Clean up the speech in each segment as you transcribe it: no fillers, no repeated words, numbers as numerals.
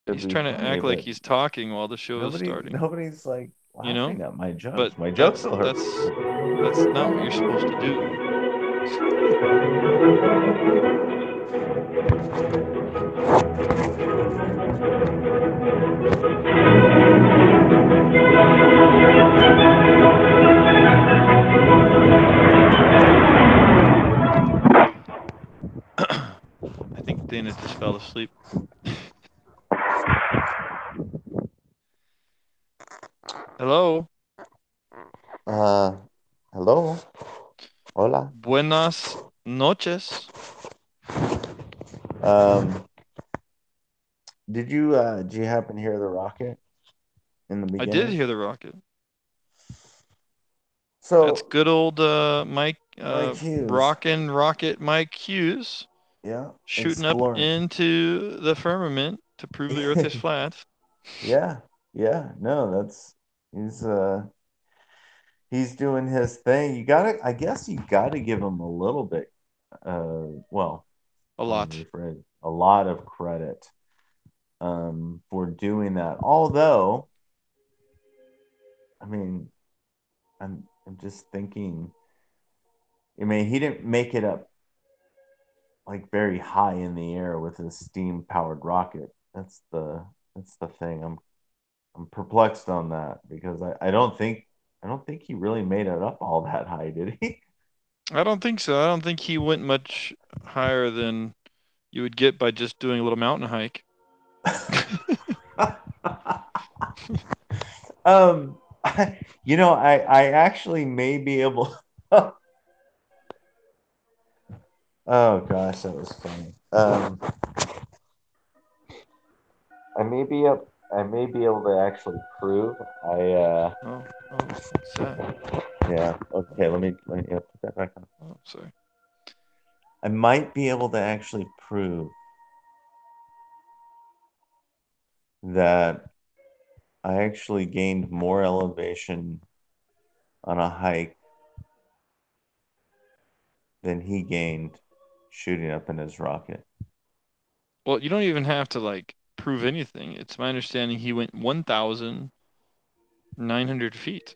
He's trying to funny, act like but he's talking while the show is starting. nobody's like You know, laughing at my jokes. but My jokes still hurt. that's not what you're supposed to do. I think Dana just fell asleep. Hello. Uh, hello, hola. Buenas noches. Um, did you happen to hear the rocket in the I did beginning? hear the rocket. That's So good old Mike Mike Hughes, rockin' rocket Mike Hughes yeah, shooting up exploring. into the firmament to prove the earth is flat. Yeah, yeah, no, that's he's uh he's doing his thing. I guess you gotta give him a little bit, well, A pardon me lot. for it, a lot of credit for doing that. Although, I mean, I'm just thinking, I mean, he didn't make it up like very high in the air with his steam powered rocket. That's the thing. I'm perplexed on that because I don't think he really made it up all that high, did he? I don't think so. I don't think he went much higher than you would get by just doing a little mountain hike. I actually may be able. Oh gosh, that was funny. I may be able to actually prove. Oh, what's that? Yeah. Okay. Let me put that back on. Oh, sorry. I might be able to actually prove that I actually gained more elevation on a hike than he gained shooting up in his rocket. Well, you don't even have to like prove anything. It's my understanding he went 1,900 feet.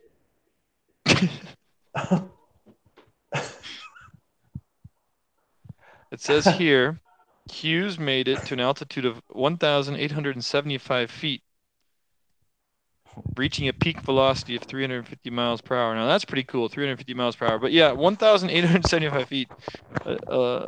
It says here Hughes made it to an altitude of 1,875 feet, reaching a peak velocity of 350 miles per hour. Now that's pretty cool, 350 miles per hour. But yeah, 1,875 feet, uh,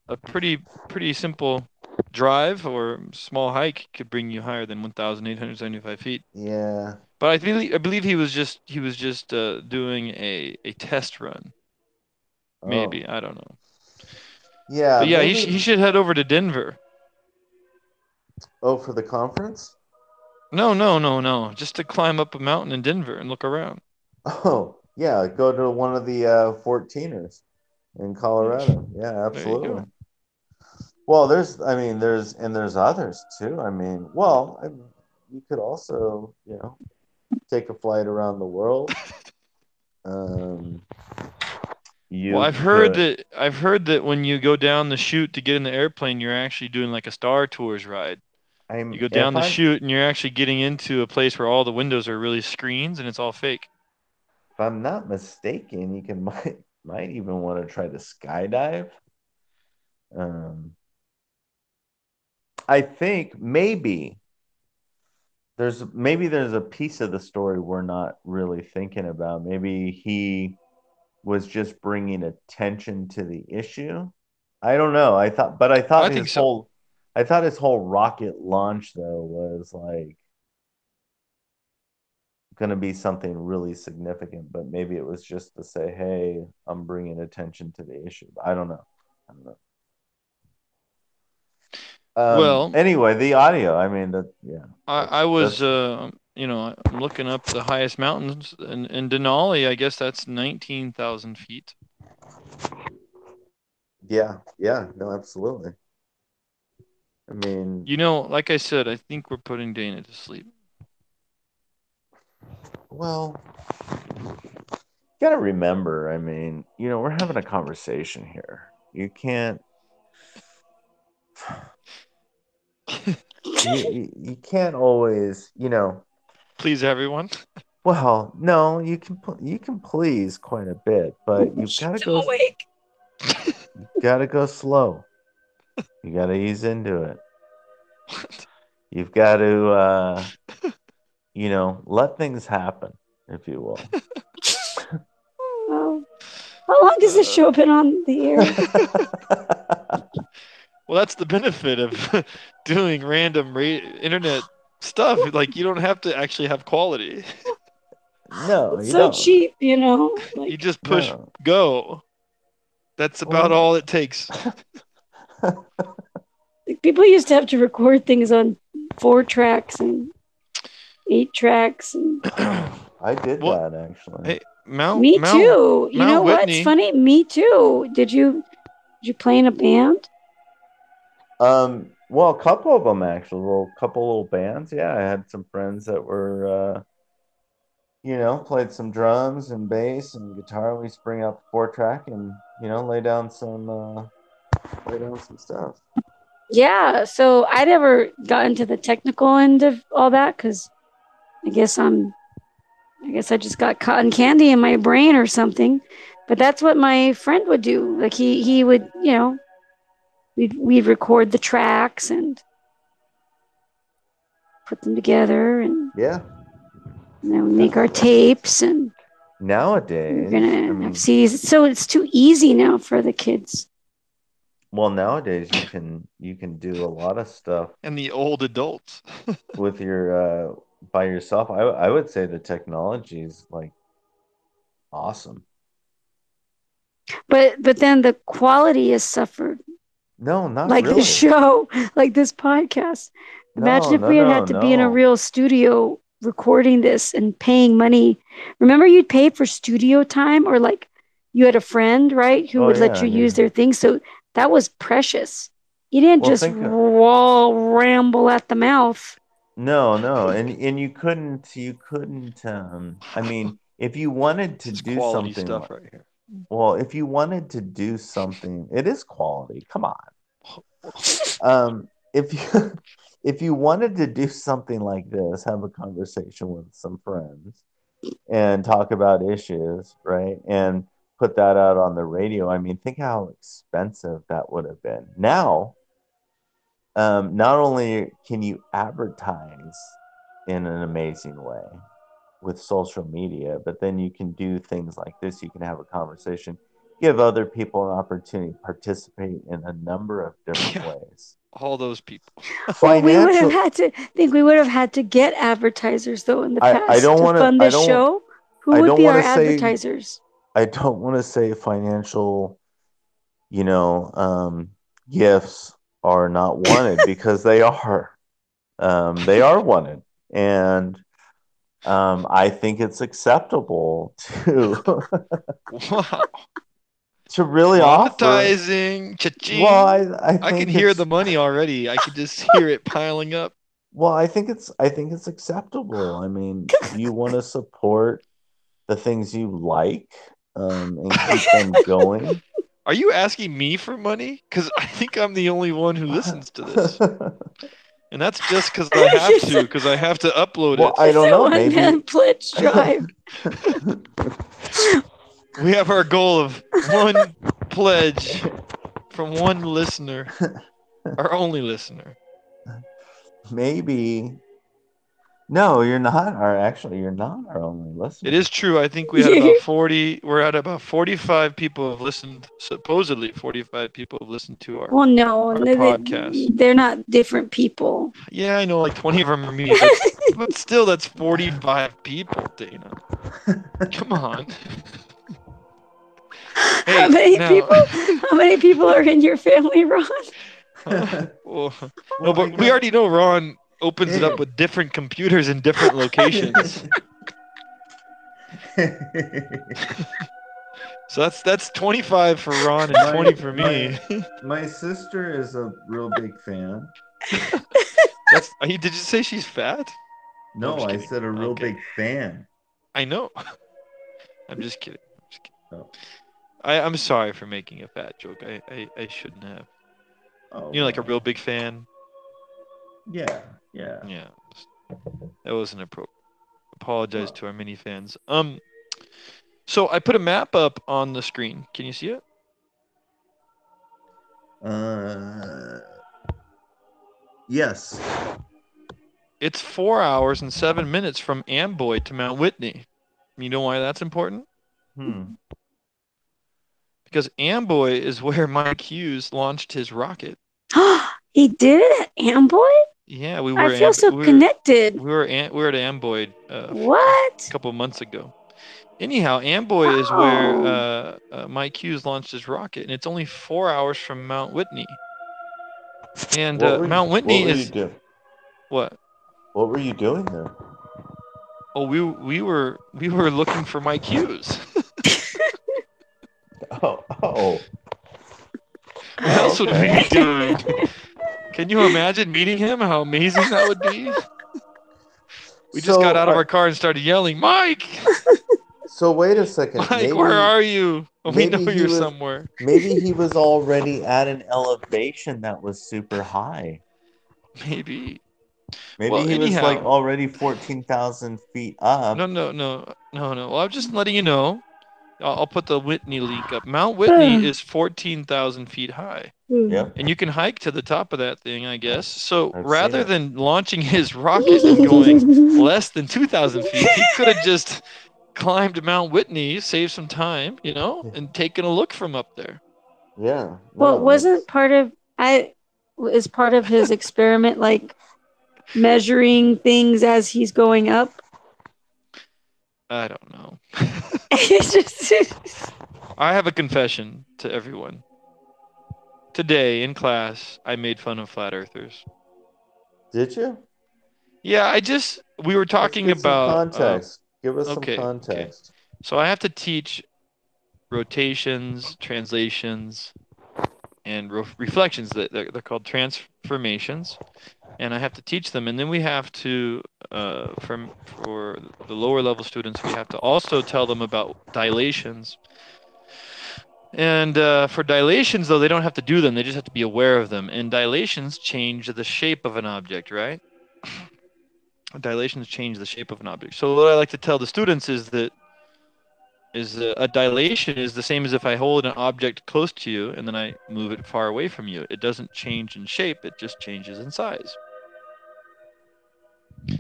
a pretty simple drive or small hike could bring you higher than 1,875 feet. Yeah. But I believe he was just doing a test run. Oh. Maybe I don't know. Yeah, But yeah, maybe. he should head over to Denver. Oh, for the conference? No. Just to climb up a mountain in Denver and look around. Oh, yeah, go to one of the 14ers in Yeah, Colorado. Yeah, there you absolutely. go. Well, there's others too. I mean, you could also, take a flight around the world. Um, Well, you could, I've heard that when you go down the chute to get in the airplane, you're actually doing like a Star Tours ride. You I'm go if down the I'm chute and you're actually getting into a place where all the windows are really screens and it's all fake. if I'm not mistaken, you can might even want to try to skydive. Um, I think maybe there's a piece of the story we're not really thinking about. Maybe he was just bringing attention to the issue. I don't know. I think so. I thought his whole rocket launch though was like going to be something really significant, but maybe it was just to say, "Hey, I'm bringing attention to the issue." I don't know. I don't know. Well, Anyway, the audio. I mean, yeah, I was that's I'm looking up the highest mountains in Denali. I guess that's 19,000 feet. yeah, yeah, no, absolutely. I mean, You know, like I said, I think we're putting Dana to sleep. well, you got to remember. I mean, we're having a conversation here. You can't. you can't always, Please everyone. well, no, you can please quite a bit, but Still awake. you gotta go slow. You gotta ease into it. You've got to let things happen, if you will. Well, how long has this show been on the air? Well, that's the benefit of doing random internet stuff. Like you don't have to actually have quality. No, It's you so don't. cheap, You like just push No. go. That's Well, about all it takes. people used to have to record things on 4 tracks and 8 tracks and I did What? that actually. Hey, Mount me Mount too. You know Mount what's Whitney. funny? Me too. Did you play in a band? Well, a couple of them actually, couple little bands. Yeah, I had some friends that were, played some drums and bass and guitar. We just bring out the 4 track and lay down some stuff. Yeah. So I never got into the technical end of all that because I guess I just got cotton candy in my brain or something. But that's what my friend would do. Like he would, we'd record the tracks and put them together and Yeah. then we make our tapes and we're Nowadays, I gonna have mean, CDs. So it's too easy now for the kids. well, nowadays you can do a lot of stuff And the old adults. with your by yourself. I would say the technology is like awesome. But then the quality has suffered. No, not Like this really. show, like this podcast. Imagine No, if no, we had no, had to be in a no. real studio recording this and paying money. Remember, you'd pay for studio time, or like you had a friend, right, who Oh would let yeah, you use you their thing. So that was precious. You didn't well just think of ramble at the mouth. no, no, and you couldn't I mean, if you wanted to This is do quality something stuff like right here. well, if you wanted to do something, it is quality. Come on. If you if you wanted to do something like this, have a conversation with some friends and talk about issues, right? And put that out on the radio. I mean, think how expensive that would have been. Now, not only can you advertise in an amazing way with social media, but then you can do things like this. You can have a conversation, give other people an opportunity to participate in a number of different Yeah, ways. all those people. Well, Financial, we would have had to get advertisers though in the I past don't to want to, fund this show. Who I would don't be want our to say, advertisers? I don't want to say financial, you know, um, gifts are not wanted because they are. They are wanted, and I think it's acceptable to Wow. to really offer. Monetizing. Well, Cha-ching. I I can think hear it's the money already. I can just hear it piling up. well, I think it's acceptable. I mean, you want to support the things you like, and keep them going. Are you asking me for money? Because I think I'm the only one who listens to this. And that's just It's because I have to upload Well, it. I don't a know. one man Maybe pledge drive. We have our goal of one pledge from one listener, our only listener. maybe no, you're not our actually you're not our only It listener. is true. I think we had about 40, we're at about 45 people have listened, supposedly 45 people have listened to Well, no, our podcast. they're not different people. Yeah, I know like 20 of them are me, but still that's 45 people, Dana. Come on. How Hey, many now people? How many people are in your family, Ron? well, no, Well, I but we got already know Ron opens it hey. up with different computers in different locations. So that's 25 for Ron and 20 for My me. my sister is a real big fan. That's did you say she's fat? No, I'm No, just I kidding. said a real Okay. big fan. I know. I'm just kidding. I'm just kidding. Oh, I'm sorry for making a fat joke. I shouldn't have. oh You know, like a well. real big fan. Yeah, yeah. Yeah, that wasn't appropriate. Apologize to our mini fans. So I put a map up on the screen. Can you see it? Yes. It's 4 hours and 7 minutes from Amboy to Mount Whitney. You know why that's important? Because Amboy is where Mike Hughes launched his rocket. He did it at Amboy? Yeah, we I were feel so connected. we were at Amboy a What? couple months ago. Anyhow, Amboy is where Mike Hughes launched his rocket, and it's only 4 hours from Mount Whitney. And Mount Whitney is what? What were you doing there? Oh, we were looking for Mike Hughes. Oh. What else would we be doing? Can you imagine meeting him? How amazing that would be. We just got out of our car and started yelling, Mike! So wait a second. Mike, where are you? We know you're somewhere. Maybe he was already at an elevation that was super high. Maybe. Maybe he was like already 14,000 feet up. No. Well, I'm just letting you know. I'll put the Whitney link up. Mount Whitney is 14,000 feet high. Yep. And you can hike to the top of that thing, I guess. So rather than launching his rocket and going less than 2,000 feet, he could have just climbed Mount Whitney, saved some time, and taken a look from up there. Yeah. No, well, wasn't part of his experiment like measuring things as he's going up? I don't know. I have a confession to everyone. Today in class, I made fun of flat earthers. Did you? Yeah, we were talking about context. Give us some context. Okay. So I have to teach rotations, translations, and reflections. They're called transformations, and I have to teach them. And then we have to, for the lower level students, we have to also tell them about dilations. And for dilations, though, they don't have to do them. They just have to be aware of them. And dilations change the shape of an object, right? Dilations change the shape of an object. So what I like to tell the students is that a dilation is the same as if I hold an object close to you and then I move it far away from you. It doesn't change in shape. It just changes in size. Do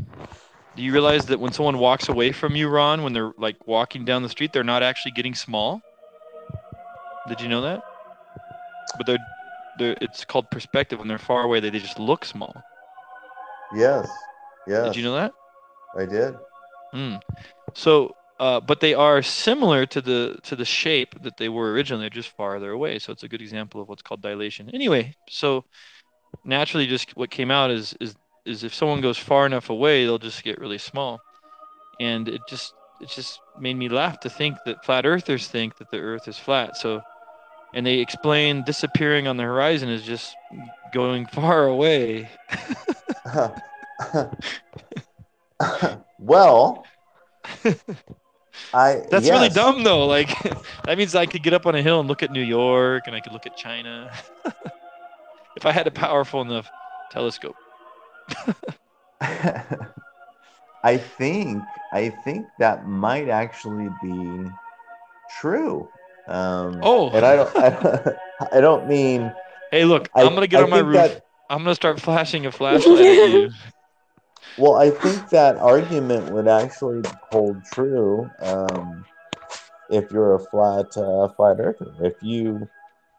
you realize that when someone walks away from you, Ron, when they're like walking down the street, they're not actually getting small? Did you know that? But it's called perspective. When they're far away, they just look small. Yes. Did you know that? I did. So, but they are similar to the shape that they were originally. They're just farther away. So it's a good example of what's called dilation. Anyway, so naturally, just what came out is if someone goes far enough away, they'll just get really small. And it just made me laugh to think that flat earthers think that the Earth is flat. So. And they explain disappearing on the horizon is just going far away. Well, that's really dumb though. Like that means I could get up on a hill and look at New York, and I could look at China if I had a powerful enough telescope. I think that might actually be true. And I don't mean. Hey, look! I'm gonna get on my roof. I'm gonna start flashing a flashlight at you. Well, I think that argument would actually hold true if you're a flat earther. If you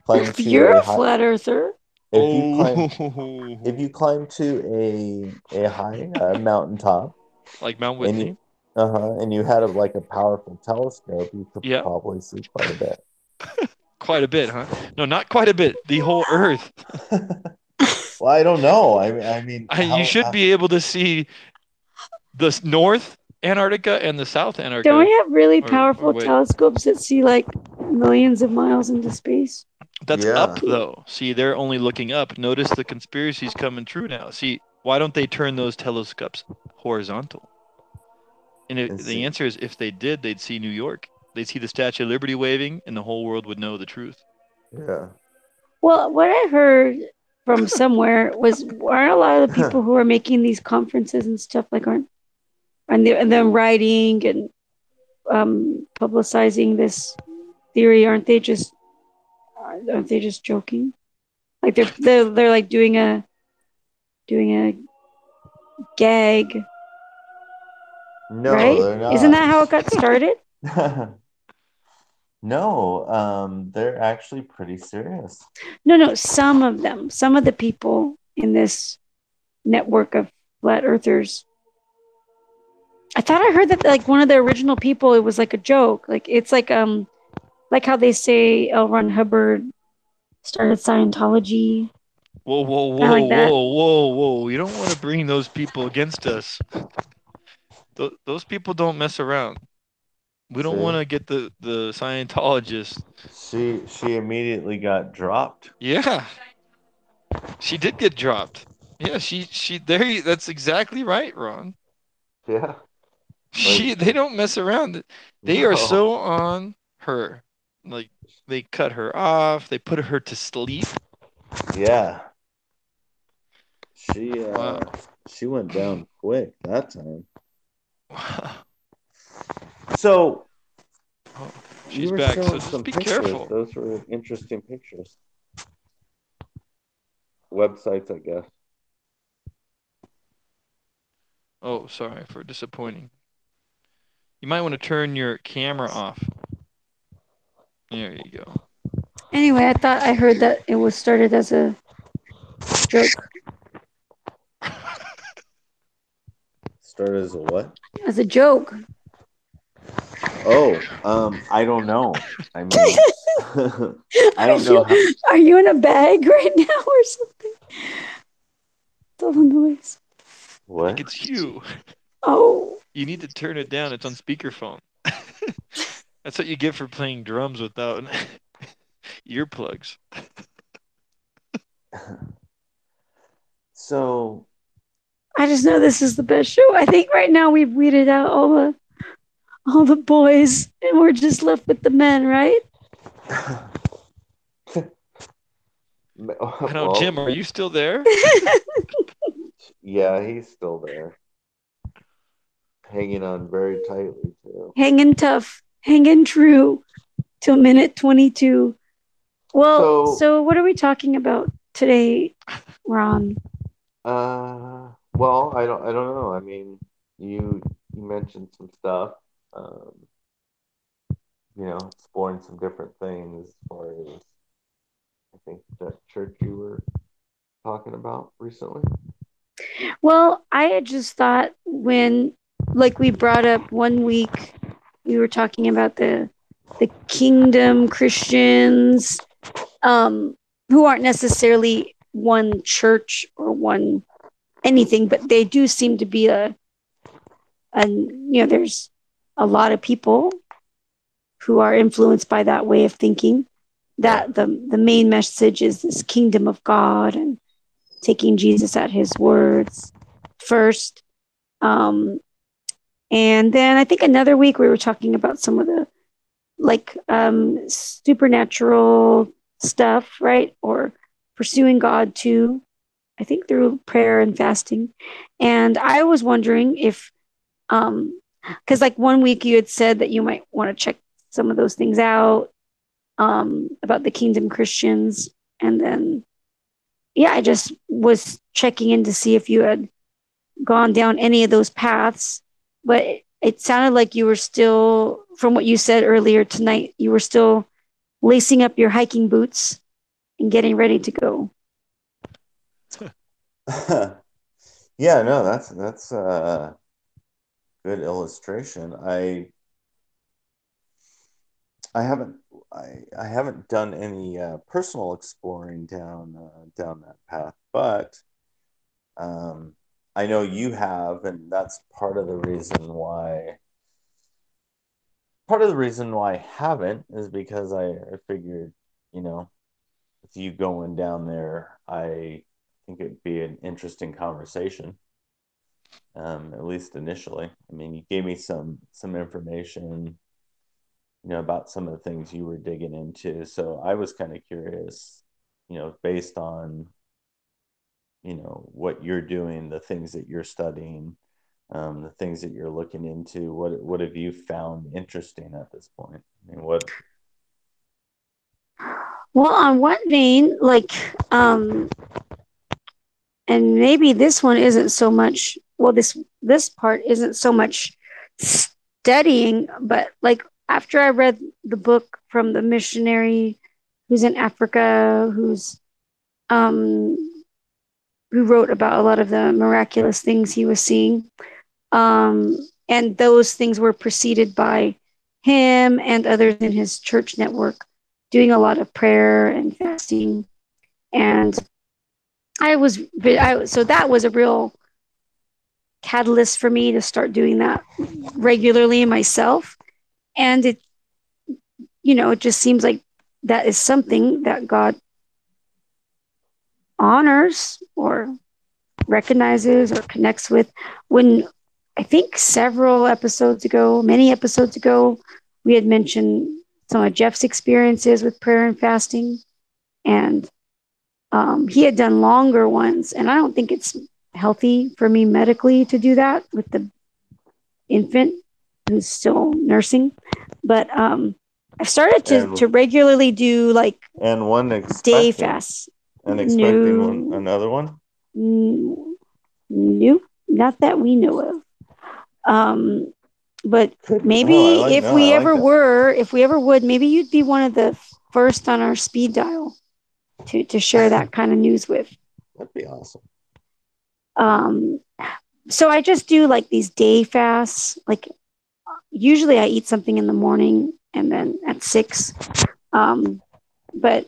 climb if you're a flat earther. If you climb to a high mountaintop, like Mount Whitney. And you had a powerful telescope, you could probably see quite a bit. Quite a bit, huh? No, not quite a bit. The whole Earth. Well, I don't know. I mean, you should be able to see the North Antarctica and the South Antarctica. Don't we have really powerful telescopes that see like millions of miles into space? That's up, though. See, they're only looking up. Notice the conspiracy's coming true now. See, why don't they turn those telescopes horizontal? And the answer is, if they did, they'd see New York. They'd see the Statue of Liberty waving, and the whole world would know the truth. Yeah. Well, what I heard from somewhere. Aren't a lot of the people who are making these conferences and stuff like aren't and them writing and publicizing this theory? Aren't they just joking? Like they're like doing a gag, No, right? they're Isn't not. that how it got started? No, they're actually pretty serious. No, some of them, some of the people in this network of flat earthers. I thought I heard that like one of the original people, it was like a joke. Like it's like how they say L. Ron Hubbard started Scientology, Whoa, whoa, kind of whoa, like that. whoa, whoa, whoa. You don't want to bring those people against us. Those people don't mess around. We don't want See, to get the Scientologist. she immediately got dropped. Yeah, she did get dropped. Yeah, she there. That's exactly right, Ron. Yeah, like They don't mess around. They are no, so on her. Like they cut her off. They put her to sleep. yeah, she Wow. uh she went down quick that time. Wow. So Oh, you she's were back. So showing just some be pictures. careful. Those were interesting pictures. Websites, I guess. Oh, sorry for disappointing. You might want to turn your camera off. There you go. Anyway, I thought I heard that it was started as a joke, Started as a what? as a joke. Oh, I don't know. I mean, I Are don't know you how. are you in a bag right now or something? All the noise. I think What? it's you. Oh, You need to turn it down. It's on speakerphone. That's what you get for playing drums without earplugs. So, I just know this is the best show. I think right now we've weeded out all the boys and we're just left with the men, right? I know, Jim, well, are you still there? yeah, he's still there, hanging on very tightly too. Hanging tough, hanging true till minute 22. Well, So, so what are we talking about today, Ron? well, I don't know. I mean, you mentioned some stuff, um, exploring some different things as far as I think that church you were talking about recently. Well, I had just thought when, like, we brought up one week, we were talking about the kingdom Christians, um, who aren't necessarily one church or one anything, but they do seem to be there's a lot of people who are influenced by that way of thinking. Right. That the main message is this kingdom of God and taking Jesus at his words first. Um, and then I think another week we were talking about some of the like supernatural stuff, right? Or pursuing God too. I think through prayer and fasting. And I was wondering if, because like one week you had said that you might want to check some of those things out, about the Kingdom Christians. And then, yeah, I just was checking in to see if you had gone down any of those paths. But it sounded like you were still, from what you said earlier tonight, you were still lacing up your hiking boots and getting ready to go. Yeah, no, that's a good illustration. I haven't I haven't done any personal exploring down that path, but I know you have, and that's part of the reason why I haven't is because I figured, you know, with you going down there, I think it'd be an interesting conversation, at least initially. I mean, you gave me some information, about some of the things you were digging into, so I was kind of curious, based on what you're doing, the things that you're studying, the things that you're looking into. What have you found interesting at this point? I mean, what? Well, on one vein, and maybe this one isn't so much, well, this part isn't so much studying, but like after I read the book from the missionary who's in Africa, um who wrote about a lot of the miraculous things he was seeing, um and those things were preceded by him and others in his church network doing a lot of prayer and fasting. And so that was a real catalyst for me to start doing that regularly myself. And it just seems like that is something that God honors or recognizes or connects with. When I think many episodes ago, we had mentioned some of Jeff's experiences with prayer and fasting. And he had done longer ones. And I don't think it's healthy for me medically to do that with the infant who's still nursing. But I started to regularly do and one day expecting fasts. and expecting another one. Nope, not that we know of. But maybe if we ever would, maybe you'd be one of the first on our speed dial to share that kind of news with. That'd be awesome. So I just do like these day fasts. Like usually I eat something in the morning and then at 6. But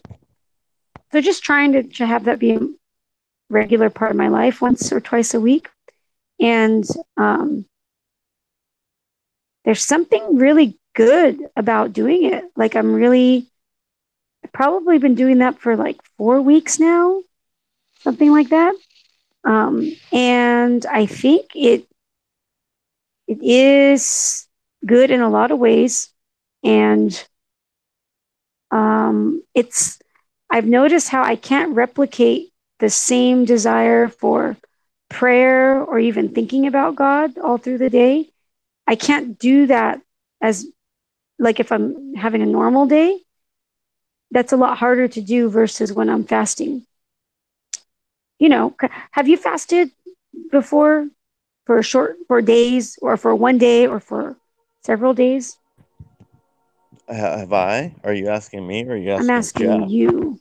so just trying to have that be a regular part of my life once or twice a week. And there's something really good about doing it. Like I've probably been doing that for like 4 weeks now, something like that. And I think it is good in a lot of ways. And I've noticed how I can't replicate the same desire for prayer or even thinking about God all through the day. I can't do that as like if I'm having a normal day. That's a lot harder to do versus when I'm fasting. Have you fasted before for days or for one day or for several days? Have I? Are you asking me or are you asking I'm asking Jeff? you.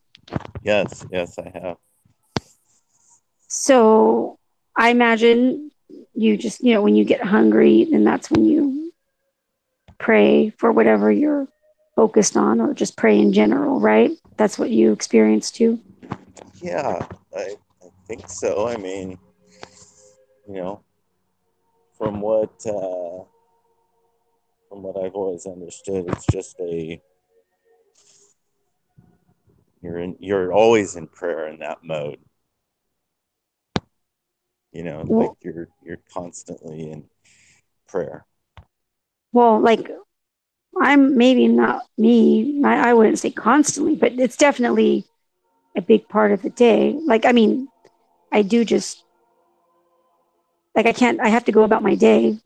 Yes, I have. So I imagine you just, when you get hungry, then that's when you pray for whatever you're focused on or just pray in general, right? That's what you experience too? Yeah, I think so. I mean, from what I've always understood, it's just you're always in prayer in that mode. Like you're constantly in prayer. Well, like I'm maybe not me. I wouldn't say constantly, but it's definitely a big part of the day. Like, I mean, I do just like I have to go about my day,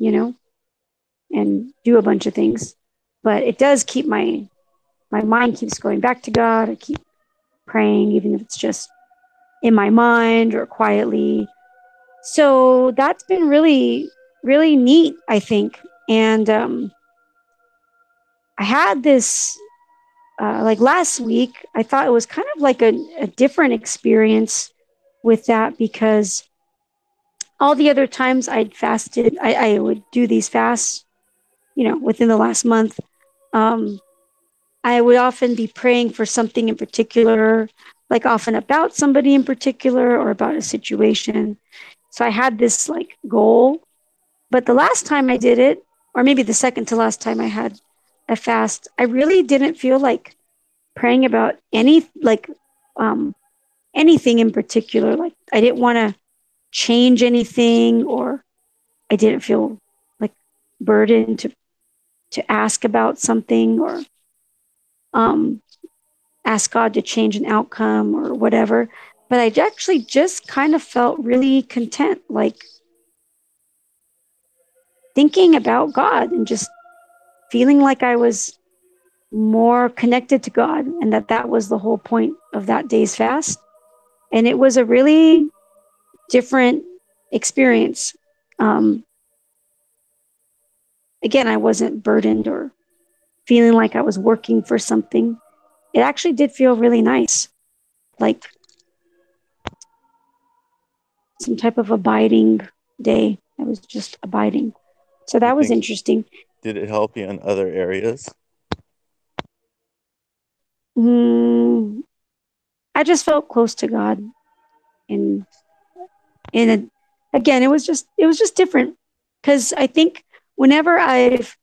and do a bunch of things. But it does keep my mind keeps going back to God. I keep praying, even if it's just in my mind or quietly. So that's been really, really neat, I think. And I had this like last week. I thought it was kind of like a different experience with that because all the other times I'd fasted, I would do these fasts, within the last month. Um, I would often be praying for something in particular, like often about somebody in particular or about a situation. So I had this like goal. But the last time I did it, or maybe the second to last time I had a fast, I really didn't feel like praying about anything in particular. Like I didn't want to change anything, or I didn't feel like burdened to ask about something or um, ask God to change an outcome or whatever. but I actually just kind of felt really content, like thinking about God and just feeling like I was more connected to God, and that was the whole point of that day's fast. And it was a really different experience. Again, I wasn't burdened or feeling like I was working for something. It actually did feel really nice, like some type of abiding day. I was just abiding. So that was interesting. Did it help you in other areas? I just felt close to God, and again, it was just different, because I think whenever I've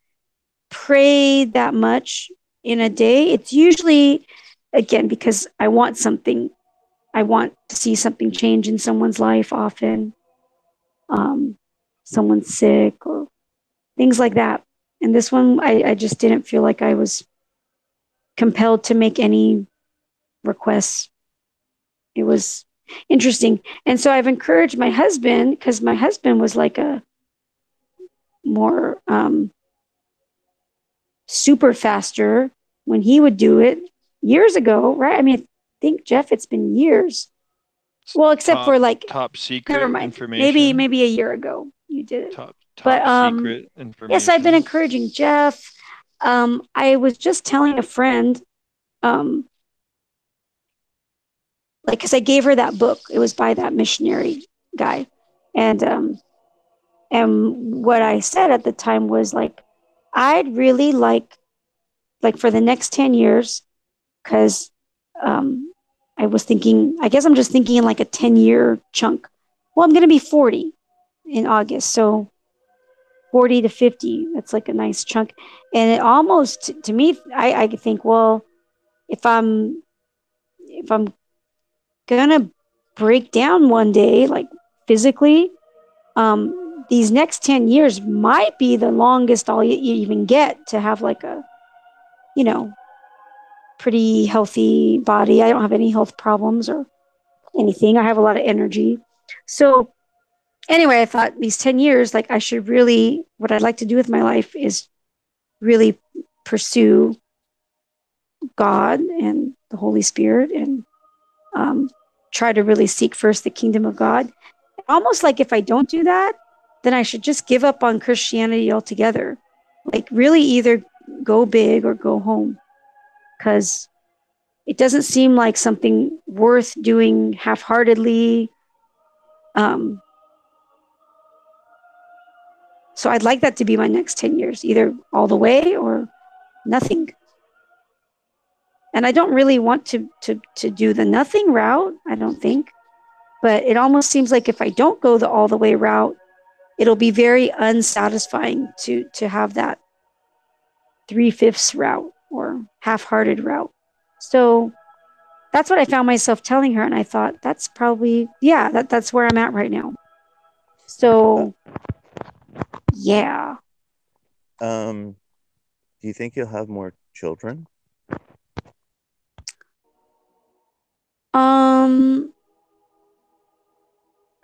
prayed that much in a day, it's usually, again, because I want something. I want to see something change in someone's life often. Someone's sick or things like that. And this one, I just didn't feel like I was compelled to make any requests. It was interesting. And so I've encouraged my husband, because my husband was like a more super faster when he would do it years ago, right? I mean, I think, Jeff, it's been years. Well, except for like top secret never mind. information. Maybe a year ago you did it. Top but secret information. Yes, I've been encouraging Jeff. I was just telling a friend, like, because I gave her that book. It was by that missionary guy, and what I said at the time was like, I'd really like for the next 10 years, because I was thinking, I guess I'm just thinking in like a 10-year chunk. Well, I'm going to be 40 in August, so 40 to 50, that's like a nice chunk. And it almost, to me, I think, well, if I'm gonna break down one day, like physically, these next 10 years might be the longest I'll even get to have like a, pretty healthy body. I don't have any health problems or anything. I have a lot of energy. So anyway, I thought these 10 years, like, I should really, what I'd like to do with my life is really pursue God and the Holy Spirit, and try to really seek first the kingdom of God. Almost like if I don't do that, then I should just give up on Christianity altogether. Like, really either go big or go home, because it doesn't seem like something worth doing half-heartedly. So I'd like that to be my next 10 years, either all the way or nothing. And I don't really want to do the nothing route, I don't think. But it almost seems like if I don't go the all the way route, it'll be very unsatisfying to have that 3/5 route or half-hearted route. So that's what I found myself telling her. And I thought, that's probably, that's where I'm at right now. So, yeah. Do you think you'll have more children?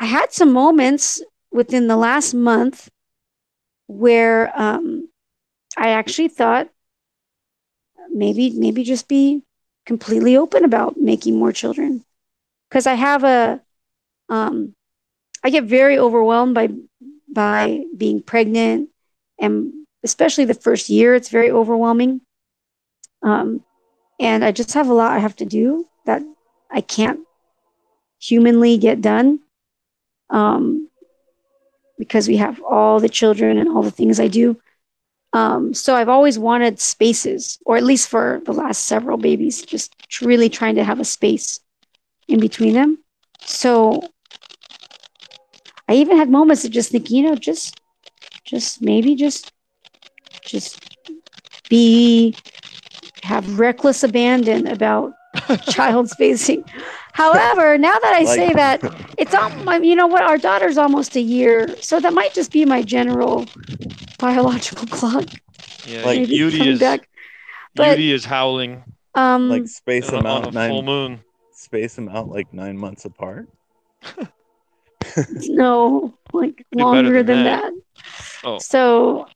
I had some moments within the last month where I actually thought maybe just be completely open about making more children, because I have I get very overwhelmed by being pregnant, and especially the first year, it's very overwhelming. And I just have a lot I have to do that I can't humanly get done, because we have all the children and all the things I do. So I've always wanted spaces, or at least for the last several babies, just really trying to have a space in between them. So I even had moments of just thinking, just maybe just have reckless abandon about child spacing. However, now that I say that, it's you know what, our daughter's almost a year, so that might just be my general biological clock. Yeah, like Yudi is howling. Like space them out on a full moon. space them out like 9 months apart? No, like Do better longer than than that. that. Oh, So,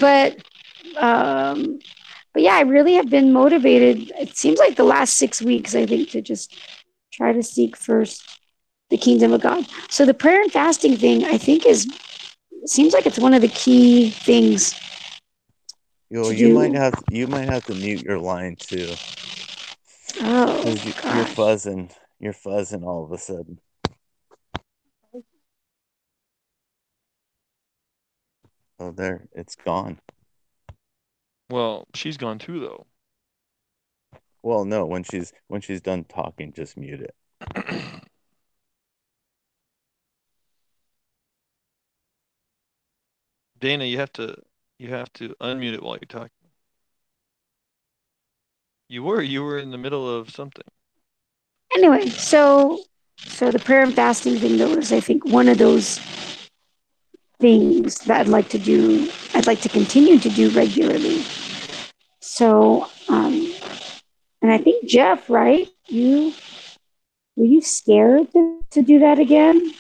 but um, but yeah, I really have been motivated. It seems like the last 6 weeks, I think, to just try to seek first the kingdom of God. So the prayer and fasting thing, I think, seems like it's one of the key things to You might do. have to mute your line too, Oh because you're gosh. fuzzing. You're fuzzing all of a sudden. Oh, there, it's gone. well, she's gone too, though. Well, no, when she's done talking, just mute it. Dana, you have to unmute it while you're talking. You were in the middle of something. Anyway, so the prayer and fasting thing, though, is I think one of those things that I'd like to do. I'd like to continue to do regularly. So, and I think Jeff, right? Were you scared to do that again?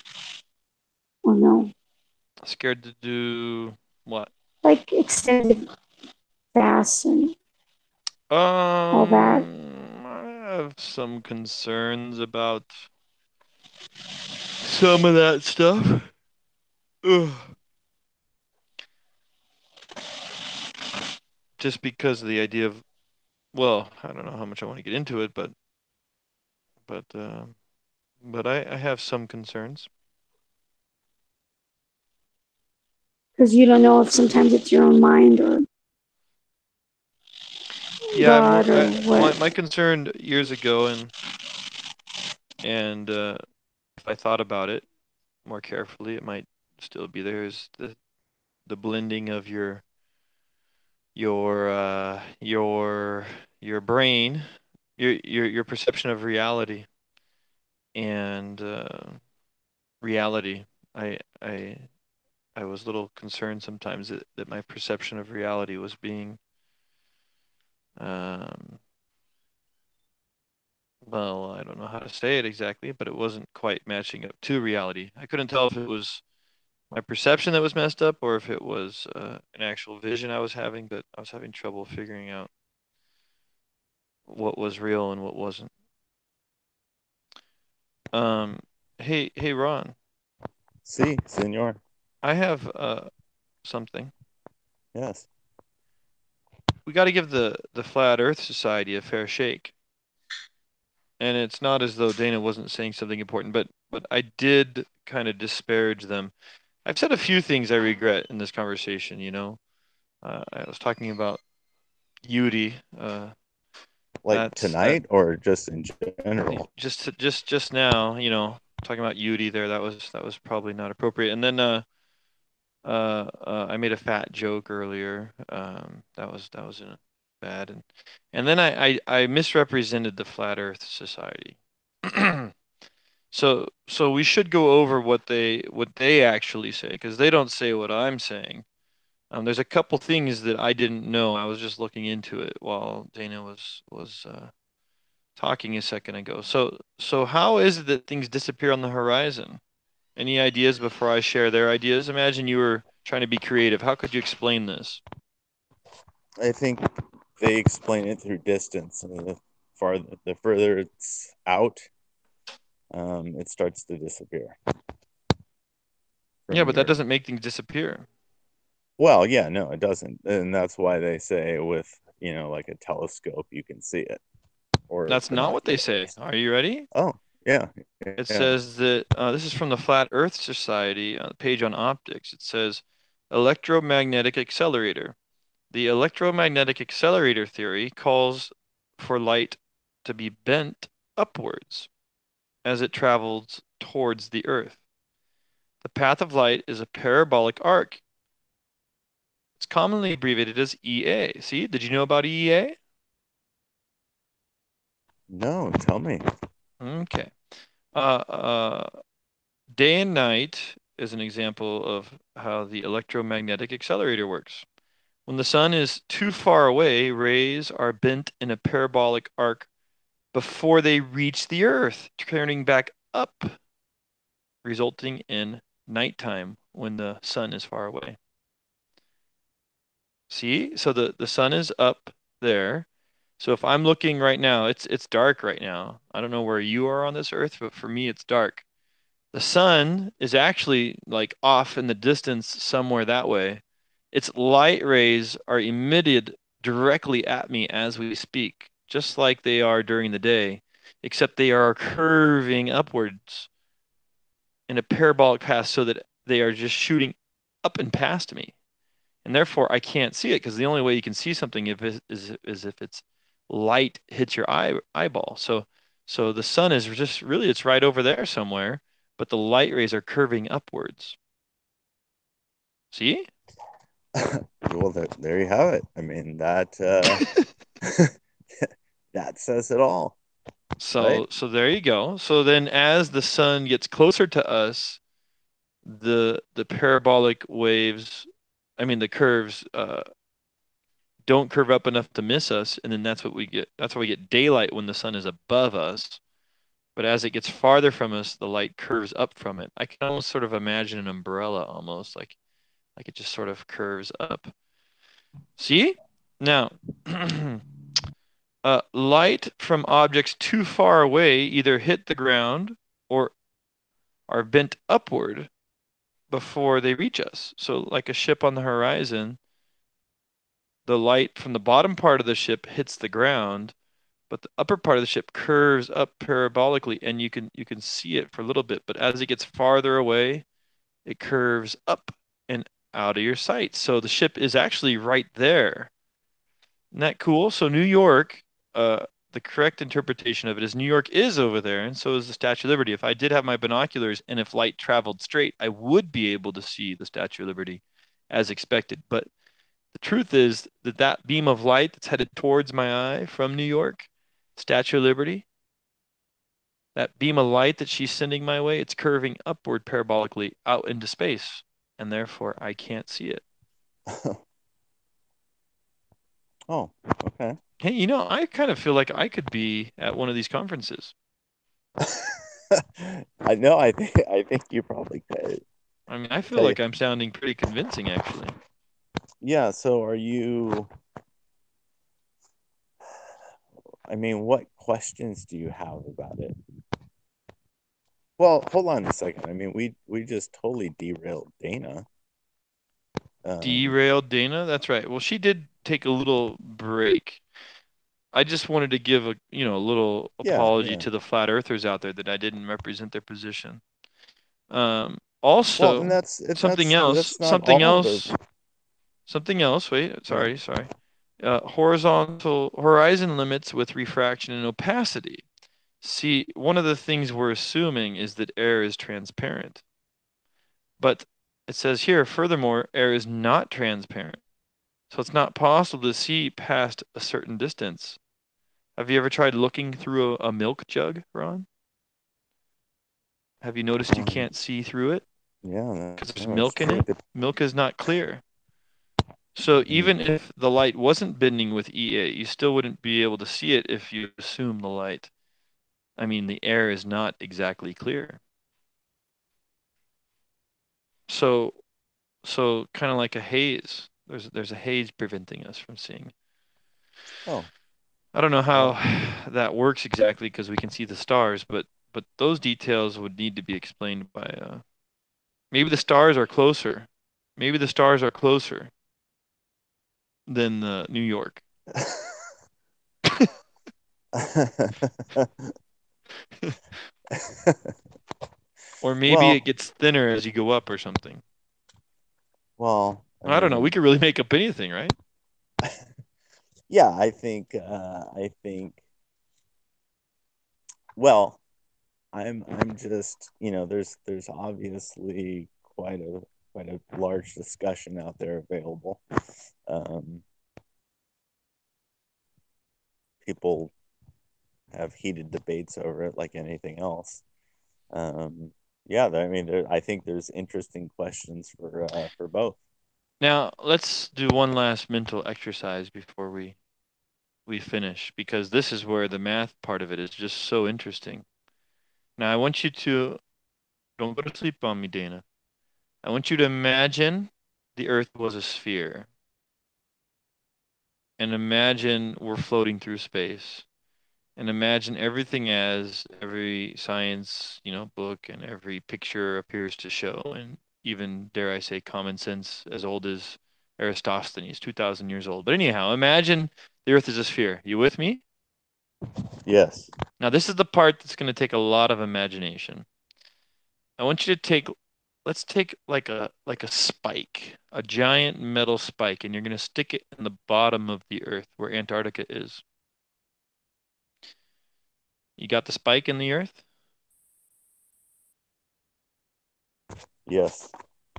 Or no? Scared to do what? Like extended fasts and all that. I have some concerns about some of that stuff. Ugh. Just because of the idea of, well, I don't know how much I want to get into it, but uh, but I have some concerns. Because you don't know if sometimes it's your own mind or Yeah, God or my what. concern years ago, and if I thought about it more carefully, it might still be there, is the blending of your uh, your your brain, your perception of reality and reality. I I I was a little concerned sometimes that my perception of reality was being um, well, I don't know how to say it exactly, but it wasn't quite matching up to reality. I couldn't tell if it was my perception that was messed up or if it was an actual vision I was having, but I was having trouble figuring out what was real and what wasn't. Um, hey, Ron, See, senor. I have something. Yes. We got to give the Flat Earth Society a fair shake. And it's not as though Dana wasn't saying something important, but I did kind of disparage them. I've said a few things I regret in this conversation, you know. I was talking about Yudi. Like That tonight or just in general? just now, you know, talking about Yudi there. That was probably not appropriate. And then I made a fat joke earlier. That was bad. And then I misrepresented the Flat Earth Society. So we should go over what they actually say because they don't say what I'm saying. There's a couple things that I didn't know. I was just looking into it while Dana was talking a second ago. So how is it that things disappear on the horizon? Any ideas before I share their ideas? Imagine you were trying to be creative. How could you explain this? I think they explain it through distance. The further it's out, it starts to disappear Yeah, from but that your. doesn't make things disappear. Well, yeah, no, it doesn't, and that's why they say with like a telescope you can see it, or That's not what they say. binoculars. Are you ready? Oh, yeah, It yeah. says that this is from the Flat Earth Society page on optics. It says electromagnetic accelerator. The electromagnetic accelerator theory calls for light to be bent upwards as it travels towards the Earth. The path of light is a parabolic arc. It's commonly abbreviated as EA. See, did you know about EA? No, tell me. Okay. Uh, uh, Day and night is an example of how the electromagnetic accelerator works. When the sun is too far away, rays are bent in a parabolic arc before they reach the Earth, turning back up, resulting in nighttime when the sun is far away. See? So the sun is up there. So if I'm looking right now, it's dark right now. I don't know where you are on this Earth, but for me it's dark. The sun is actually like off in the distance somewhere that way. Its light rays are emitted directly at me as we speak, just like they are during the day, except they are curving upwards in a parabolic path so that they are just shooting up and past me. And therefore I can't see it because the only way you can see something is if its light hits your eyeball. So the sun is just really it's right over there somewhere, but the light rays are curving upwards. See? Well, there you have it. I mean, that that says it all, right? So there you go. So then as the sun gets closer to us, the parabolic waves, I mean the curves don't curve up enough to miss us, and then that's what we get. That's why we get daylight when the sun is above us. But as it gets farther from us, the light curves up from it. I can almost sort of imagine an umbrella almost like it just sort of curves up. See? Now, light from objects too far away either hit the ground or are bent upward before they reach us. So like a ship on the horizon, the light from the bottom part of the ship hits the ground, but the upper part of the ship curves up parabolically and you can see it for a little bit, but as it gets farther away, it curves up and out of your sight. So the ship is actually right there. Isn't that cool? So New York, the correct interpretation of it is New York is over there, and so is the Statue of Liberty. If I did have my binoculars and if light traveled straight, I would be able to see the Statue of Liberty as expected. But the truth is that that beam of light that's headed towards my eye from New York, Statue of Liberty, that beam of light that she's sending my way, it's curving upward parabolically out into space, and therefore I can't see it. Oh, okay. Hey, I kind of feel like I could be at one of these conferences. I know. I think you probably could. I mean, I feel Tell you. like I'm sounding pretty convincing, actually. Yeah. So are you? I mean, what questions do you have about it? Well, hold on a second. I mean, we just totally derailed Dana. Um, Derailed Dana? That's right. Well, she did take a little break. I just wanted to give a little yeah, apology yeah. to the flat earthers out there that I didn't represent their position. Well, and Also, that's something else, that's not all the. something else. Wait, Yeah. sorry. Horizontal horizon limits with refraction and opacity. See, one of the things we're assuming is that air is transparent. But it says here, furthermore, air is not transparent. So it's not possible to see past a certain distance. Have you ever tried looking through a milk jug, Ron? Have you noticed you Um, can't see through it? yeah, Because there's that's milk in true. it. Milk is not clear. So Mm. even if the light wasn't bending with E8, you still wouldn't be able to see it if you assume the light. I mean, the air is not exactly clear. So kind of like a haze. There's a haze preventing us from seeing. Oh, I don't know how well, that works exactly because we can see the stars, but those details would need to be explained by maybe the stars are closer. Maybe the stars are closer than New York. Or maybe it well, gets thinner as you go up or something. well. I I don't know. We mean, could really make up anything, right? yeah. I think. Well, I'm just there's obviously quite a large discussion out there available. Um, People have heated debates over it like anything else. Um, yeah, I mean, I think there's interesting questions for both. Now, let's do one last mental exercise before we we finish, because this is where the math part of it is just so interesting. Now, I want you to, don't go to sleep on me, Dana. I want you to imagine the Earth was a sphere, and imagine we're floating through space, and imagine everything as every science, book and every picture appears to show, and even, dare I say, common sense as old as Aristophanes, 2,000 years old. But anyhow, imagine the Earth is a sphere. You with me? Yes. Now, this is the part that's going to take a lot of imagination. I want you to let's take like a spike, a giant metal spike, and you're going to stick it in the bottom of the Earth where Antarctica is. You got the spike in the Earth? Yes.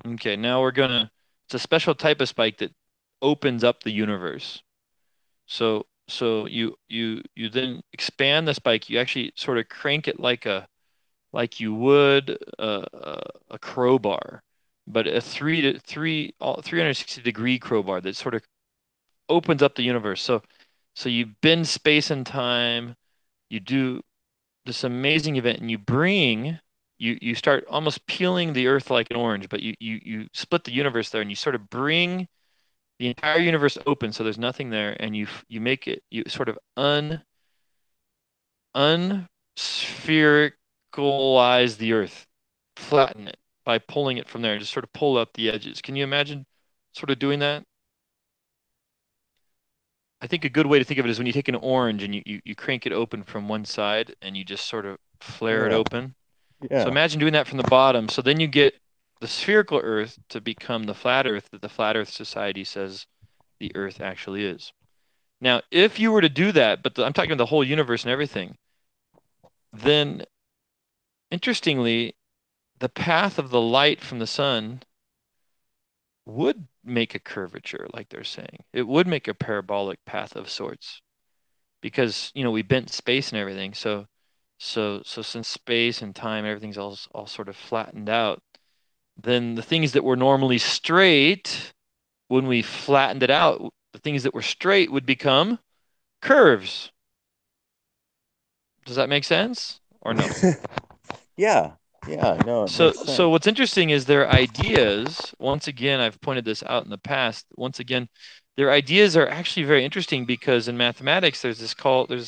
Okay, now it's a special type of spike that opens up the universe. So you then expand the spike. You actually sort of crank it like you would a crowbar, but a 360-degree crowbar that sort of opens up the universe. So you bend space and time. You do this amazing event, and you start almost peeling the Earth like an orange, but you split the universe there, and you sort of bring the entire universe open, so there's nothing there, and you make it, you sort of unspherical the Earth, flatten it by pulling it from there, just sort of pull up the edges. Can you imagine sort of doing that? I think a good way to think of it is when you take an orange and you crank it open from one side and you just sort of flare it Yeah. open. So Yeah. imagine doing that from the bottom. So then you get the spherical Earth to become the flat Earth that the Flat Earth Society says the Earth actually is. Now, if you were to do that, but I'm talking about the whole universe and everything, then interestingly, the path of the light from the sun would make a curvature, like they're saying. It would make a parabolic path of sorts because, we bent space and everything. So since space and time and everything's all sort of flattened out, then the things that were normally straight, when we flattened it out, the things that were straight would become curves. Does that make sense or no? Yeah. Yeah. No, it So, makes so sense. what's interesting is their ideas. Once again, I've pointed this out in the past. Once again, their ideas are actually very interesting because in mathematics, there's this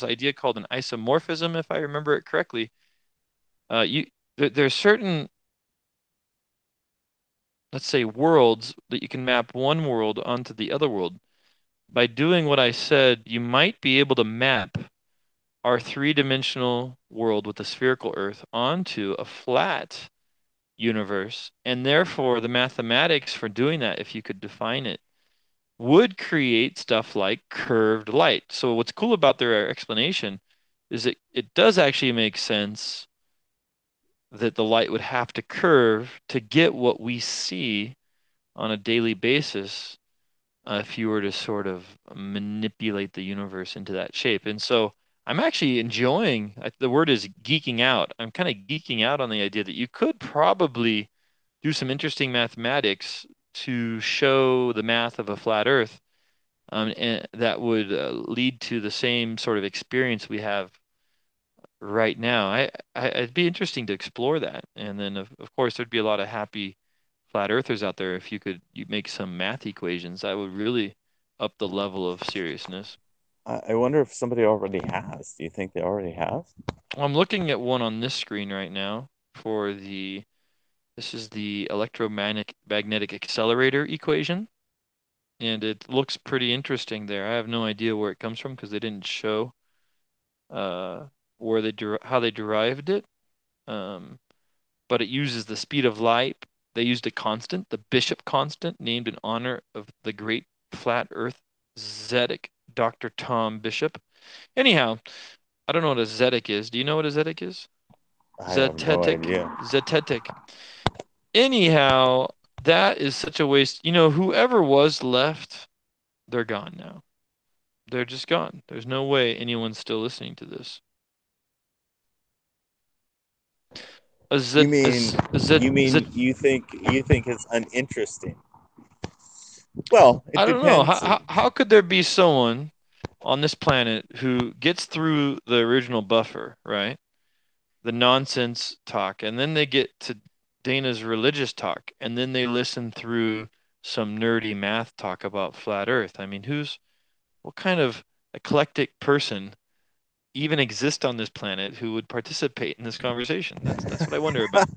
idea called an isomorphism, if I remember it correctly. There's certain, let's say, worlds that you can map one world onto the other world. By doing what I said, you might be able to map our three-dimensional world with the spherical Earth onto a flat universe, and therefore the mathematics for doing that, if you could define it, would create stuff like curved light. So what's cool about their explanation is it does actually make sense that the light would have to curve to get what we see on a daily basis, if you were to sort of manipulate the universe into that shape. And so I'm actually enjoying, the word is geeking out. I'm kind of geeking out on the idea that you could probably do some interesting mathematics to show the math of a flat Earth, and that would lead to the same sort of experience we have right now. It'd be interesting to explore that, and then of course there'd be a lot of happy flat earthers out there if you make some math equations. That would really up the level of seriousness. I wonder if somebody already has. Do you think they already have? Well, I'm looking at one on this screen right now this is the electromagnetic accelerator equation, and it looks pretty interesting there. I have no idea where it comes from because they didn't show uh, how they derived it. Um, but it uses the speed of light. They used a constant, the Bishop constant, named in honor of the great flat Earth zetic, Dr. Tom Bishop. Anyhow, I don't know what a zetic is. Do you know what a zetic is? I have no Zetetic? idea. Zetetic. Anyhow, that is such a waste. Whoever was left, they're gone now. They're just gone. There's no way anyone's still listening to this. A You zet, a mean z, a zet, you zet, mean you think it's uninteresting? Well, it I don't know. depends. How could there be someone on this planet who gets through the original buffer, right? The nonsense talk, and then they get to Dana's religious talk, and then they listen through some nerdy math talk about flat Earth. I mean, what kind of eclectic person even exists on this planet who would participate in this conversation? That's what I wonder about.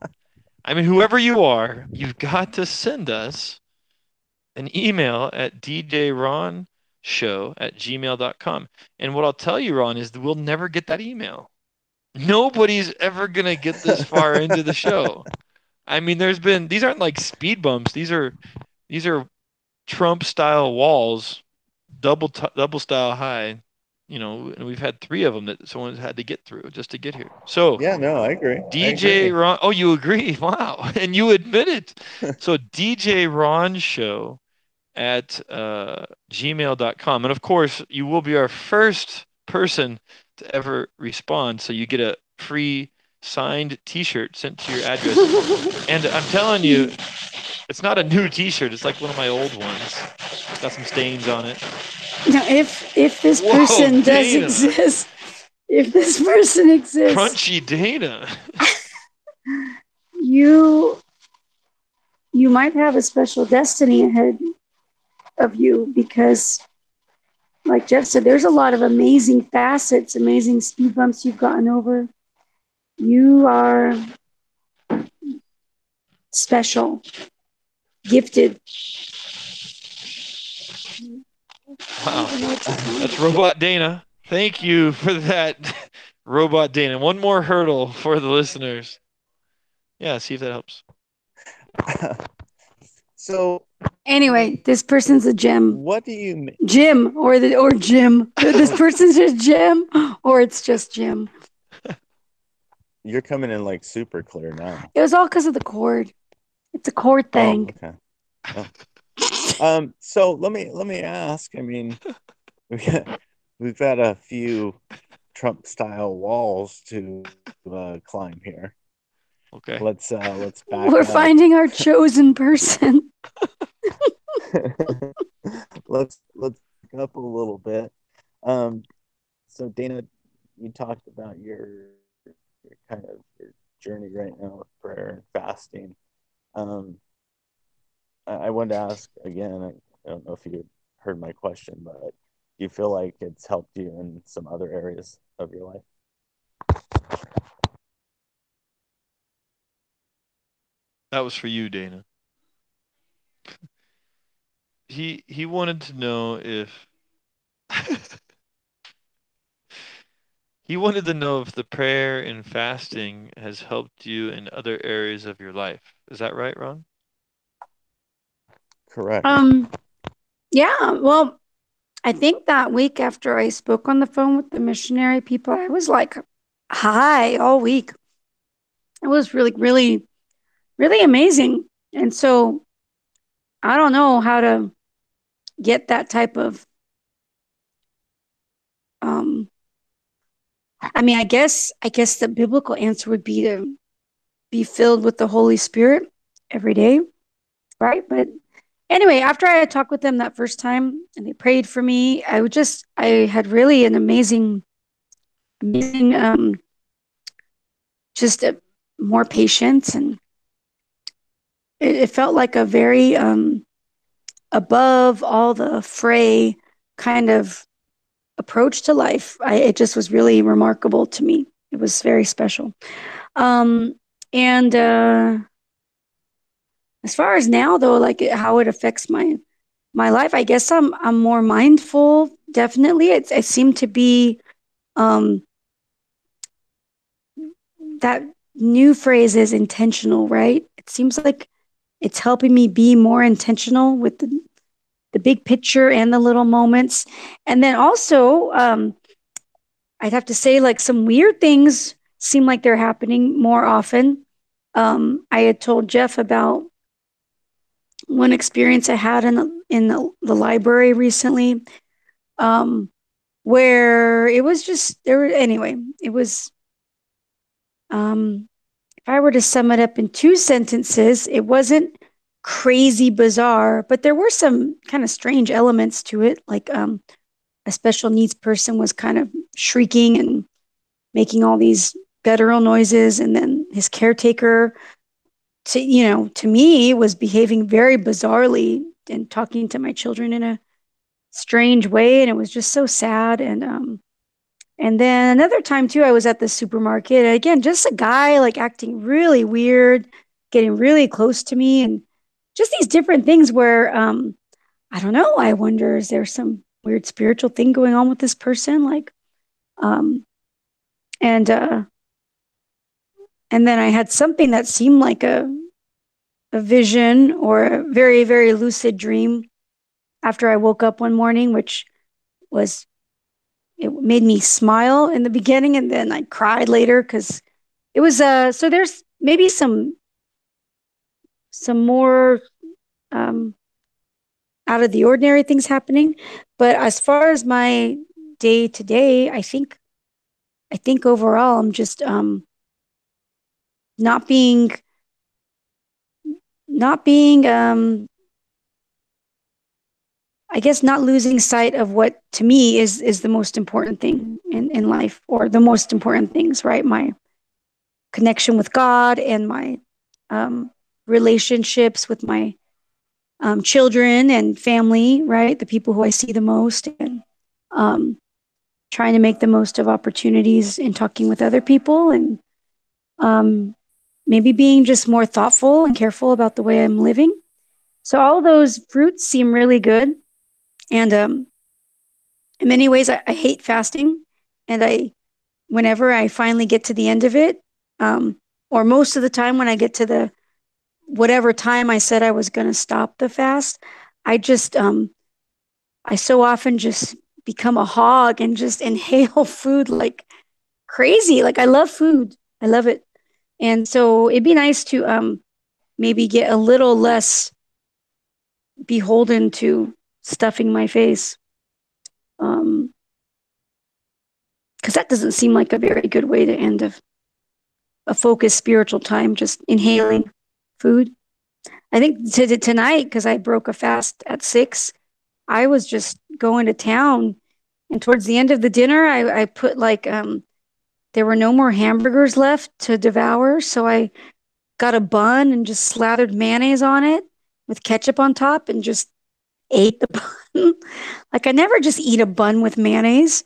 I mean, whoever you are, you've got to send us an email at djronshow@gmail.com. And what I'll tell you, Ron, is that we'll never get that email. Nobody's ever going to get this far into the show. I mean, these aren't like speed bumps. These are Trump style walls, double style high, and we've had 3 of them that someone's had to get through just to get here. So Yeah, no, I agree. DJ Ron, oh, you agree? Wow. And you admit it. So DJ Ron Show at gmail.com. And of course, you will be our first person to ever respond. So you get a free signed t-shirt sent to your address. And I'm telling you, it's not a new t-shirt. It's like one of my old ones. It's got some stains on it. Now, if this person does Dana. exist, if this person exists, Crunchy Dana. you might have a special destiny ahead of you, because like Jeff said, there's a lot of amazing facets, amazing speed bumps you've gotten over. You are special, gifted. Wow. That's Robot Dana. Thank you for that, Robot Dana. One more hurdle for the listeners. Yeah, see if that helps. So anyway, this person's a gem. What do you mean? Jim or Jim. This person's just Jim, or it's just Jim. You're coming in like super clear now. It was all because of the cord. It's a cord thing. Oh, okay. Oh. So let me ask. I mean, we've got a few Trump style walls to climb here. Okay. Let's back We're up. finding our chosen person. let's back up a little bit. So Dana, you talked about your kind of your journey right now with prayer and fasting. I wanted to ask again, I don't know if you heard my question, but do you feel like it's helped you in some other areas of your life? That was for you, Dana. He wanted to know if he wanted to know if the prayer and fasting has helped you in other areas of your life. Is that right, Ron? Correct. Yeah, well, I think that week after I spoke on the phone with the missionary people, I was like high all week. It was really, really, really amazing. And so I don't know how to get that type of I mean, I guess the biblical answer would be to be filled with the Holy Spirit every day, right? But anyway, after I had talked with them that first time and they prayed for me, I had really an amazing, just more patience, and it felt like a very above all the fray kind of approach to life. It just was really remarkable to me. It was very special. And as far as now, though, like how it affects my life, I guess I'm more mindful. Definitely, it seemed to be that new phrase is intentional, right? It seems like it's helping me be more intentional with the big picture and the little moments. And then also, I'd have to say, like, some weird things seem like they're happening more often. I had told Jeff about one experience I had in the library recently, where it was just anyway, it was if I were to sum it up in 2 sentences, it wasn't crazy bizarre, but there were some kind of strange elements to it. Like a special needs person was kind of shrieking and making all these guttural noises, and then his caretaker, to me, was behaving very bizarrely and talking to my children in a strange way, and it was just so sad. And then another time too, I was at the supermarket. Again, just a guy like acting really weird, getting really close to me, and just these different things where I don't know. I wonder, is there some weird spiritual thing going on with this person? Like, um, and and then I had something that seemed like a vision or a very, very lucid dream after I woke up one morning, which was, it made me smile in the beginning, and then I cried later because it was so there's maybe some more um out of the ordinary things happening, but as far as my day to day, I think overall I'm just not being not being I guess not losing sight of what to me is the most important thing in life, or the most important things, right? My connection with God and my um, relationships with my children and family, right? The people who I see the most, and um, trying to make the most of opportunities in talking with other people, and um, maybe being just more thoughtful and careful about the way I'm living. So all those fruits seem really good. And in many ways, I hate fasting. And whenever I finally get to the end of it, or most of the time when I get to the whatever time I said I was going to stop the fast, I just, I so often just become a hog and just inhale food like crazy. Like I love food, I love it. And so it'd be nice to maybe get a little less beholden to stuffing my face. Because that doesn't seem like a very good way to end a focused spiritual time, just inhaling food. I think tonight, because I broke a fast at 6, I was just going to town. And towards the end of the dinner, I put like, there were no more hamburgers left to devour. So I got a bun and just slathered mayonnaise on it with ketchup on top and just ate the bun. Like I never just eat a bun with mayonnaise.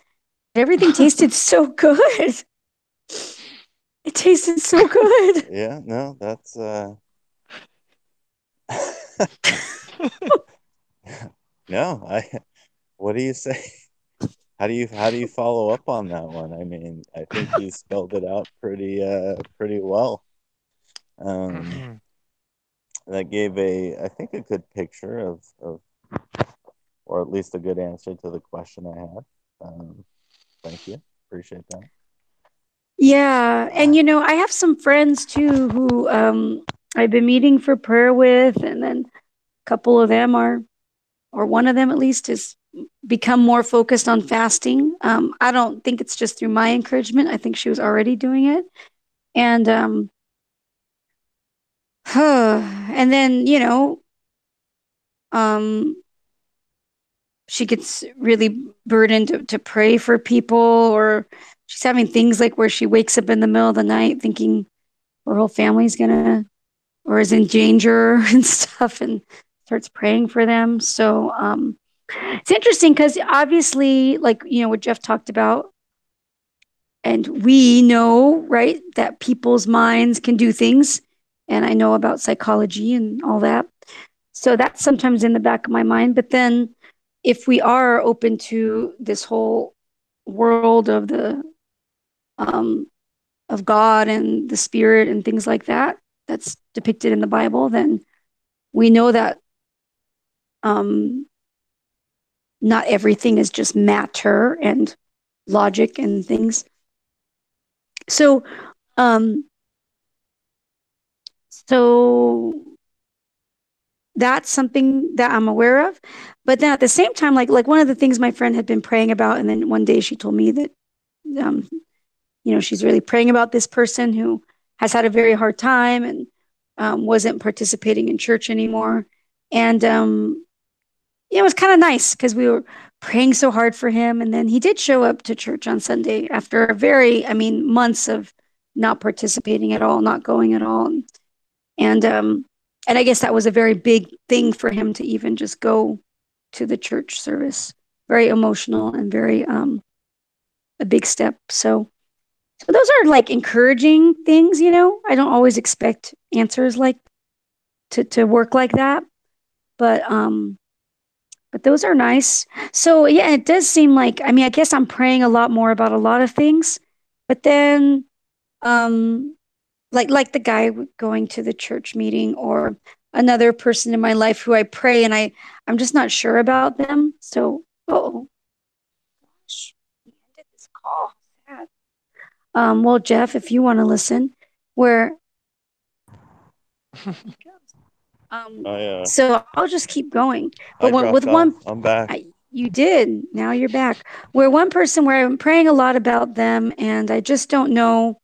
Everything tasted so good. It tasted so good. Yeah, no, that's no, what do you say? How do you follow up on that one? I mean, I think you spelled it out pretty well. Um, that gave I think a good picture of or at least a good answer to the question I had. Thank you. Appreciate that. Yeah. And I have some friends too who I've been meeting for prayer with, and then a couple of them or one of them at least, has become more focused on fasting. I don't think it's just through my encouragement. I think she was already doing it. And and then, um she gets really burdened to pray for people, or she's having things like where she wakes up in the middle of the night thinking her whole family's gonna or is in danger and stuff, and starts praying for them. So it's interesting because obviously, like, what Jeff talked about, and we know, right, that people's minds can do things. And I know about psychology and all that. So that's sometimes in the back of my mind. But then if we are open to this whole world of the of God and the spirit and things like that that's depicted in the Bible, then we know that not everything is just matter and logic and things. So um so that's something that I'm aware of. But then at the same time, like one of the things my friend had been praying about, and then one day she told me that um, she's really praying about this person who has had a very hard time and wasn't participating in church anymore. And it was kind of nice because praying so hard for him. And then he did show up to church on Sunday after months of not participating at all, not going at all. And I guess that was a very big thing for him to even just go to the church service. Very emotional and very a big step. So those are like encouraging things, I don't always expect answers like to work like that, but those are nice. So yeah, it does seem like, I guess I'm praying a lot more about a lot of things, but then like the guy going to the church meeting, or another person in my life who I pray and I'm just not sure about them. So gosh, we ended this call. Sad. Well, Jeff, if you want to listen, where so I'll just keep going. But with one, I'm back. You did. Now you're back. Where one person where I'm praying a lot about them, and I just don't know.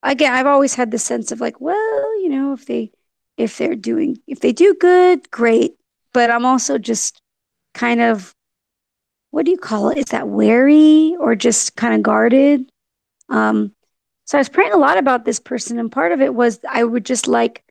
Again, I've always had the sense of like, well, if they do good, great. But I'm also just kind of, what do you call it? Is that wary or just kind of guarded? So I was praying a lot about this person, and part of it was I would just like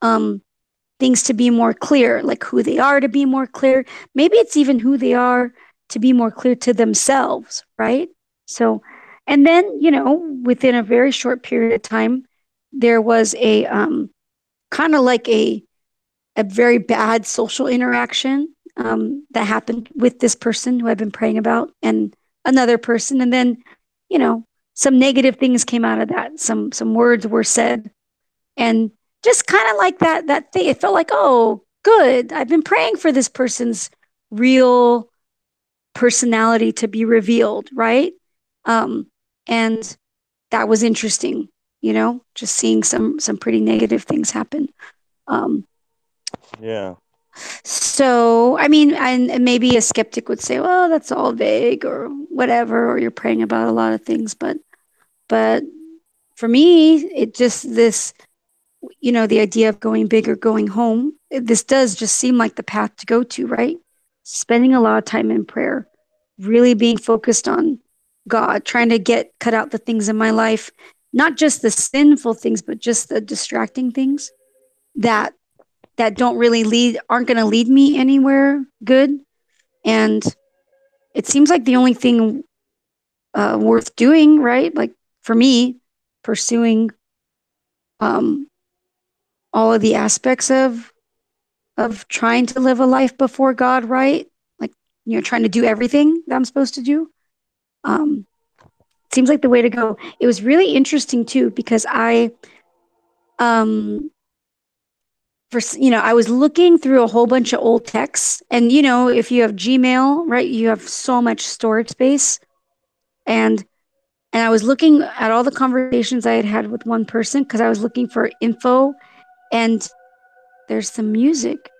things to be more clear, like who they are to be more clear. Maybe it's even who they are to be more clear to themselves, right? So, and then, within a very short period of time, there was a kind of like a very bad social interaction that happened with this person who I've been praying about and another person. And then, some negative things came out of that. Some words were said, and just kind of like that thing. It felt like, oh, good. I've been praying for this person's real personality to be revealed, right? And that was interesting, just seeing some pretty negative things happen. Yeah. So, and maybe a skeptic would say, well, that's all vague or whatever, or you're praying about a lot of things. But for me, it just this, the idea of going big or going home, this does just seem like the path to go to, right? Spending a lot of time in prayer, really being focused on God, trying to cut out the things in my life, not just the sinful things, but just the distracting things that don't really aren't going to lead me anywhere good. And it seems like the only thing worth doing, right? Like for me, pursuing all of the aspects of trying to live a life before God, right? Like, trying to do everything that I'm supposed to do. Seems like the way to go. It was really interesting too, because I was looking through a whole bunch of old texts, and if you have Gmail, right, you have so much storage space, and I was looking at all the conversations I had with one person because I was looking for info, and there's some music.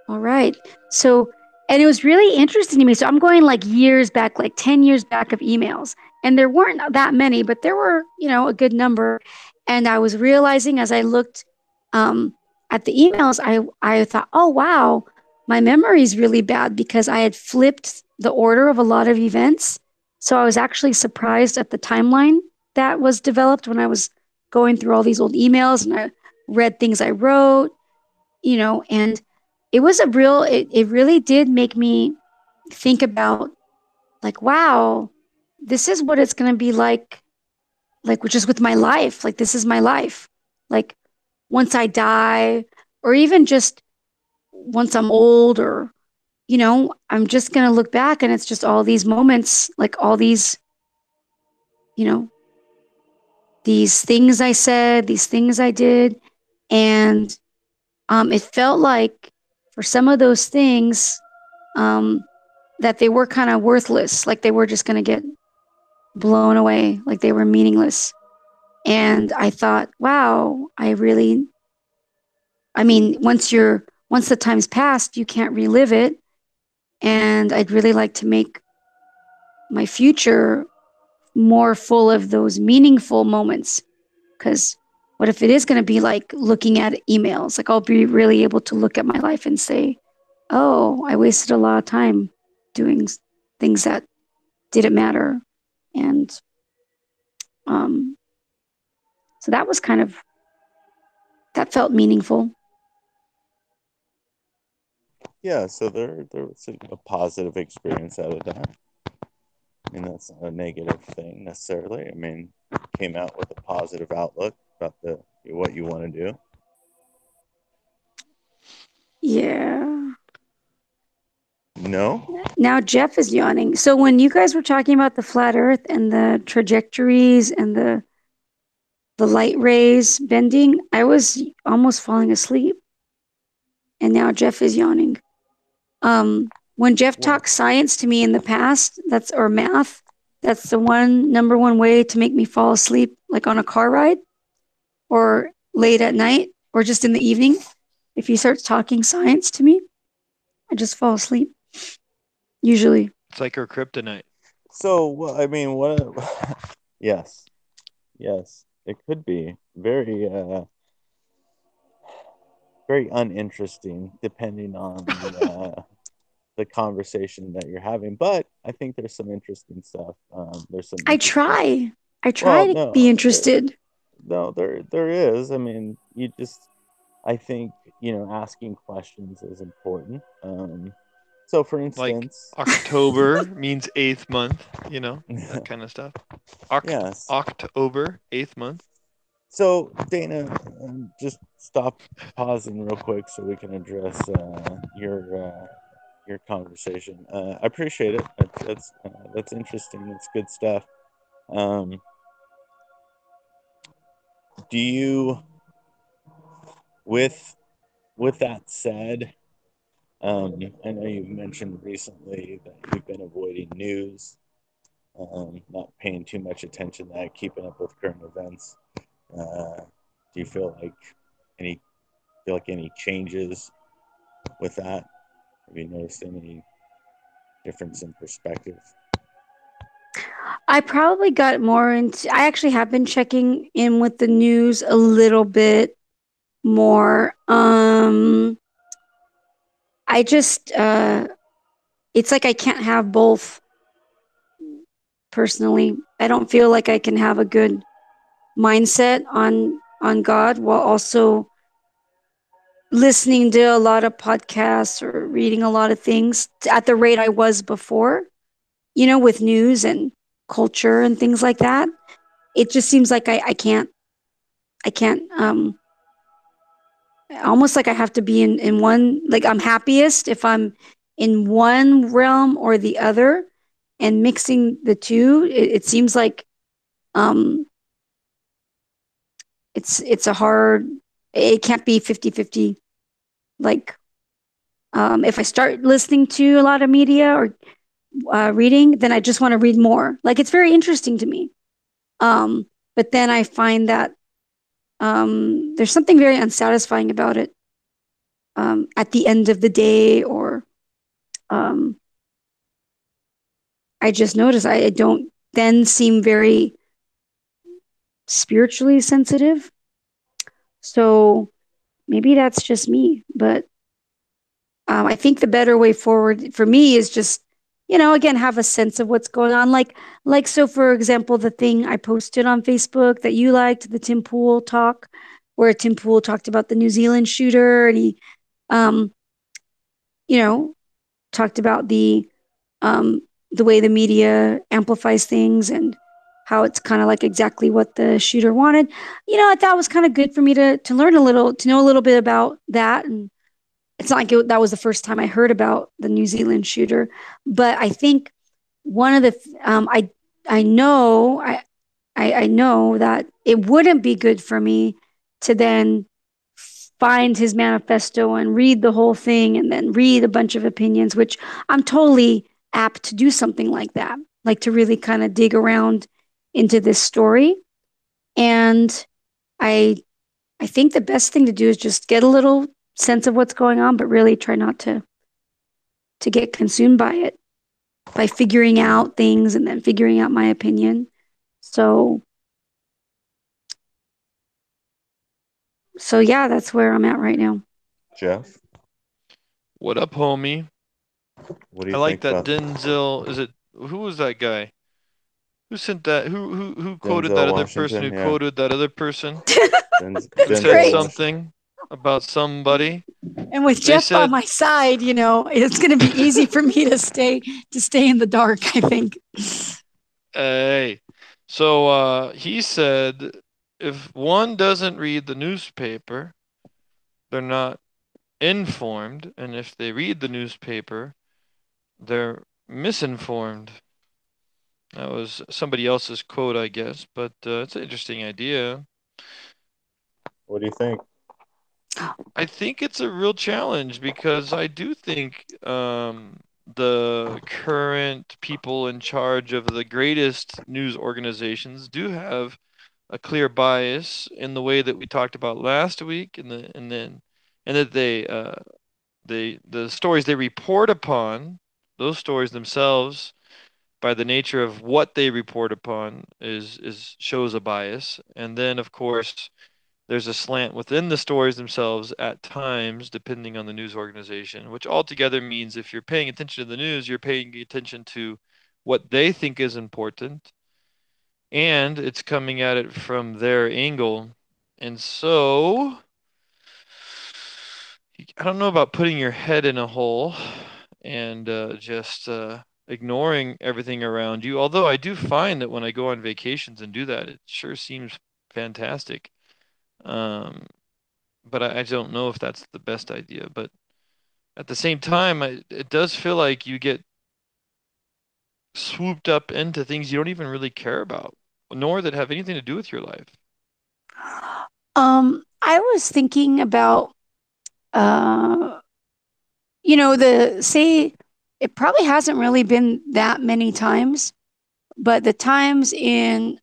All right. So, and it was really interesting to me. So I'm going like years back, like 10 years back of emails. And there weren't that many, but there were, a good number. And I was realizing as I looked at the emails, I thought, oh, wow, my memory is really bad because I had flipped the order of a lot of events. So I was actually surprised at the timeline that was developed when I was going through all these old emails, and I read things I wrote, and it was it really did make me think about like, wow, this is what it's going to be like just with my life. Like, this is my life. Like, once I die, or even just once I'm old, or, I'm just going to look back and it's just all these moments, like all these, these things I said, these things I did. And it felt like for some of those things, that they were kind of worthless, like they were just going to get blown away, like they were meaningless. And I thought, wow, once the time's passed, you can't relive it. And I'd really like to make my future more full of those meaningful moments. Because what if it is going to be like looking at emails? Like, I'll be really able to look at my life and say, oh, I wasted a lot of time doing things that didn't matter. And so that was that felt meaningful. Yeah, so there was a positive experience out of that. I mean, that's not a negative thing necessarily. I mean, came out with a positive outlook about what you want to do. Yeah. No? Now Jeff is yawning. So when you guys were talking about the flat earth and the trajectories and the light rays bending, I was almost falling asleep. And now Jeff is yawning. When Jeff talked science to me in the past, or math, that's the number one way to make me fall asleep, like on a car ride or late at night or just in the evening. If he starts talking science to me, I just fall asleep. Usually. It's like her kryptonite. So, I mean, yes, it could be very, very uninteresting depending on the conversation that you're having. But I think there's some interesting stuff. There's some. I try to be interested. There is. I mean, I think asking questions is important. So, for instance, like October means 8th month, that kind of stuff. Yes. October, 8th month. So, Dana, just stop pausing real quick so we can address your conversation. I appreciate it. That's interesting. It's good stuff. Do you, with that said, I know you mentioned recently that you've been avoiding news, not paying too much attention to that, keeping up with current events. Do you feel like any changes with that? Have you noticed any difference in perspective? I probably got more into. I actually have been checking in with the news a little bit more. I just it's like I can't have both personally. I don't feel like I can have a good mindset on God while also listening to a lot of podcasts or reading a lot of things at the rate I was before, with news and culture and things like that. It just seems like I can't almost like I have to be in one, like I'm happiest if I'm in one realm or the other, and mixing the two, it seems like um it's a hard, it can't be 50-50. Like if I start listening to a lot of media or reading, then I just want to read more. Like it's very interesting to me. But then I find that there's something very unsatisfying about it at the end of the day, or I just notice I don't then seem very spiritually sensitive. So maybe that's just me, but I think the better way forward for me is just, again, have a sense of what's going on. So for example, the thing I posted on Facebook that you liked, the Tim Pool talk, where Tim Pool talked about the New Zealand shooter, and he, um, talked about the way the media amplifies things and how it's kind of like exactly what the shooter wanted. That was kind of good for me to learn to know a little bit about that. And it's not like that was the first time I heard about the New Zealand shooter, but I think one of the I know I know that it wouldn't be good for me to then find his manifesto and read the whole thing and then read a bunch of opinions, which I'm totally apt to do something like that, like to really kind of dig around into this story. And I I think the best thing to do is just get a little sense of what's going on, but really try not to get consumed by it, by figuring out things and then figuring out my opinion. So yeah, that's where I'm at right now. Jeff? What up, homie? What do I you like think that about Denzel. Is it who was that guy? Who sent that? Who quoted that Denzel other person Washington? who Yeah, quoted that other person who That's said Denzel great. Washington. something about somebody? And with They Jeff by said, my side, it's going to be easy for me to stay in the dark, I think. "Hey." So he said, if one doesn't read the newspaper, they're not informed, and if they read the newspaper, they're misinformed. That was somebody else's quote, I guess, but it's an interesting idea. What do you think? I think it's a real challenge because I do think the current people in charge of the greatest news organizations do have a clear bias in the way that we talked about last week, and that the stories they report upon, those stories themselves, by the nature of what they report upon, is shows a bias, and then of course there's a slant within the stories themselves at times, depending on the news organization, which altogether means if you're paying attention to the news, you're paying attention to what they think is important, and it's coming at it from their angle. And so, I don't know about putting your head in a hole and just ignoring everything around you. Although I do find that when I go on vacations and do that, it sure seems fantastic. Um, but I don't know if that's the best idea. But at the same time, it does feel like you get swooped up into things you don't even really care about, nor that have anything to do with your life. I was thinking about, uh, it probably hasn't really been that many times, but the times in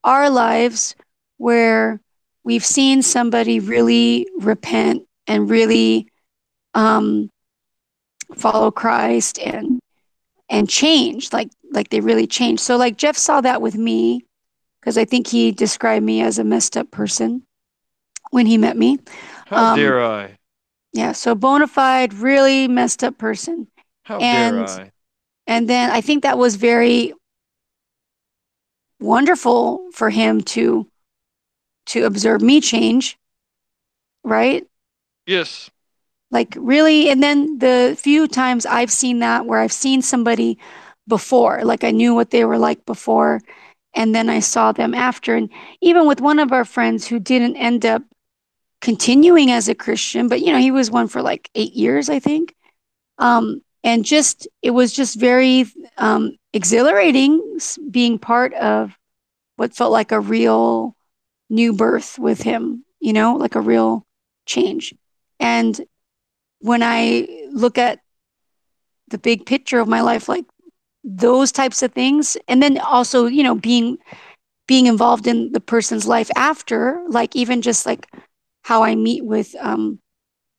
our lives where we've seen somebody really repent and really um, follow Christ and change, like they really changed. So like Jeff saw that with me because I think he described me as a messed up person when he met me. How Um, dare I? yeah, so bona fide, really messed up person, How dare and I? and then I think that was very wonderful for him to observe me change, right? Yes. Like really, and then the few times I've seen that where I've seen somebody before, like I knew what they were like before, and then I saw them after. And even with one of our friends who didn't end up continuing as a Christian, but he was one for like 8 years, I think. And just it was just very exhilarating being part of what felt like a real new birth with him, like a real change. And when I look at the big picture of my life, like those types of things, and then also, being involved in the person's life after, like even just like how I meet with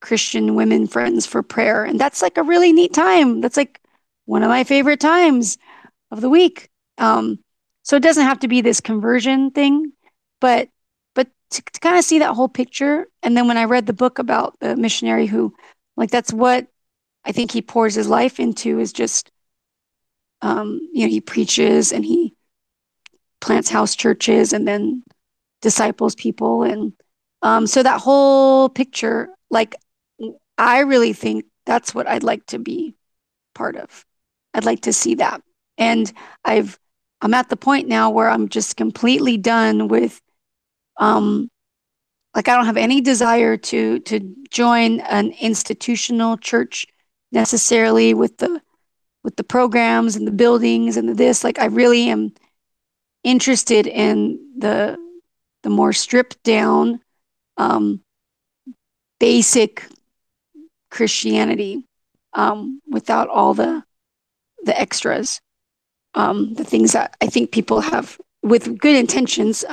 Christian women friends for prayer. And that's like a really neat time. That's like one of my favorite times of the week. Um, so it doesn't have to be this conversion thing, but to kind of see that whole picture. And then when I read the book about the missionary who, like, that's what I think he pours his life into is just, he preaches and he plants house churches and then disciples people. And so that whole picture, like, I really think that's what I'd like to be part of. I'd like to see that. And I'm at the point now where I'm just completely done with like I don't have any desire to join an institutional church necessarily with the programs and the buildings and the this. Like I really am interested in the more stripped down um basic Christianity without all the extras, the things that I think people have with good intentions,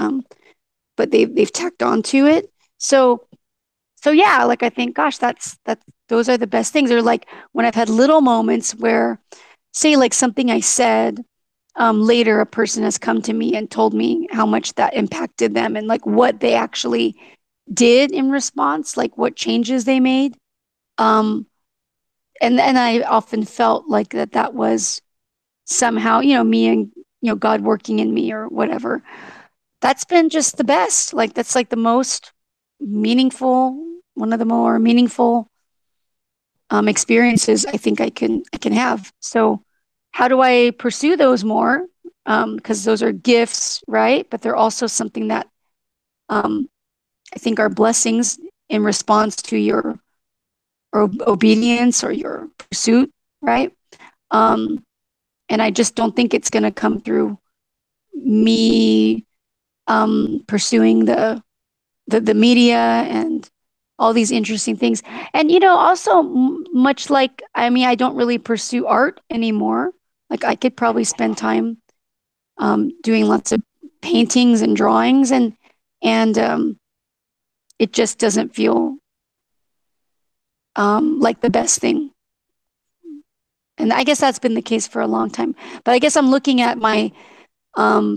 but they've tacked on to it. So yeah, like I think, gosh, that's those are the best things. Or like when I've had little moments where, say, like something I said, later a person has come to me and told me how much that impacted them and like what they actually did in response, like what changes they made. Um, and I often felt like that was somehow, me and, God working in me or whatever. That's been just the best. Like that's like the most meaningful, one of the more meaningful experiences I think I can have. So how do I pursue those more? Because those are gifts, right? But they're also something that um, I think are blessings in response to your obedience or your pursuit, right? Um, and I just don't think it's going to come through me pursuing the media and all these interesting things. And also much like, I mean, I don't really pursue art anymore. Like I could probably spend time doing lots of paintings and drawings, and it just doesn't feel like the best thing. And I guess that's been the case for a long time. But I guess I'm looking at my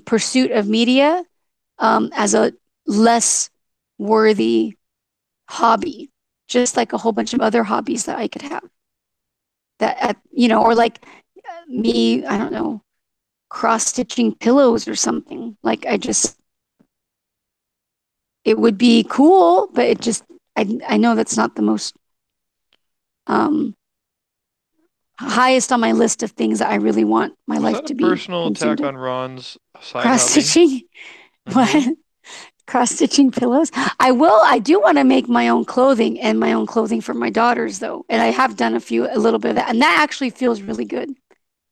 pursuit of media as a less worthy hobby, just like a whole bunch of other hobbies that I could have. Or like me, I don't know, cross stitching pillows or something. Like it would be cool, but I know that's not the most um, highest on my list of things that I really want my Was life that a to be personal consumed attack in. on Ron's side Cross hobby? stitching? Mm-hmm. What? Cross stitching pillows? I do want to make my own clothing and my own clothing for my daughters though. And I have done a little bit of that. And that actually feels really good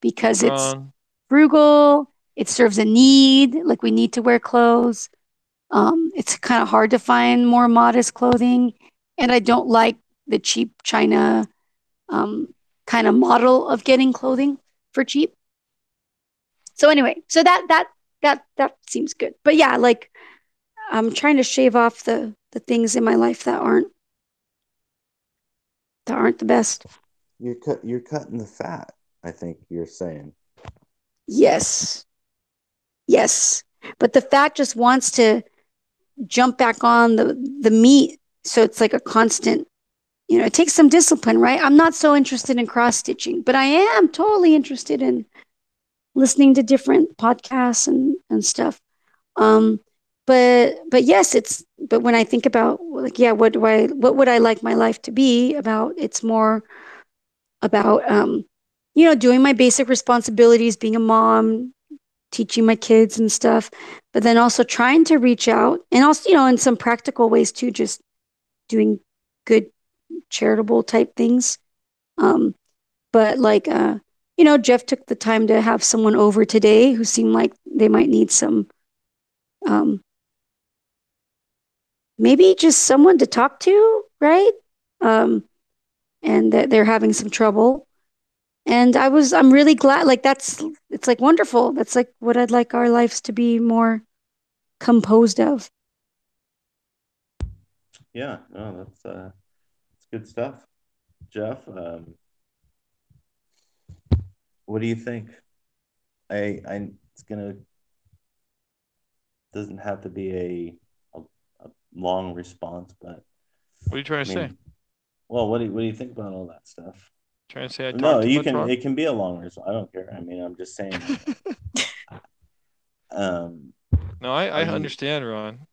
because it's Ron, frugal. It serves a need. Like we need to wear clothes. It's kind of hard to find more modest clothing. And I don't like the cheap China um, kind of model of getting clothing for cheap. So anyway, so that seems good. But yeah, like I'm trying to shave off the things in my life that aren't the best. You're cutting the fat, I think you're saying. Yes. Yes. But the fat just wants to jump back on the meat. So it's like a constant, it takes some discipline, right? I'm not so interested in cross stitching, but I am totally interested in listening to different podcasts and stuff. Um, but yes, but when I think about like, yeah, what would I like my life to be about? It's more about, doing my basic responsibilities, being a mom, teaching my kids and stuff, but then also trying to reach out and also, in some practical ways too, just doing good charitable type things. Um, but like, Jeff took the time to have someone over today who seemed like they might need some, um, maybe just someone to talk to, right? Um, and that they're having some trouble. And I'm really glad, like, it's like wonderful. That's like what I'd like our lives to be more composed of. Yeah, no, that's good stuff. Jeff, what do you think? It's gonna doesn't have to be a long response, but what are you trying I to say? mean, well, what do you think about all that stuff? Trying to say I No, talk too you much, can. Ron? It can be a long response. I don't care. I mean, I'm just saying. Um, No, I are you understand, Ron.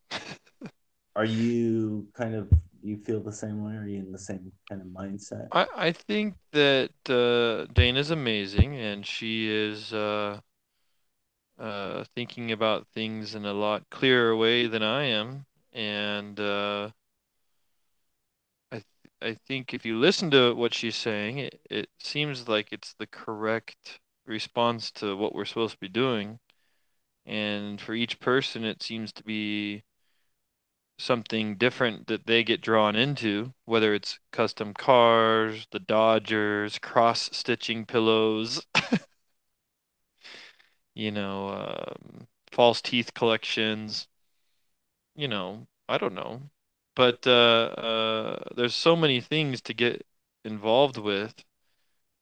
are you kind of do you feel the same way? Are you in the same kind of mindset? I think that Dana's amazing, and she is thinking about things in a lot clearer way than I am. And I think if you listen to what she's saying, it seems like it's the correct response to what we're supposed to be doing. And for each person, it seems to be something different that they get drawn into, whether it's custom cars, the Dodgers, cross-stitching pillows, false teeth collections, I don't know. But there's so many things to get involved with.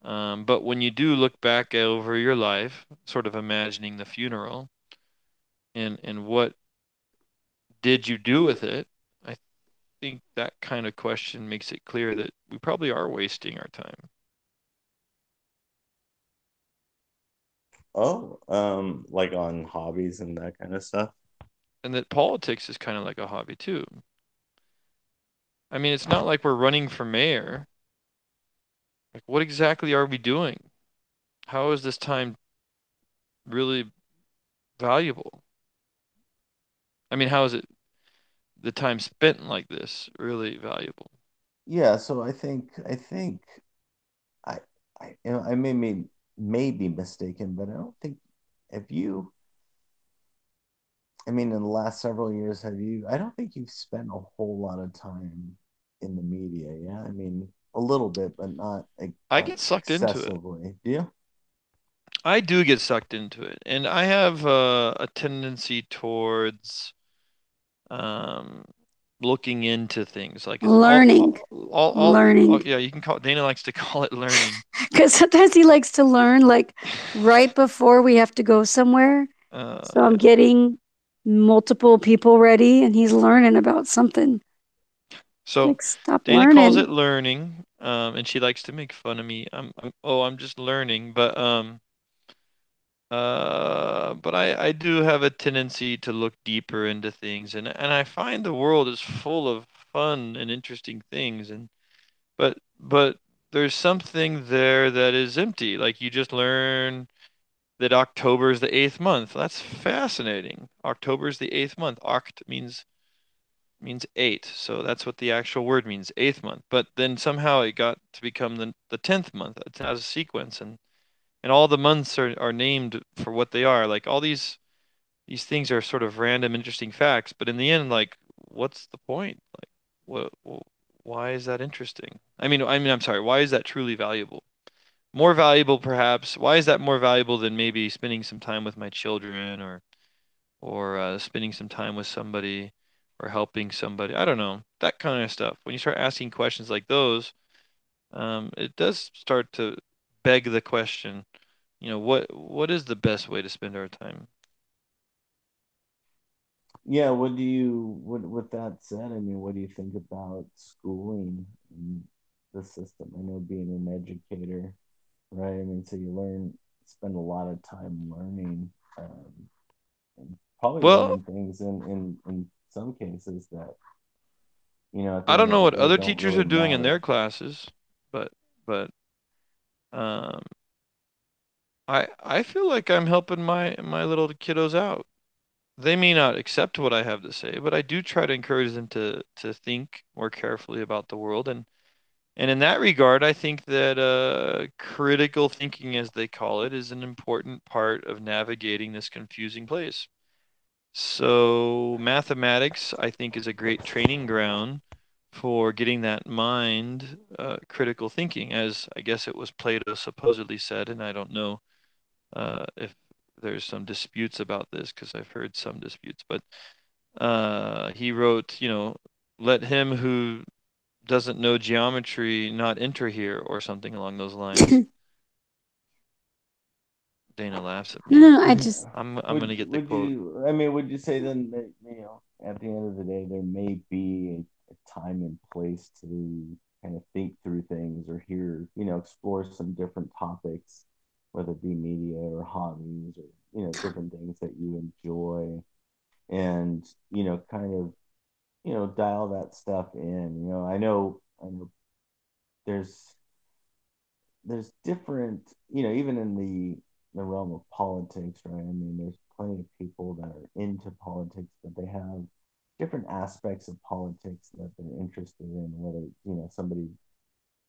But when you do look back over your life, sort of imagining the funeral and what did you do with it, I think that kind of question makes it clear that we probably are wasting our time. Oh, like on hobbies and that kind of stuff. And that politics is kind of like a hobby too. I mean, it's not like we're running for mayor. Like, what exactly are we doing? How is this time really valuable? I mean, how is it the time spent like this really valuable? Yeah, so I think I I may be mistaken, but I don't think, have you, I mean, in the last several years, have you, I don't think you've spent a whole lot of time in the media. Yeah. I mean, a little bit, but not I get sucked into it. excessively. Do you? I do get sucked into it, and I have a tendency towards um, looking into things. Like it's Learning, all learning. yeah, you can call it, Dana likes to call it learning. Because sometimes he likes to learn like right before we have to go somewhere. So I'm Yeah. getting multiple people ready and he's learning about something. So Like, stop Dana calls learning. it learning, and she likes to make fun of me. I'm just learning, but I do have a tendency to look deeper into things, and I find the world is full of fun and interesting things, and but there's something there that is empty. Like you just learn that October is the eighth month. That's fascinating. October is the eighth month. Oct means eight, so that's what the actual word means, eighth month. But then somehow it got to become the tenth month. It has a sequence, and all the months are named for what they are. Like all these things are sort of random, interesting facts. But in the end, like, what's the point? Like, why is that interesting? I mean, I'm sorry. Why is that truly valuable? More valuable, perhaps. Why is that more valuable than maybe spending some time with my children or spending some time with somebody or helping somebody? I don't know. That kind of stuff. When you start asking questions like those, it does start to beg the question, what is the best way to spend our time? Yeah. What do you, with that said, I mean, what do you think about schooling and the system? I know being an educator, right? I mean, so you spend a lot of time learning, and probably Well, learning things in some cases that, at the I end don't of know the what day other don't teachers are really doing in matter. their classes, but um, I feel like I'm helping my little kiddos out. They may not accept what I have to say, but I do try to encourage them to think more carefully about the world. And in that regard, I think that critical thinking, as they call it, is an important part of navigating this confusing place. So mathematics, I think, is a great training ground for getting that mind critical thinking, as I guess it was Plato supposedly said, and I don't know if there's some disputes about this because I've heard some disputes, but he wrote, let him who doesn't know geometry not enter here, or something along those lines. No, Dana laughs at me. no, I just, I'm Would gonna get the would quote. you? I mean, would you say then that, at the end of the day, there may be a time and place to kind of think through things or hear, explore some different topics, whether it be media or hobbies or different things that you enjoy, and kind of dial that stuff in. I know there's there's different, even in the realm of politics, right? I mean, there's plenty of people that are into politics, but they have different aspects of politics that they're interested in, whether, somebody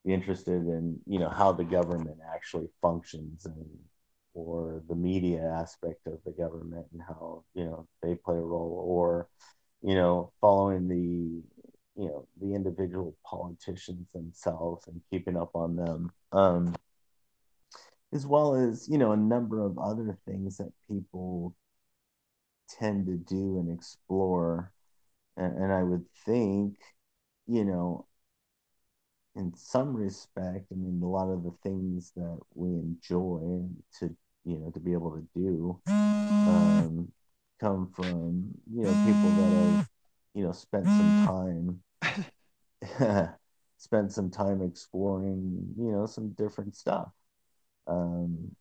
be interested in, how the government actually functions, or the media aspect of the government and how, they play a role, or, following the individual politicians themselves and keeping up on them. As well as a number of other things that people tend to do and explore, and I would think, you know in some respect, I mean, a lot of the things that we enjoy to to be able to do, come from people that have spent some time spent some time exploring some different stuff. um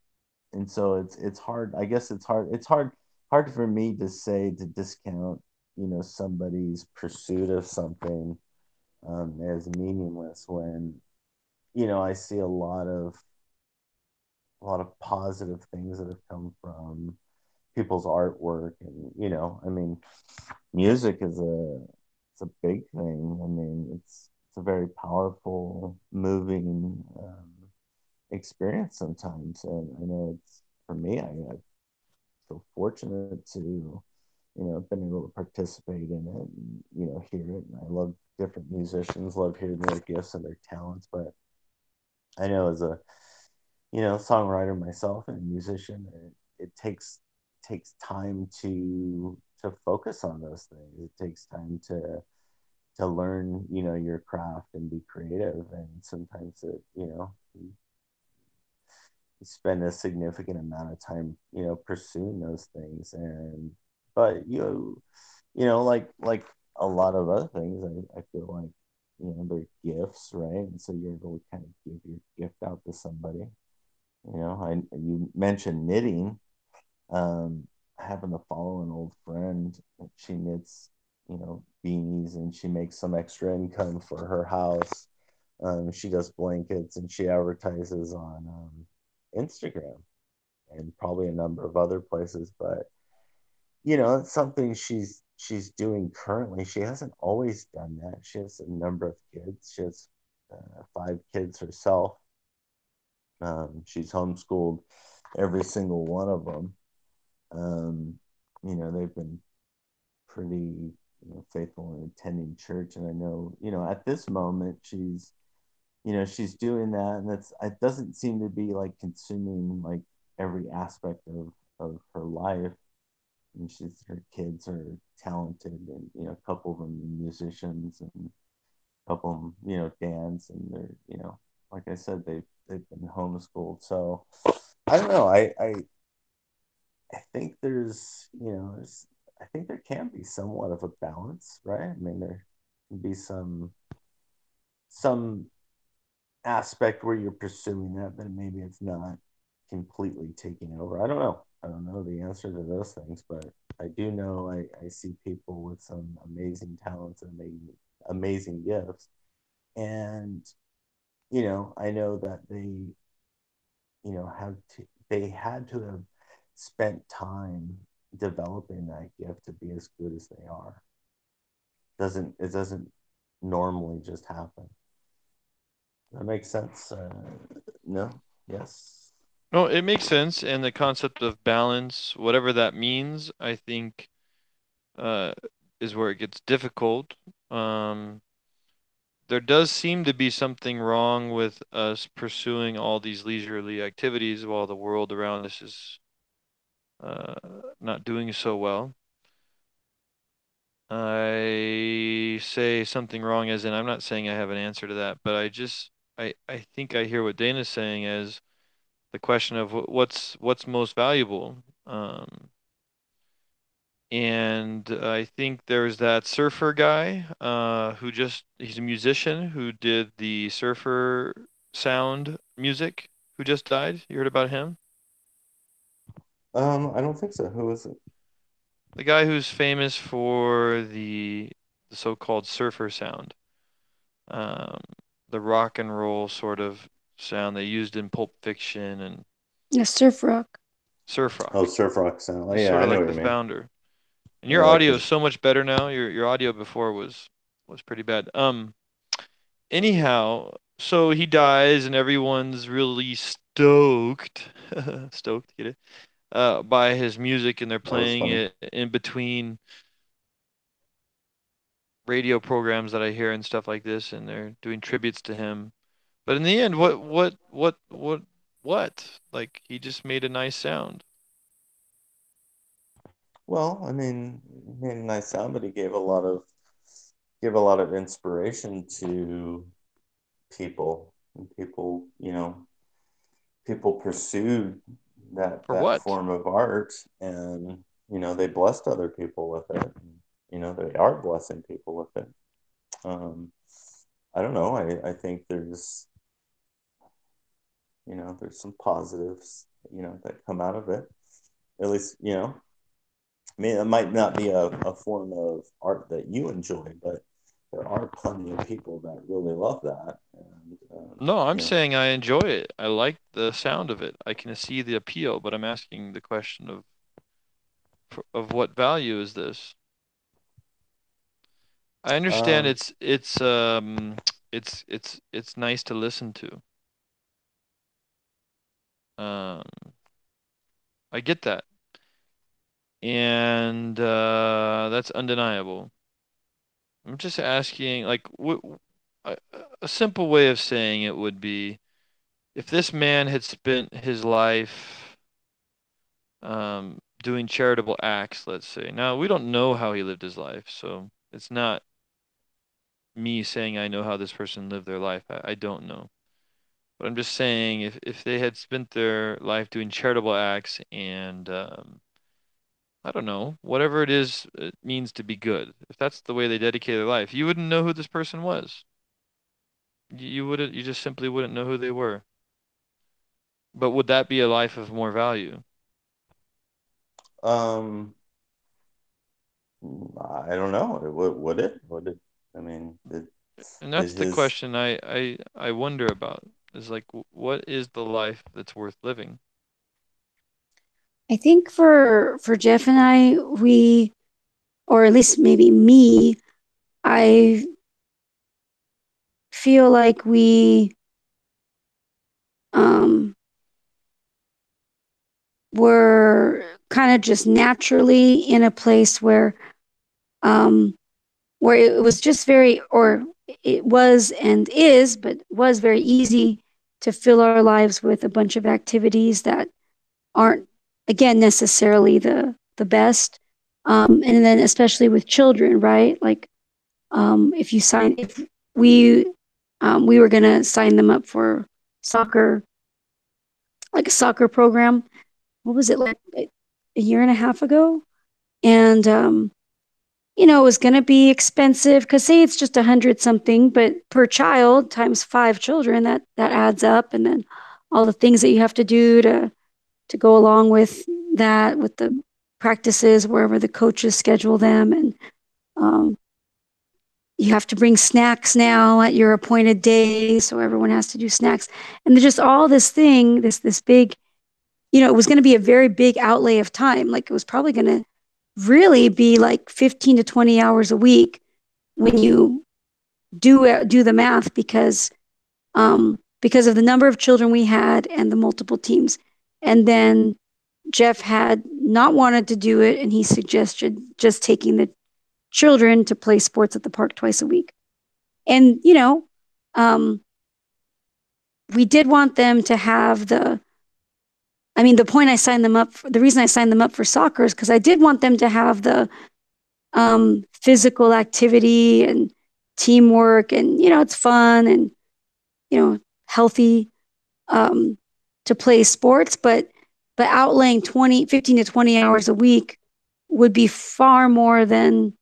and so it's hard. I guess it's hard for me to say to discount, somebody's pursuit of something as meaningless when I see a lot of positive things that have come from people's artwork, and I mean, music it's a big thing. I mean, it's a very powerful, moving experience sometimes, and I know it's for me. I feel fortunate to been able to participate in it, and hear it. And I love different musicians, love hearing their gifts and their talents, but I know as a songwriter myself and a musician, it takes time to focus on those things. It takes time to learn, your craft and be creative. And sometimes you spend a significant amount of time, pursuing those things. And but like a lot of other things, I feel like they're gifts, right? And so you're able to kind of give your gift out to somebody. You mentioned knitting. I happen to follow an old friend. She knits, beanies, and she makes some extra income for her house. She does blankets, and she advertises on Instagram and probably a number of other places. But it's something she's doing currently. She hasn't always done that. She has a number of kids. She has 5 kids herself. She's homeschooled every single one of them. They've been pretty faithful in attending church, and I know at this moment she's doing that, and it doesn't seem to be like consuming like every aspect of her life. And her kids are talented, and a couple of them are musicians, and a couple of them dance, and they're like I said, they've been homeschooled. So I don't know. I think I think there can be somewhat of a balance, right? I mean, there can be some aspect where you're pursuing that, but maybe it's not completely taking over. I don't know. I don't know the answer to those things, but I do know I see people with some amazing talents and amazing gifts. And, I know that they had to have spent time developing that gift to be as good as they are. It doesn't normally just happen. That makes sense. No. Yes. No, it makes sense, and the concept of balance, whatever that means, I think uh, is where it gets difficult. Um, there does seem to be something wrong with us pursuing all these leisurely activities while the world around us is uh, not doing so well. I say something wrong as in I'm not saying I have an answer to that, but I think I hear what Dana's saying as the question of what's most valuable. And I think there's that surfer guy who he's a musician who did the surfer sound music who just died. You heard about him? I don't think so. Who is it? The guy who's famous for the so-called surfer sound. Um, the rock and roll sort of sound they used in Pulp Fiction and Yeah, surf rock. surf Oh, rock. surf rock sound. Oh, He's yeah, sort I of know like what the you mean. founder. And your Yeah, audio because is so much better now. Your audio before was pretty bad. Anyhow, so he dies and everyone's really stoked. Stoked, get it? By his music, and they're that was playing funny. it in between radio programs that I hear and stuff like this, and they're doing tributes to him. But in the end, what? Like he just made a nice sound. Well, I mean, he made a nice sound, but he gave a lot of inspiration to people, and people pursued that For that what? form of art, and they blessed other people with it. And, they are blessing people with it. Um, I don't know. I think there's some positives that come out of it. At least, I mean, it might not be a form of art that you enjoy, but there are plenty of people that really love that. And, No, I'm saying I enjoy it. I like the sound of it. I can see the appeal, but I'm asking the question of what value is this? I understand um, it's nice to listen to. Um, I get that. And that's undeniable. I'm just asking, like, a, a simple way of saying it would be if this man had spent his life doing charitable acts, let's say. Now, we don't know how he lived his life, so it's not me saying I know how this person lived their life. I don't know. But I'm just saying if they had spent their life doing charitable acts and I don't know, whatever it is it means to be good. If that's the way they dedicate their life, you wouldn't know who this person was. You wouldn't, you just simply wouldn't know who they were. But would that be a life of more value? um, I don't know. Would it? Would it? I mean, And it that's the his. question I wonder about. Is like, what is the life that's worth living? I think for Jeff and I, we, or at least maybe me, I feel like we um were kind of just naturally in a place um where it was just very, or it was and is, but was very easy to fill our lives with a bunch of activities that aren't, again, necessarily the best. And then especially with children, right? Like if we we were gonna sign them up for soccer, like a soccer program. What was it, like a year and a half ago? And it was going to be expensive because say it's just 100 something, but per child times 5 children, that adds up. And then all the things that you have to do to go along with that, with the practices, wherever the coaches schedule them. And um, you have to bring snacks now at your appointed day. So everyone has to do snacks. And there's just all this thing, this big, it was going to be a very big outlay of time. Like it was probably going to really be like 15 to 20 hours a week when you do the math, because of the number of children we had and the multiple teams. And then Jeff had not wanted to do it, and he suggested just taking the children to play sports at the park twice a week. And um, we did want them to have the reason I signed them up for soccer is because I did want them to have the physical activity and teamwork, and it's fun and healthy to play sports, but outlaying 15 to 20 hours a week would be far more than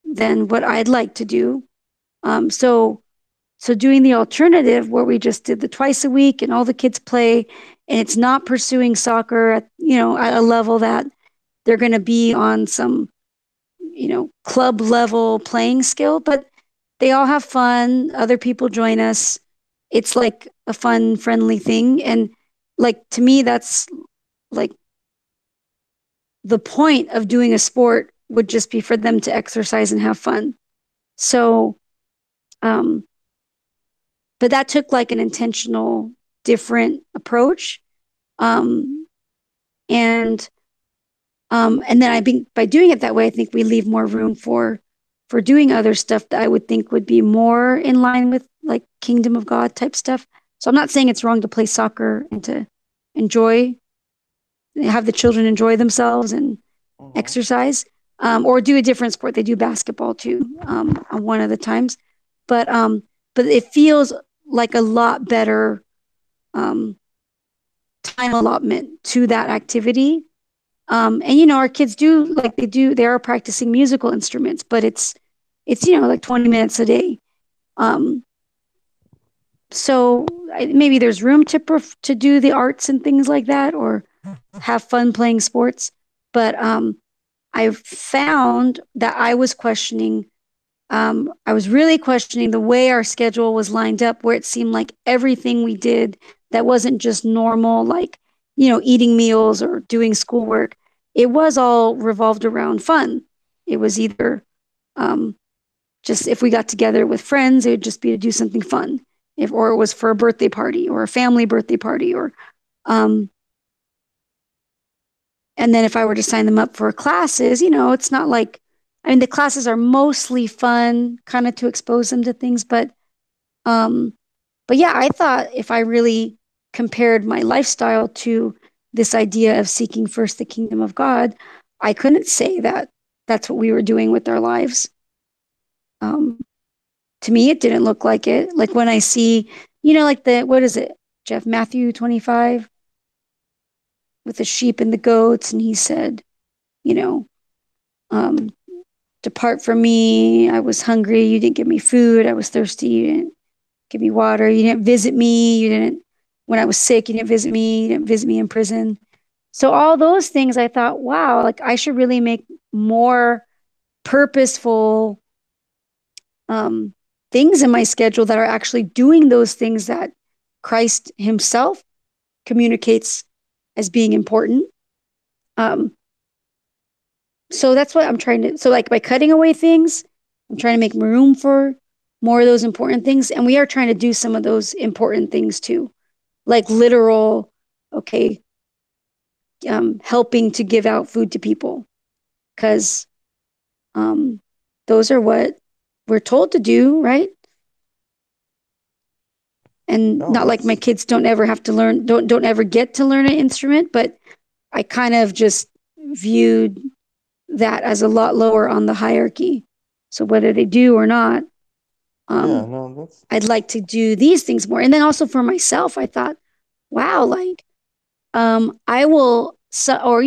what I'd like to do. So doing the alternative where we just did the twice a week and all the kids play, and it's not pursuing soccer at a level that they're going to be on some club level playing skill, but they all have fun. Other people join us. It's like a fun, friendly thing. And like, to me, that's like the point of doing a sport would just be for them to exercise and have fun. So, um, but that took like an intentional, different approach. Um, and and then I think by doing it that way, I think we leave more room for doing other stuff that I would think would be more in line with like kingdom of God type stuff. So I'm not saying it's wrong to play soccer and to enjoy, have the children enjoy themselves and exercise, or do a different sport. They do basketball too, on one of the times, but it feels like a lot better um, time allotment to that activity. And our kids do, like, they are practicing musical instruments, but it's like 20 minutes a day. Um, so maybe there's room to do the arts and things like that, or have fun playing sports. But I found that I was really questioning the way our schedule was lined up, where it seemed like everything we did that wasn't just normal, like, eating meals or doing schoolwork, it was all revolved around fun. It was either um, just if we got together with friends, it would just be to do something fun. Or it was for a birthday party or a family birthday party, or um, and then if I were to sign them up for classes, it's not like, I mean, the classes are mostly fun, kind of to expose them to things, um, but yeah, I thought if I really compared my lifestyle to this idea of seeking first the kingdom of God, I couldn't say that that's what we were doing with our lives. Um, to me, it didn't look like it. Like when I see, like what is it, Jeff, Matthew 25 with the sheep and the goats, and he said, you know, um, depart from me. I was hungry. You didn't give me food. I was thirsty. You didn't give me water. You didn't visit me. When I was sick, you didn't visit me. You didn't visit me in prison. So all those things, I thought, wow, like I should really make more purposeful um, things in my schedule that are actually doing those things that Christ himself communicates as being important. Um, so that's what I'm trying to, so like by cutting away things, I'm trying to make room for more of those important things. And we are trying to do some of those important things too, like literal, okay, helping to give out food to people. Cause those are what we're told to do, right? And No, not like my that's kids don't ever have to learn, don't ever get to learn an instrument, but I kind of just viewed that as a lot lower on the hierarchy. So whether they do or not, yeah, um, no, that's I'd like to do these things more. And then also for myself, I thought, wow, like I will, so, or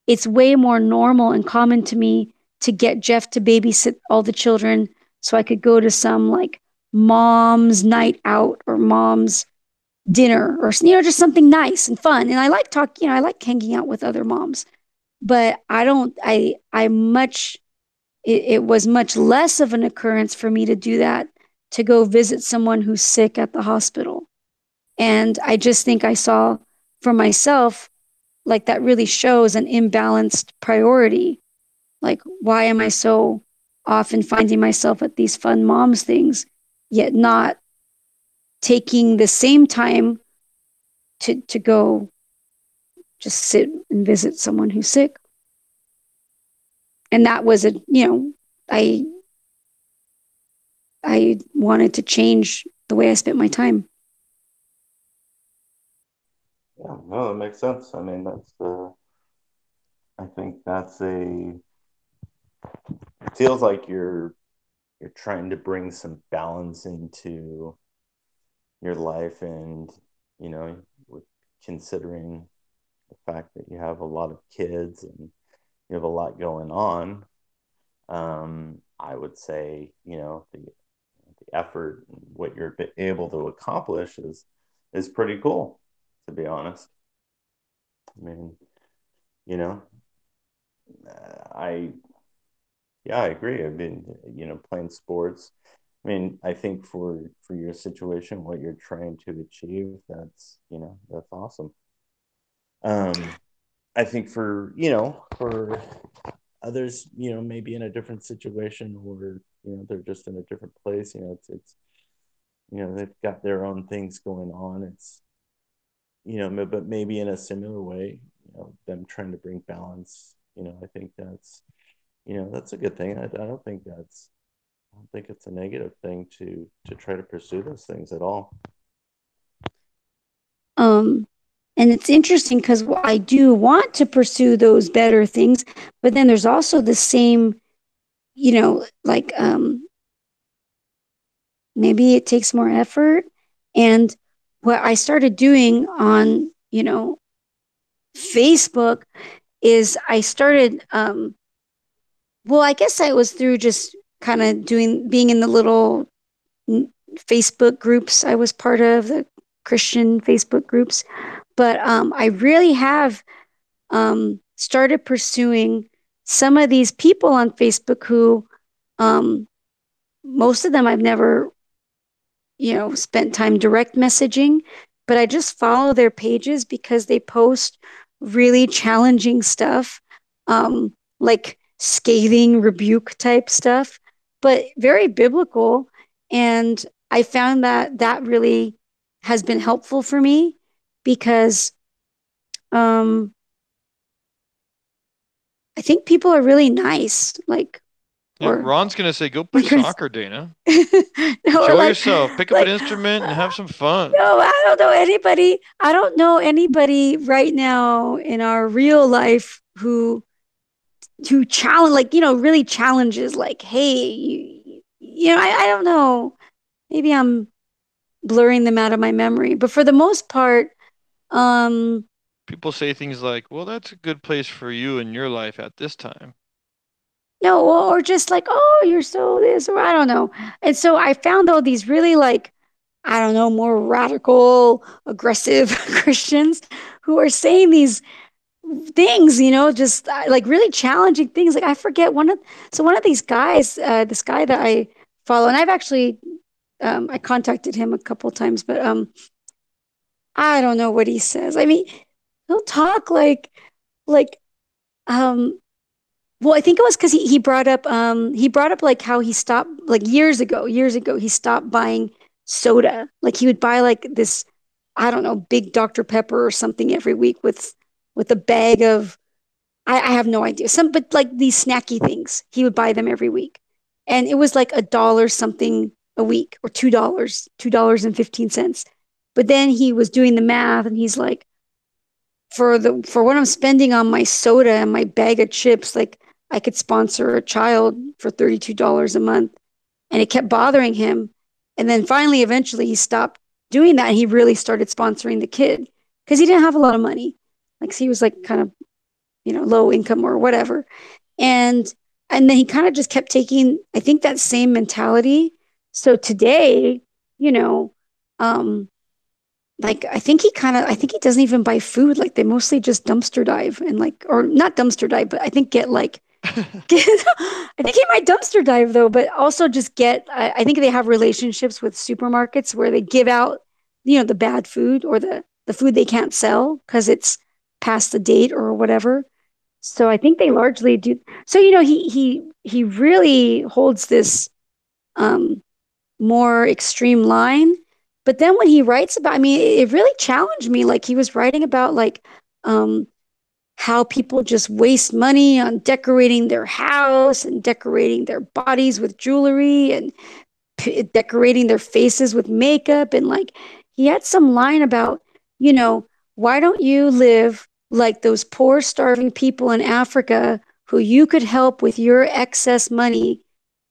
it's way more normal and common to me to get Jeff to babysit all the children so I could go to some like mom's night out or mom's dinner, or just something nice and fun. And I like I like hanging out with other moms, but I don't, I much, it was much less of an occurrence for me to do that, to go visit someone who's sick at the hospital. And I just think I saw for myself, like that really shows an imbalanced priority. Like, why am I so often finding myself at these fun moms things, yet not taking the same time to go just sit and visit someone who's sick? And that was I I wanted to change the way I spent my time. yeah, no, that makes sense. I mean, I think that's it feels like you're trying to bring some balance into your life, and with considering the fact that you have a lot of kids and you have a lot going on. I would say, the effort, what you're able to accomplish is pretty cool, to be honest. I mean, you know, I yeah, I agree. I mean, playing sports. I mean, I think for your situation, what you're trying to achieve, that's awesome. Um, I think for others, maybe in a different situation, or they're just in a different place. They've got their own things going on. It's but maybe in a similar way, them trying to bring balance. I think that's a good thing. I don't think it's a negative thing to try to pursue those things at all. Um, and it's interesting because I do want to pursue those better things, but then there's also the same, like maybe it takes more effort. And what I started doing on, Facebook is I started, well, I guess I was through just kind of being in the little Facebook groups I was part of, the Christian Facebook groups. But I really have started pursuing some of these people on Facebook who most of them I've never, spent time direct messaging, but I just follow their pages because they post really challenging stuff, like scathing rebuke type stuff, but very biblical. And I found that that really has been helpful for me because I think people are really nice, like, Yeah, or Ron's gonna say, "Go play soccer, Dana. no, or Enjoy like, yourself. Pick up an instrument and have some fun." no, I don't know anybody. I don't know anybody right now in our real life who challenge, like, really challenges, like, hey, I don't know. Maybe I'm blurring them out of my memory, but for the most part, um, People say things like, "Well, that's a good place for you in your life at this time." no, or just like, oh, you're so this, or I don't know. And so I found though these really like, I don't know, more radical, aggressive Christians who are saying these things, just like really challenging things. Like I forget one of these guys, this guy that I follow, and I've actually, I contacted him a couple times, but I don't know what he says. I mean, he'll talk like, um, well, I think it was because he brought up like how he stopped like years ago he stopped buying soda. Like he would buy like this, I don't know, big Dr. Pepper or something every week with a bag of, I have no idea. But like these snacky things, he would buy them every week. And it was like a dollar something a week or $2.15. But then he was doing the math and he's like, for what I'm spending on my soda and my bag of chips, like I could sponsor a child for $32 a month. And it kept bothering him. And then finally, eventually, he stopped doing that. And he really started sponsoring the kid because he didn't have a lot of money. Like he was like kind of, low income or whatever. And and then he kind of just kept taking, I think, that same mentality. So today, you know, um, like I think he doesn't even buy food. Like they mostly just dumpster dive and like, or not dumpster dive, but I think I think he might dumpster dive though, but also just I think they have relationships with supermarkets where they give out, the bad food or the food they can't sell because it's past the date or whatever. So I think they largely do. So, he really holds this um, more extreme line. But then when he writes about, I mean, it really challenged me. Like he was writing about like um, how people just waste money on decorating their house and decorating their bodies with jewelry and decorating their faces with makeup. And like he had some line about, you know, why don't you live like those poor, starving people in Africa who you could help with your excess money?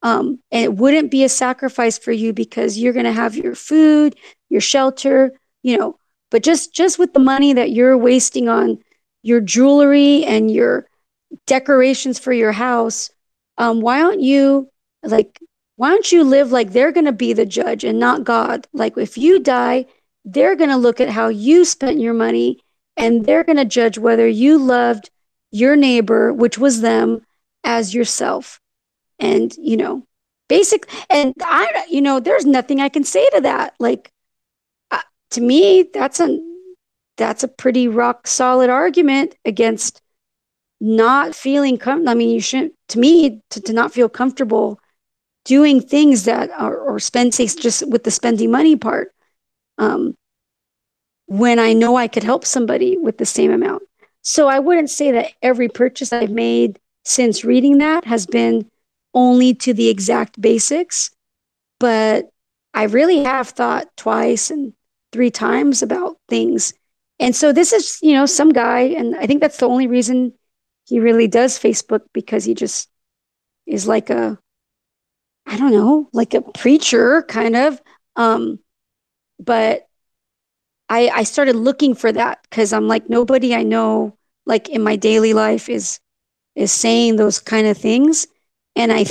And it wouldn't be a sacrifice for you because you're going to have your food, your shelter, but just with the money that you're wasting on your jewelry and your decorations for your house, why don't you like why don't you live like they're going to be the judge and not God? Like if you die, they're going to look at how you spent your money and they're going to judge whether you loved your neighbor, which was them, as yourself. And basic, and there's nothing I can say to that. Like uh, to me, that's a pretty rock solid argument against not feeling I mean, you shouldn't, to me, to not feel comfortable doing things that are, or spend, say, just with the spending money part, um, when I know I could help somebody with the same amount. So I wouldn't say that every purchase I've made since reading that has been only to the exact basics, but I really have thought twice and three times about things. And so this is, some guy, and I think that's the only reason he really does Facebook, because he just is like I don't know, like a preacher kind of. But I started looking for that because I'm like, nobody I know, like in my daily life is saying those kind of things. And I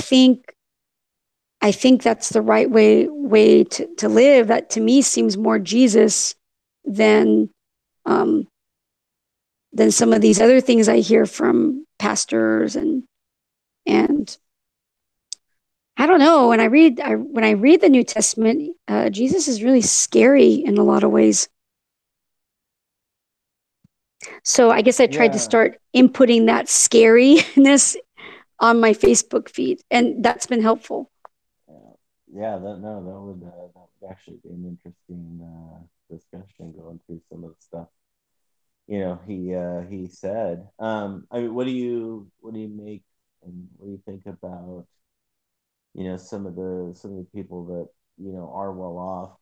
I think that's the right way to live. That to me seems more Jesus than um, than some of these other things I hear from pastors and I don't know. When I read the New Testament, Jesus is really scary in a lot of ways. So I guess I tried to Yeah, start inputting that scariness on my Facebook feed, and that's been helpful. yeah, yeah. That would actually be an interesting discussion going through some of the stuff. He said. I mean, what do you make and what do you think about some of the people that are well off,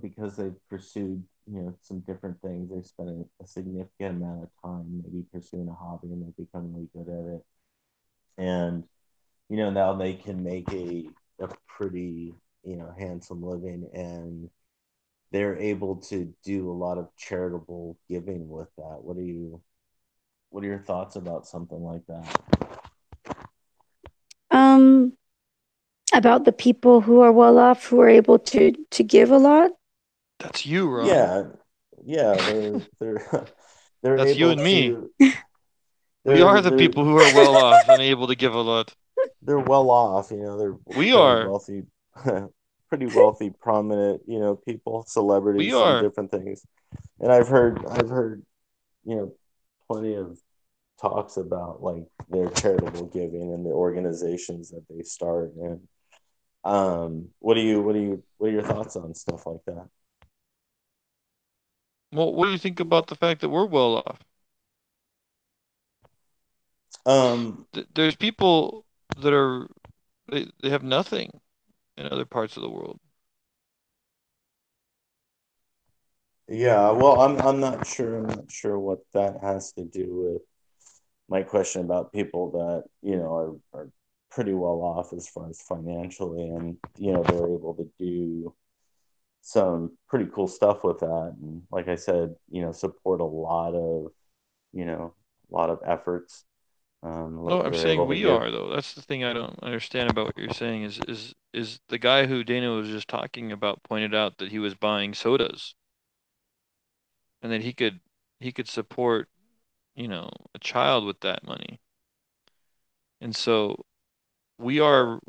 because they've pursued some different things. They've spent a significant amount of time maybe pursuing a hobby and they've become really good at it, and now they can make a pretty handsome living, and they're able to do a lot of charitable giving with that. What are your thoughts about something like that? Um, about the people who are well off, who are able to give a lot. That's you, Ron. Yeah, yeah, they're they're That's you able and me. to We are the they're people who are well off and able to give a lot. they're well off. They're We pretty are. wealthy, pretty wealthy, prominent, people, We celebrities, and are. different things. And I've heard, you know, plenty of talks about like their charitable giving and the organizations that they start. And what are your thoughts on stuff like that? Well, what do you think about the fact that we're well off? Um, There's people that are they have nothing in other parts of the world. yeah, well, I'm not sure. I'm not sure what that has to do with my question about people that are pretty well off as far as financially, and they're able to do some pretty cool stuff with that, and like I said, support a lot of efforts. No, I'm They're saying able to we give. are though. That's the thing I don't understand about what you're saying is the guy who Dana was just talking about pointed out that he was buying sodas and that he could support, a child with that money. And so we are,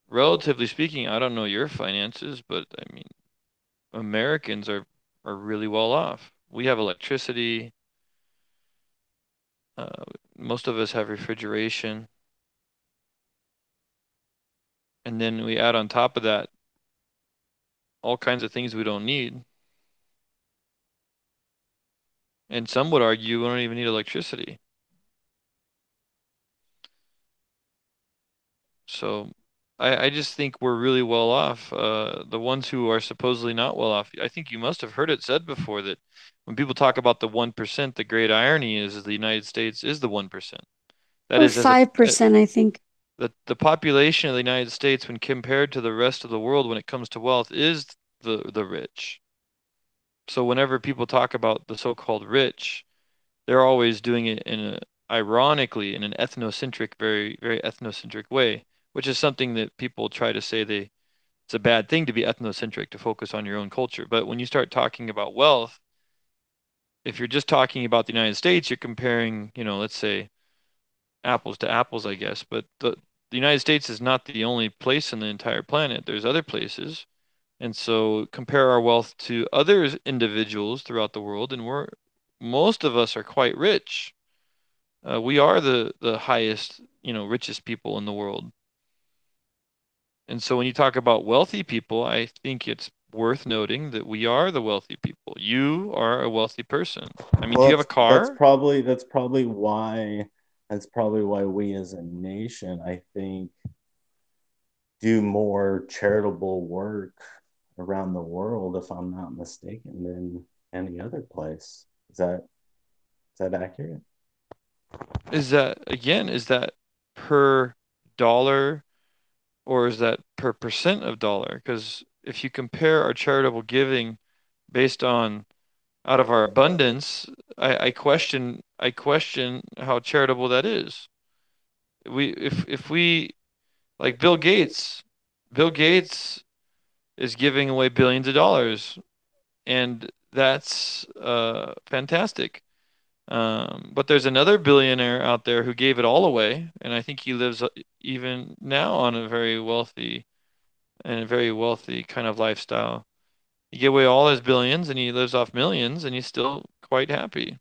relatively speaking, I don't know your finances, but I mean, Americans are really well off. We have electricity. Uh, most of us have refrigeration, and then we add on top of that all kinds of things we don't need. And some would argue we don't even need electricity. So I just think we're really well off. The ones who are supposedly not well off, I think you must have heard it said before that when people talk about the 1%, the great irony is the United States is the 1%. That Or is, as a 5%, I think. the population of the United States, when compared to the rest of the world when it comes to wealth, is the rich. So whenever people talk about the so-called rich, they're always doing it ironically in an ethnocentric, very, very ethnocentric way, which is something that people try to say it's a bad thing to be ethnocentric, to focus on your own culture. But when you start talking about wealth, if you're just talking about the United States, you're comparing, let's say apples to apples, I guess. But the United States is not the only place in the entire planet. There's other places. And so compare our wealth to other individuals throughout the world, and most of us are quite rich. We are the highest, richest people in the world. And so when you talk about wealthy people, I think it's worth noting that we are the wealthy people. You are a wealthy person. I mean, do Well, you have a car? that's probably why we as a nation, I think, do more charitable work around the world, if I'm not mistaken, than any other place. Is that accurate? Is that per dollar or is that per percent of dollar? Because if you compare our charitable giving based on out of our abundance, I question how charitable that is. If we like Bill Gates. Bill Gates is giving away billions of dollars, and that's fantastic. But there's another billionaire out there who gave it all away, and I think he lives even now on a very wealthy kind of lifestyle. He gave away all his billions, and he lives off millions, and he's still quite happy.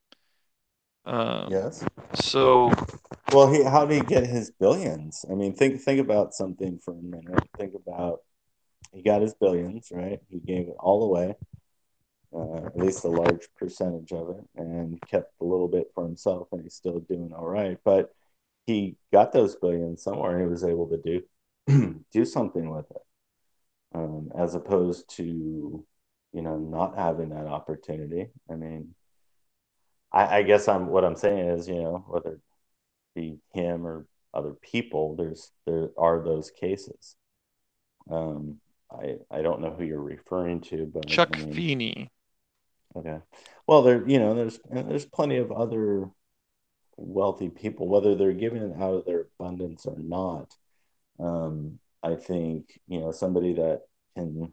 Um, Yes. so Well, how did he get his billions? I mean, think about something for a minute. Think about he got his billions, right? He gave it all away, at least a large percentage of it, and kept a little bit for himself, and he's still doing all right. But he got those billions somewhere, and he was able to do something with it, as opposed to not having that opportunity. I mean, I guess what I'm saying is, whether it be him or other people, there are those cases. I don't know who you're referring to, but I Chuck mean, Feeney. okay. Well, there's plenty of other wealthy people, whether they're giving it out of their abundance or not. I think somebody that can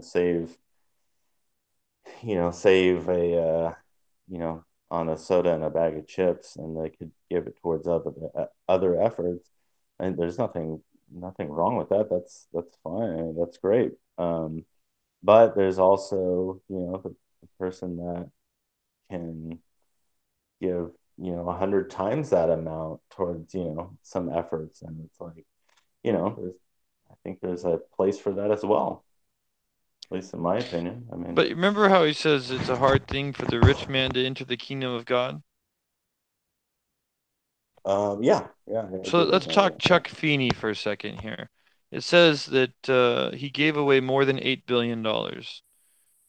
save save a on a soda and a bag of chips, and they could give it towards other efforts. And there's nothing wrong with that. That's fine. I mean, that's great. But there's also the person that can give 100 times that amount towards some efforts, and it's like there's I think there's a place for that as well, at least in my opinion. I mean, But remember how he says it's a hard thing for the rich man to enter the kingdom of God? yeah, yeah, I So do let's talk remember that. Chuck Feeney for a second here. It says that he gave away more than $8 billion.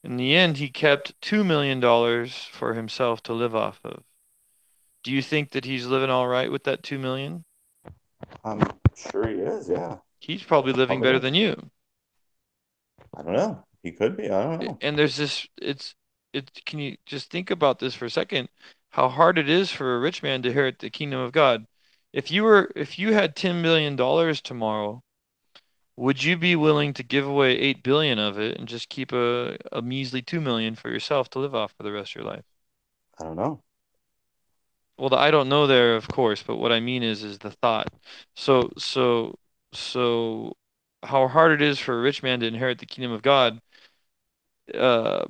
In the end, he kept $2 million for himself to live off of. Do you think that he's living all right with that 2 million? I'm sure he is. Yeah, He's probably living probably better is. than you. I don't know. He could be. I don't know. And there's this, can you just think about this for a second? How hard it is for a rich man to inherit the kingdom of God. If you had $10 billion tomorrow, would you be willing to give away 8 billion of it and just keep a measly 2 million for yourself to live off for the rest of your life? I don't know. Well, I don't know there, of course, but what I mean is the thought. So, so, so, how hard it is for a rich man to inherit the kingdom of God. Uh,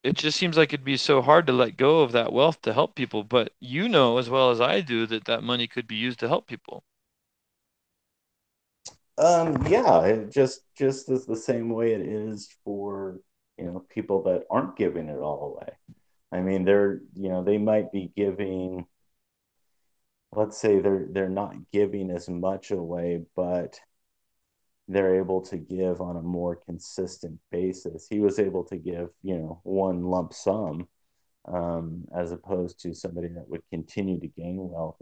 it just seems like it'd be so hard to let go of that wealth to help people. But you know as well as I do that that money could be used to help people. Yeah, it just is the same way it is for people that aren't giving it all away. I mean, they might be giving, let's say they're not giving as much away, but they're able to give on a more consistent basis. He was able to give, one lump sum, as opposed to somebody that would continue to gain wealth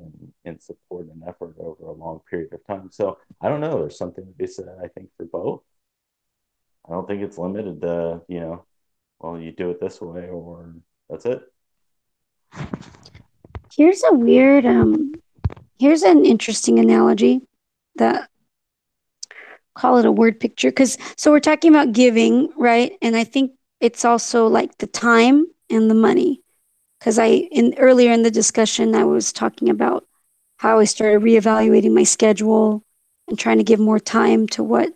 and support an effort over a long period of time. So I don't know. There's something to be said, I think, for both. I don't think it's limited to, well, you do it this way or that's it. Here's a weird, here's an interesting analogy that call it a word picture. So we're talking about giving, right? And I think it's also like the time and the money. Because earlier in the discussion, I was talking about how I started reevaluating my schedule and trying to give more time to what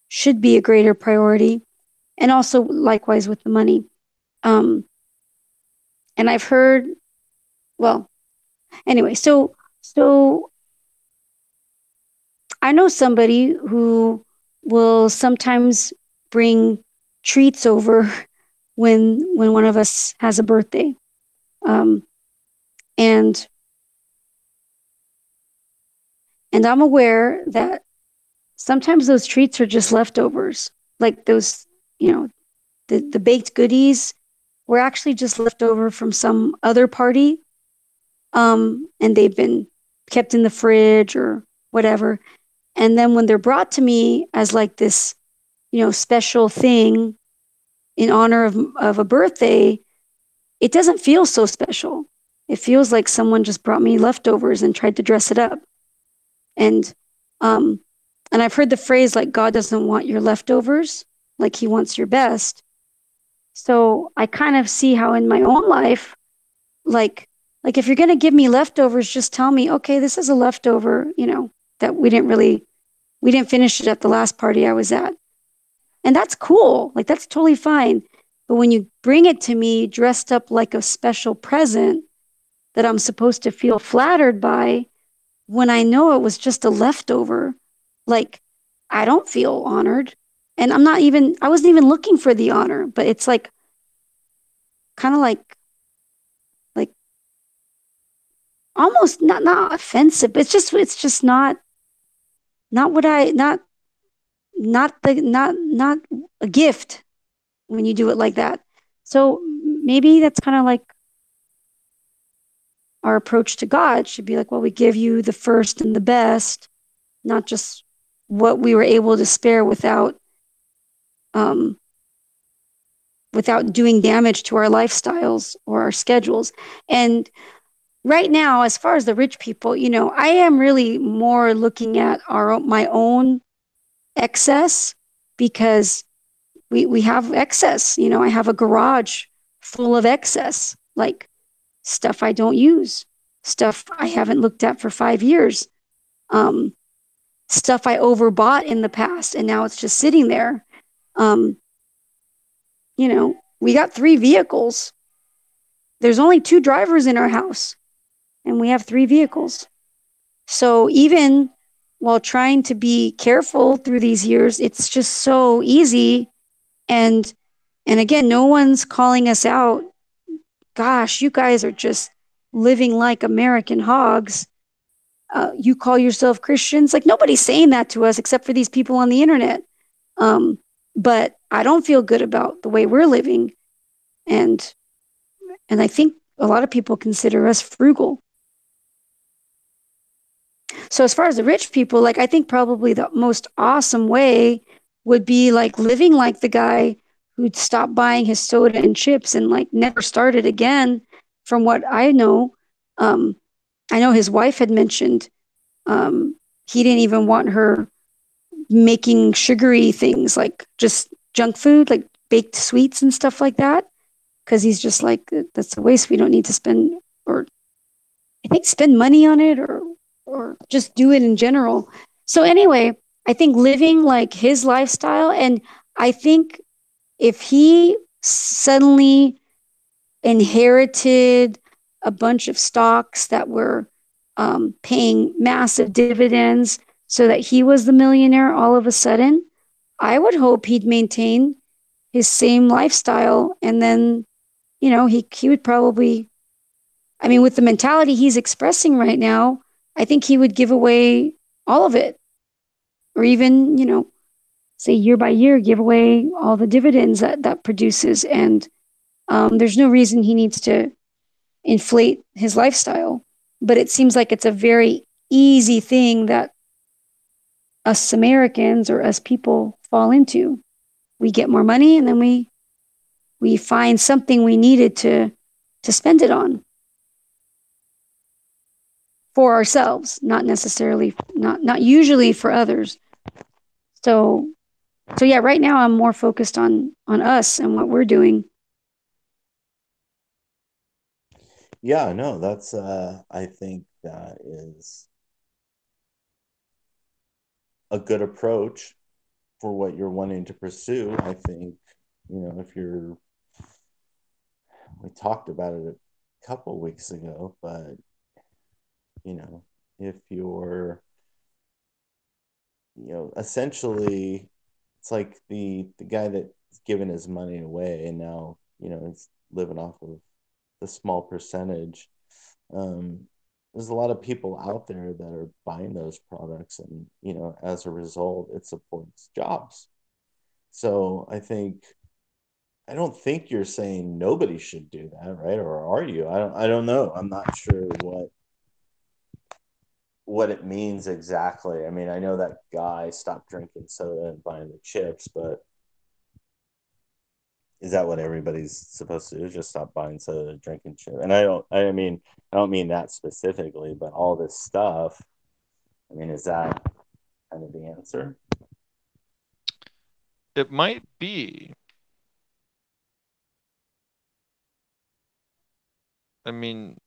should be a greater priority. And also likewise with the money. Um, and I've heard, well, anyway, so I know somebody who will sometimes bring treats over when one of us has a birthday. Um, and and I'm aware that sometimes those treats are just leftovers. Like those, the baked goodies were actually just left over from some other party. And they've been kept in the fridge or whatever. And then when they're brought to me as like this, special thing in honor of a birthday, it doesn't feel so special. It feels like someone just brought me leftovers and tried to dress it up. And um, And I've heard the phrase like God doesn't want your leftovers, like he wants your best. So I kind of see how in my own life, like if you're going to give me leftovers, just tell me, okay, this is a leftover, that we didn't finish it at the last party I was at. And that's cool. Like that's totally fine. But when you bring it to me dressed up like a special present that I'm supposed to feel flattered by, when I know it was just a leftover, like I don't feel honored. And I wasn't even looking for the honor, but it's like kind of like almost not offensive, but it's just not what I not a gift when you do it like that. So maybe that's kind of like our approach to God should be like, well, we give you the first and the best, not just what we were able to spare um, without doing damage to our lifestyles or our schedules. And right now, as far as the rich people, I am really more looking at my own excess because we have excess. I have a garage full of excess, like stuff I don't use, stuff I haven't looked at for 5 years, um, stuff I overbought in the past, and now it's just sitting there. Um, we got 3 vehicles. There's only 2 drivers in our house, and we have 3 vehicles. So even while trying to be careful through these years, it's just so easy. And again, no one's calling us out. Gosh, you guys are just living like American hogs. You call yourself Christians? Like nobody's saying that to us except for these people on the internet. Um, but I don't feel good about the way we're living, and I think a lot of people consider us frugal. So as far as the rich people, like I think probably the most awesome way would be like living like the guy who'd stop buying his soda and chips and like never started again. From what um, I know his wife had mentioned he didn't even want her making sugary things like just junk food, like baked sweets and stuff like that, because he's just like that's a waste. We don't need to spend or I think spend money on it or just do it in general. So anyway, I think living like his lifestyle, and I think if he suddenly inherited a bunch of stocks that were paying massive dividends so that he was the millionaire all of a sudden, I would hope he'd maintain his same lifestyle. And then, he would probably, I mean, with the mentality he's expressing right now, I think he would give away all of it, or even, say year by year, give away all the dividends that produces. And there's no reason he needs to inflate his lifestyle. But it seems like it's a very easy thing that us Americans or us people fall into. We get more money and then we find something we needed to spend it on for ourselves, not necessarily not usually for others. So yeah, right now I'm more focused on us and what we're doing. Yeah, no, that's I think that is a good approach for what you're wanting to pursue. I think, if you're we talked about it a couple weeks ago, but if you're, essentially it's like the guy that's giving his money away and now, he's living off of the small percentage. There's a lot of people out there that are buying those products, and as a result it supports jobs. So I don't think you're saying nobody should do that, right? Or are you? I don't know. I'm not sure what it means exactly. I mean, I know that guy stopped drinking soda and buying the chips, but is that what everybody's supposed to do? Just stop buying soda, drinking chips? And I don't mean that specifically, but all this stuff. I mean, is that kind of the answer? It might be. I mean,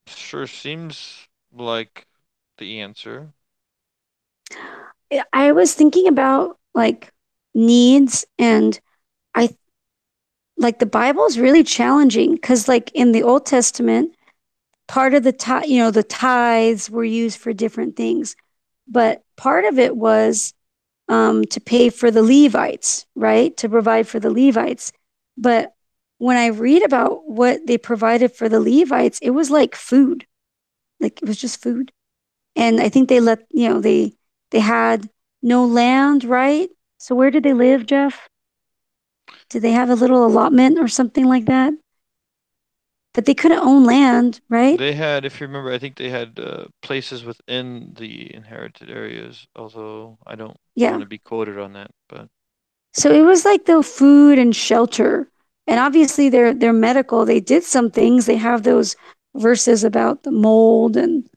sure seems like the answer. I was thinking about like needs, and I like the Bible is really challenging because like in the Old Testament, part of the tithes were used for different things, but part of it was to pay for the Levites, right? To provide for the Levites. But when I read about what they provided for the Levites, it was like food. Like it was just food. And I think they had no land, right? So where did they live, Jeff? Did they have a little allotment or something like that? But they couldn't own land, right? They had, if you remember, I think they had places within the inherited areas, although I don't want Yeah. to be quoted on that, but So it was like the food and shelter. And obviously they're medical. They did some things. They have those verses about the mold and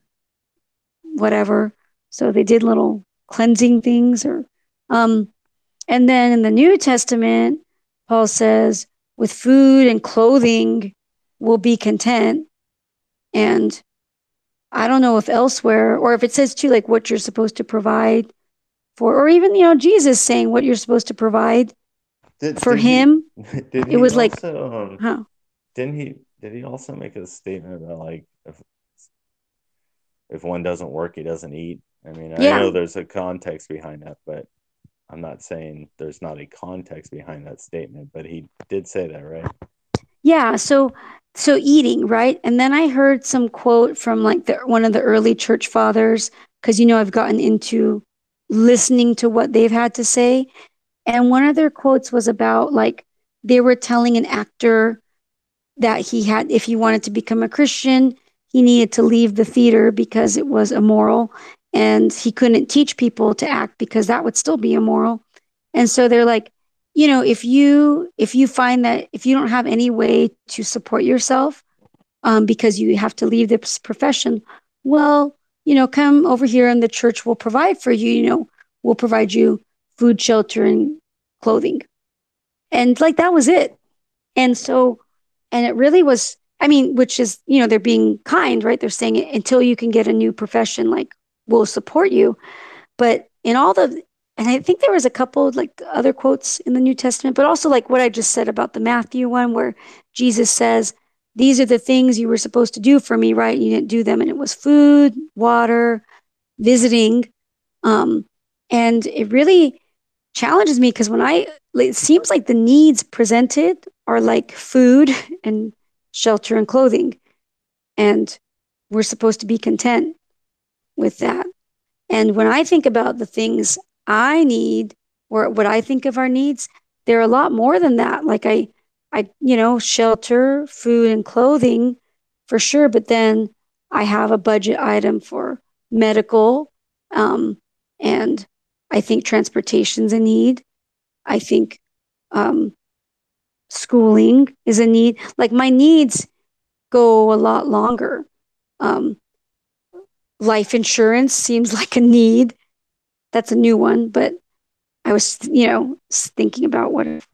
whatever. So they did little cleansing things or and then in the New Testament, Paul says, with food and clothing we'll be content. And I don't know if elsewhere or if it says too like what you're supposed to provide for, or even Jesus saying what you're supposed to provide for Did he him. did It he was like, also huh? did he also make a statement about like if one doesn't work, he doesn't eat? I mean, I Yeah, know there's a context behind that, but I'm not saying there's not a context behind that statement, but he did say that, right? yeah. So eating, right? And then I heard some quote from like one of the early church fathers, because I've gotten into listening to what they've had to say. And one of their quotes was about like they were telling an actor that if he wanted to become a Christian, he needed to leave the theater because it was immoral. And he couldn't teach people to act because that would still be immoral. And so they're like, if you find that if you don't have any way to support yourself, because you have to leave this profession, well, come over here and the church will provide for you. We'll provide you food, shelter, and clothing. And like that was it. And so, and it really was, I mean, which is, they're being kind, right? They're saying until you can get a new profession, like we'll support you. But and I think there was a couple like other quotes in the New Testament, but also like what I just said about the Matthew one where Jesus says, these are the things you were supposed to do for me, right? You didn't do them. And it was food, water, visiting. Um, and it really challenges me because it seems like the needs presented are like food and shelter and clothing. And we're supposed to be content with that. And when I think about the things I need or what I think of our needs, they're a lot more than that. Like shelter, food, and clothing for sure. But then I have a budget item for medical. And I think transportation's a need. I think um, schooling is a need. Like my needs go a lot longer. Um, Life insurance seems like a need. That's a new one, but I was, thinking about what if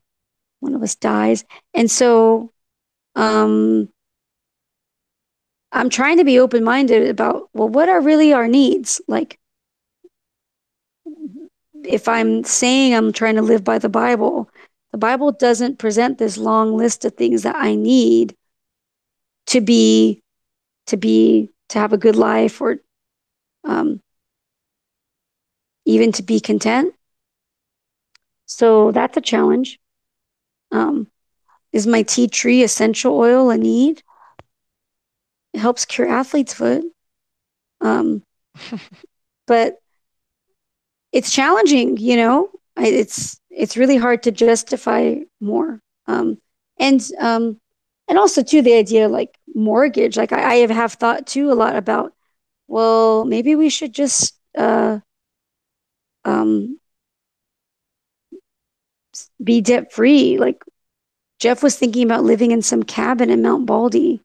one of us dies. And so I'm trying to be open minded about, well, what are really our needs? Like, if I'm saying I'm trying to live by the Bible doesn't present this long list of things that I need to be, to have a good life or um, even to be content. So that's a challenge. Um, is my tea tree essential oil a need? It helps cure athlete's foot. Um, but it's challenging, it's really hard to justify more. And and also too the idea like mortgage, like I have thought too a lot about, well, maybe we should just um, be debt free. Like Jeff was thinking about living in some cabin in Mount Baldy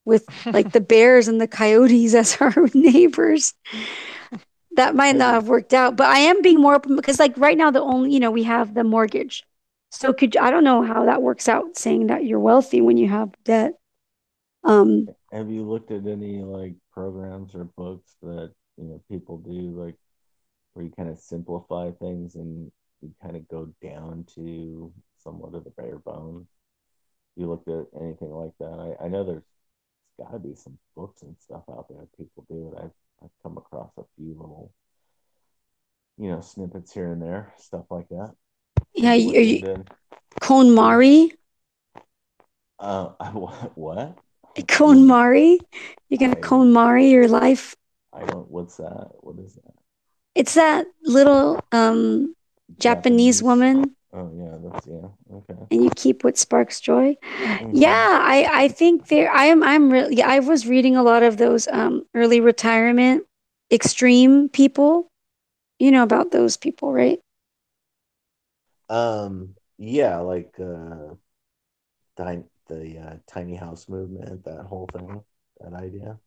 with like the bears and the coyotes as our neighbors. that might not have worked out, but I am being more open because like right now the only, we have the mortgage. So I don't know how that works out saying that you're wealthy when you have debt. Have you looked at any like programs or books that people do like where you kind of simplify things and you kind of go down to somewhat of the bare bones? You looked at anything like that? I know there's got to be some books and stuff out there people do it. I've come across a few little snippets here and there, stuff like that. Yeah, Have you are looked you into KonMari? what? KonMari? You're gonna I KonMari your life? I don't. What's that? What is that? It's that little Japanese Japanese. woman, Oh yeah, yeah. Okay. and you keep what sparks joy. Yeah, Mm-hmm. I think there. I'm really. I was reading a lot of those early retirement extreme people. You know about those people, right? Yeah, like the tiny house movement, that whole thing, that idea.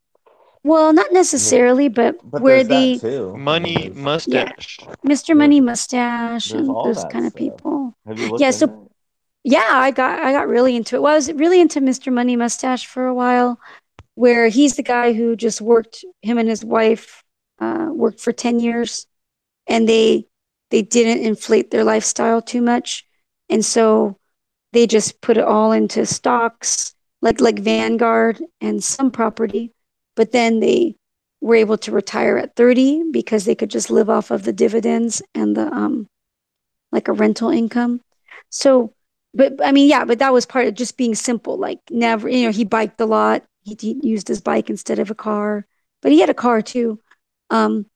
Well, not I mean, necessarily, but but where there's that the too. I mean, Money yeah, mustache. Mr. there's Money Mustache there's and all those that kind of stuff. people. Have you looked Yeah, into so it? yeah, I got really into it. Well, I was really into Mr. Money Mustache for a while, where he's the guy who just worked. Him and his wife worked for 10 years, and they didn't inflate their lifestyle too much, and so they just put it all into stocks, like Vanguard and some property, but then they were able to retire at 30 because they could just live off of the dividends and the like a rental income. So, but I mean, yeah, but that was part of just being simple. Like never, he biked a lot. He used his bike instead of a car, but he had a car too. Um,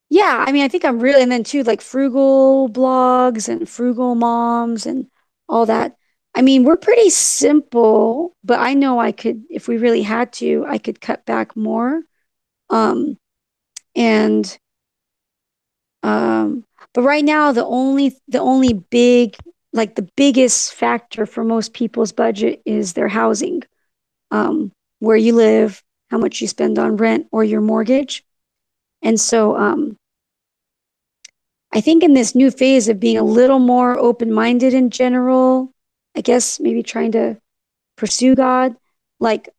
yeah, I mean, I think I'm really, and then too, like frugal blogs and frugal moms and all that. I mean, we're pretty simple, but I know I could, if we really had to, I could cut back more. Um, and Um, but right now, the only big, like the biggest factor for most people's budget is their housing, where you live, how much you spend on rent or your mortgage. And so, I think in this new phase of being a little more open-minded in general, I guess maybe trying to pursue God, like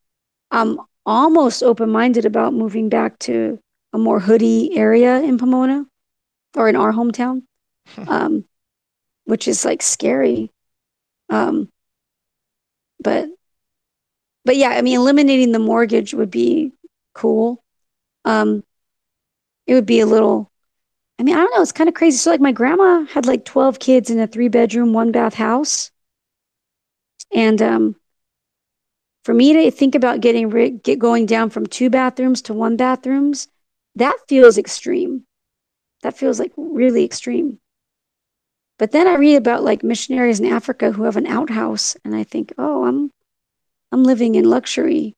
I'm almost open-minded about moving back to a more hoodie area in Pomona or in our hometown. Um, which is like scary. Um, but yeah, I mean, eliminating the mortgage would be cool. Um, it would be a little. I mean, I don't know. It's kind of crazy. So, like, my grandma had like 12 kids in a 3 bedroom, 1 bath house, and for me to think about going down from 2 bathrooms to 1 bathrooms, that feels extreme. That feels like really extreme. But then I read about like missionaries in Africa who have an outhouse, and I think, oh, I'm living in luxury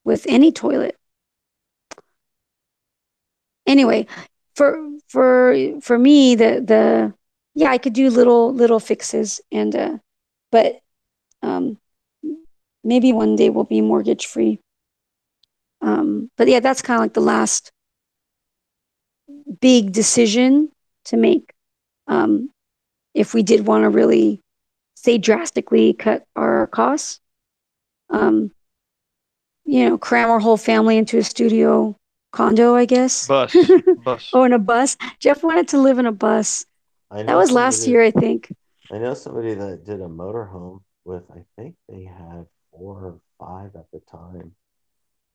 with any toilet. Anyway, for me, the yeah, I could do little fixes, and but um, maybe one day we'll be mortgage free. But yeah, that's kind of like the last big decision to make. Um, if we did want to really say drastically cut our costs, um, cram our whole family into a studio condo, I guess. Bus. Oh, in a bus. Jeff wanted to live in a bus. I That know was last somebody. year, I think. I know somebody that did a motorhome with. I think they had 4 or 5 at the time.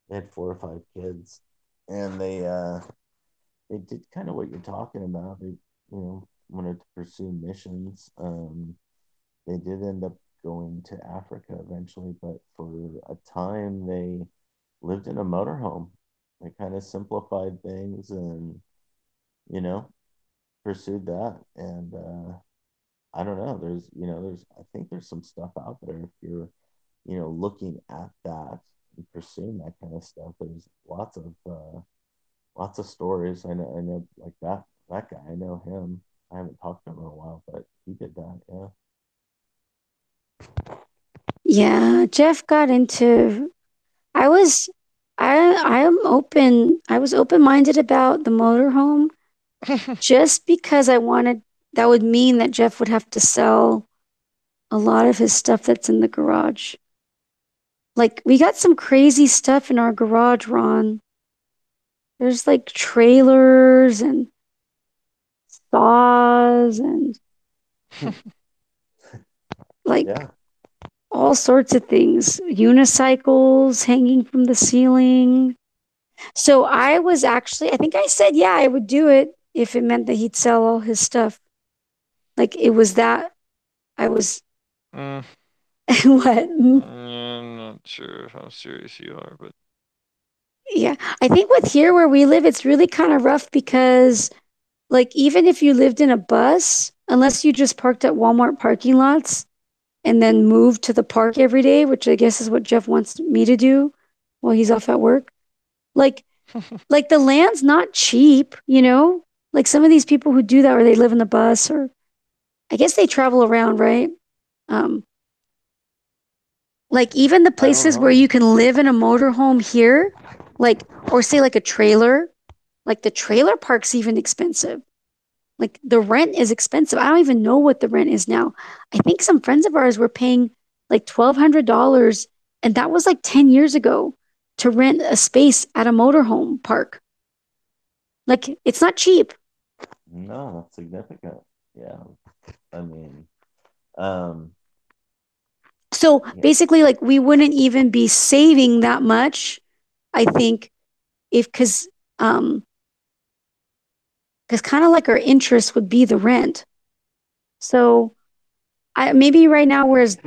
They had 4 or 5 kids, and they did kind of what you're talking about. They wanted to pursue missions. They did end up going to Africa eventually, but for a time they lived in a motorhome. They kind of simplified things and you know pursued that. And I don't know. There's I think there's some stuff out there if you're looking at that and pursuing that kind of stuff. There's lots of stories. I know like that guy. I know him. I haven't talked to him in a while, but he did that. Yeah. Yeah, Jeff got into. I was I was open-minded about the motorhome just because I wanted that would mean that Jeff would have to sell a lot of his stuff that's in the garage. Like we got some crazy stuff in our garage, Ron. There's like trailers and saws and like Yeah. all sorts of things, unicycles hanging from the ceiling. So I think I said, yeah, I would do it if it meant that he'd sell all his stuff. Like it was that I was, Mm, what? I'm not sure how serious you are, but Yeah. I think with here where we live, it's really kind of rough because, like, even if you lived in a bus, unless you just parked at Walmart parking lots and then moved to the park every day, which I guess is what Jeff wants me to do while he's off at work. Like, like the land's not cheap, you know? Like some of these people who do that or they live in the bus or I guess they travel around, right? Um, like even the I don't places where know. you can live in a motorhome here, like or say like a trailer, like the trailer park's even expensive. Like the rent is expensive. I don't even know what the rent is now. I think some friends of ours were paying like $1,200, and that was like 10 years ago to rent a space at a motorhome park. Like it's not cheap. No, that's significant. Yeah. I mean, um, So yeah. basically, like we wouldn't even be saving that much, I think, if um because kind of like our interest would be the rent. So I maybe right now, whereas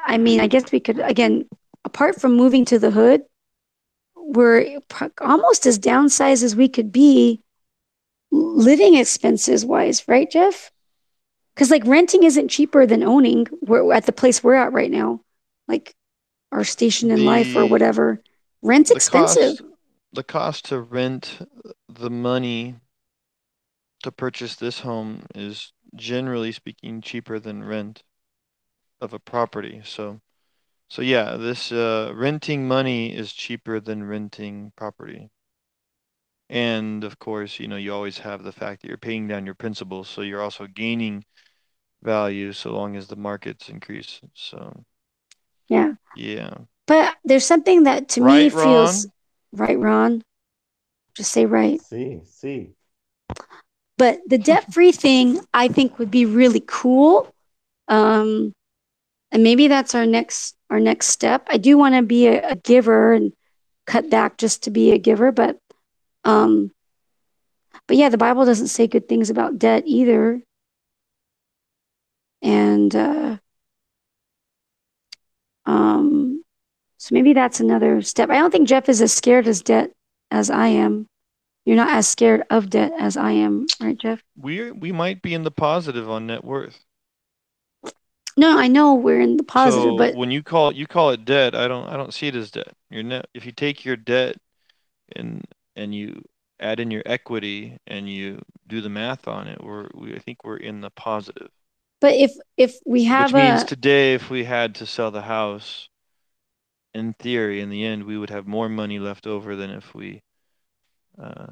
I mean, I guess we could again, apart from moving to the hood, we're almost as downsized as we could be living expenses wise, right, Jeff? Because like renting isn't cheaper than owning. We're at the place we're at right now, like our station in life or the whatever. Rent's the expensive. cost the cost to rent the money to purchase this home is generally speaking cheaper than rent of a property. So yeah, this renting money is cheaper than renting property. And of course, you always have the fact that you're paying down your principal, so you're also gaining value so long as the markets increase. So Yeah. yeah. But there's something that to me Right, feels Ron? right, Ron. Just say right. See. But the debt free thing I think would be really cool. Um, and maybe that's our next step. I do want to be a giver and cut back just to be a giver, um but yeah, the Bible doesn't say good things about debt either. And um so maybe that's another step. I don't think Jeff is as scared as debt as I am. You're not as scared of debt as I am, right, Jeff? We might be in the positive on net worth. No, I know we're in the positive, So but when you call it debt, I don't see it as debt. Your net if you take your debt and you add in your equity and you do the math on it, I think we're in the positive. if we have Which means a today, if we had to sell the house, in theory, in the end, we would have more money left over than if we. Uh,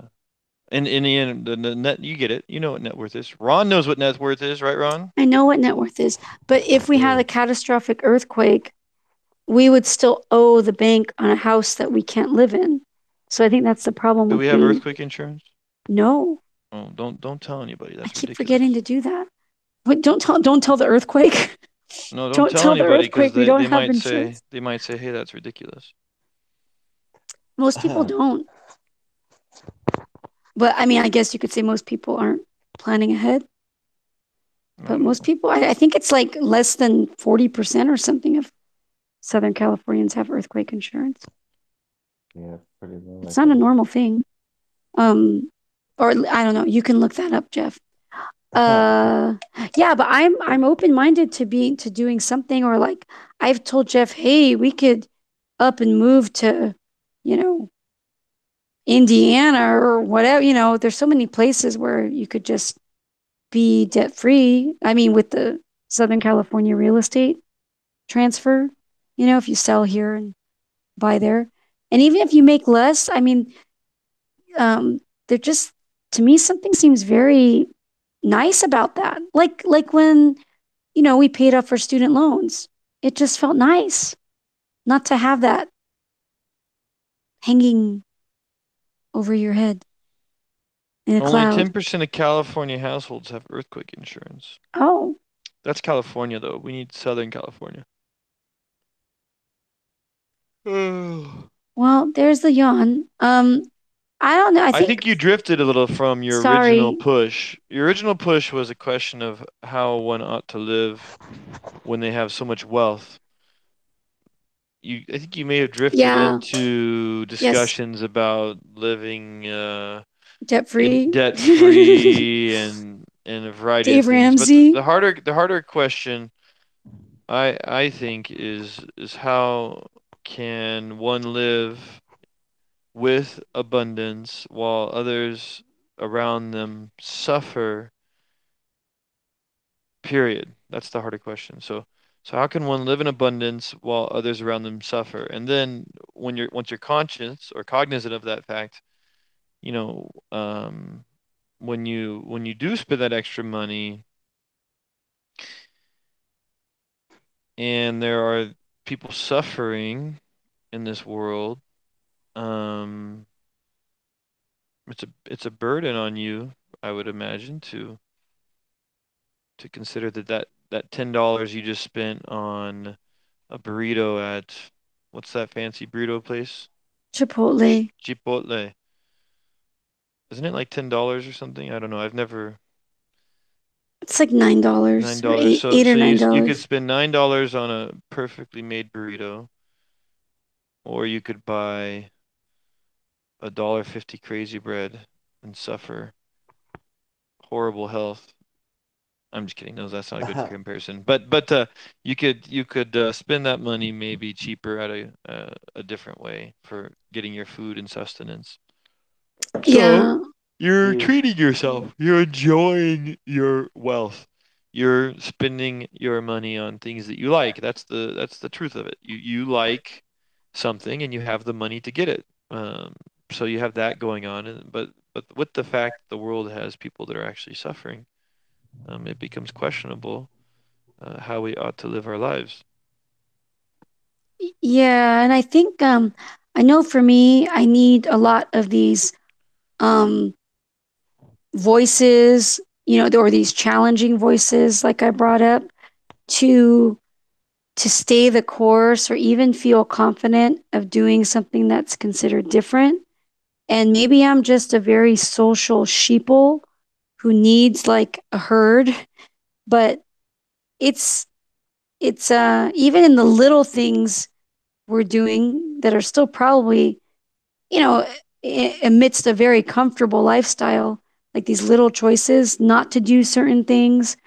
in the end, the net, you get it. You know what net worth is. Ron knows what net worth is, right, Ron? I know what net worth is, but if we had a Do. catastrophic earthquake, we would still owe the bank on a house that we can't live in. So I think that's the problem Do with we have being earthquake insurance? no. Oh, don't tell anybody. I That's keep forgetting ridiculous. to do that. But don't tell the earthquake. No, don't Don't tell tell the anybody because earthquake we they, don't they have might insurance. say they might say, hey, that's ridiculous. Most people don't. But I mean, I guess you could say most people aren't planning ahead. I But don't most know. people, I think it's like less than 40% or something of Southern Californians have earthquake insurance. Yeah, it's pretty low, It's I not a think. normal thing. Um, or I don't know. You can look that up, Jeff. Uh, yeah, but I'm open minded to doing something, or like I've told Jeff, hey, we could up and move to, you know, Indiana or whatever. There's so many places where you could just be debt free. I mean, with the Southern California real estate transfer, if you sell here and buy there. And even if you make less, I mean, they're just, to me, something seems very nice about that. Like when, we paid off our student loans. It just felt nice not to have that hanging over your head in a Only cloud. 10% of California households have earthquake insurance. Oh, That's California, though. We need Southern California. I well, there's the yawn. I don't know. I think, think you drifted a little from your original sorry. push. Your original push was a question of how one ought to live when they have so much wealth. I think you may have drifted Yeah. into Yes. discussions about living Debt in free. debt free and a variety of Dave things. But Ramsey. the harder question I think is how can one live with abundance while others around them suffer, period. That's the harder question. So how can one live in abundance while others around them suffer? And then once you're conscious or cognizant of that fact, you know, when you do spend that extra money and there are people suffering in this world, um, it's a burden on you, I would imagine, to consider that $10 you just spent on a burrito at what's that fancy burrito place? Chipotle. Chipotle. Isn't it like $10 or something? I don't know. I've never It's like $9 or $9. So eight or so nine you could dollars. spend $9 on a perfectly made burrito, or you could buy $1.50 crazy bread and suffer horrible health. I'm just kidding. No, that's not a good comparison. But you could spend that money maybe cheaper at a different way for getting your food and sustenance. So Yeah. you're You treating yourself. You're enjoying your wealth. You're spending your money on things that you like. That's the truth of it. You like something and you have the money to get it. So you have that going on. But with the fact that the world has people that are actually suffering, it becomes questionable how we ought to live our lives. Yeah. And I think, I know for me, I need a lot of these um, voices, or these challenging voices, like I brought up, to stay the course or even feel confident of doing something that's considered different. And maybe I'm just a very social sheeple who needs like a herd, but it's even in the little things we're doing that are still probably, you know, amidst a very comfortable lifestyle, like these little choices not to do certain things.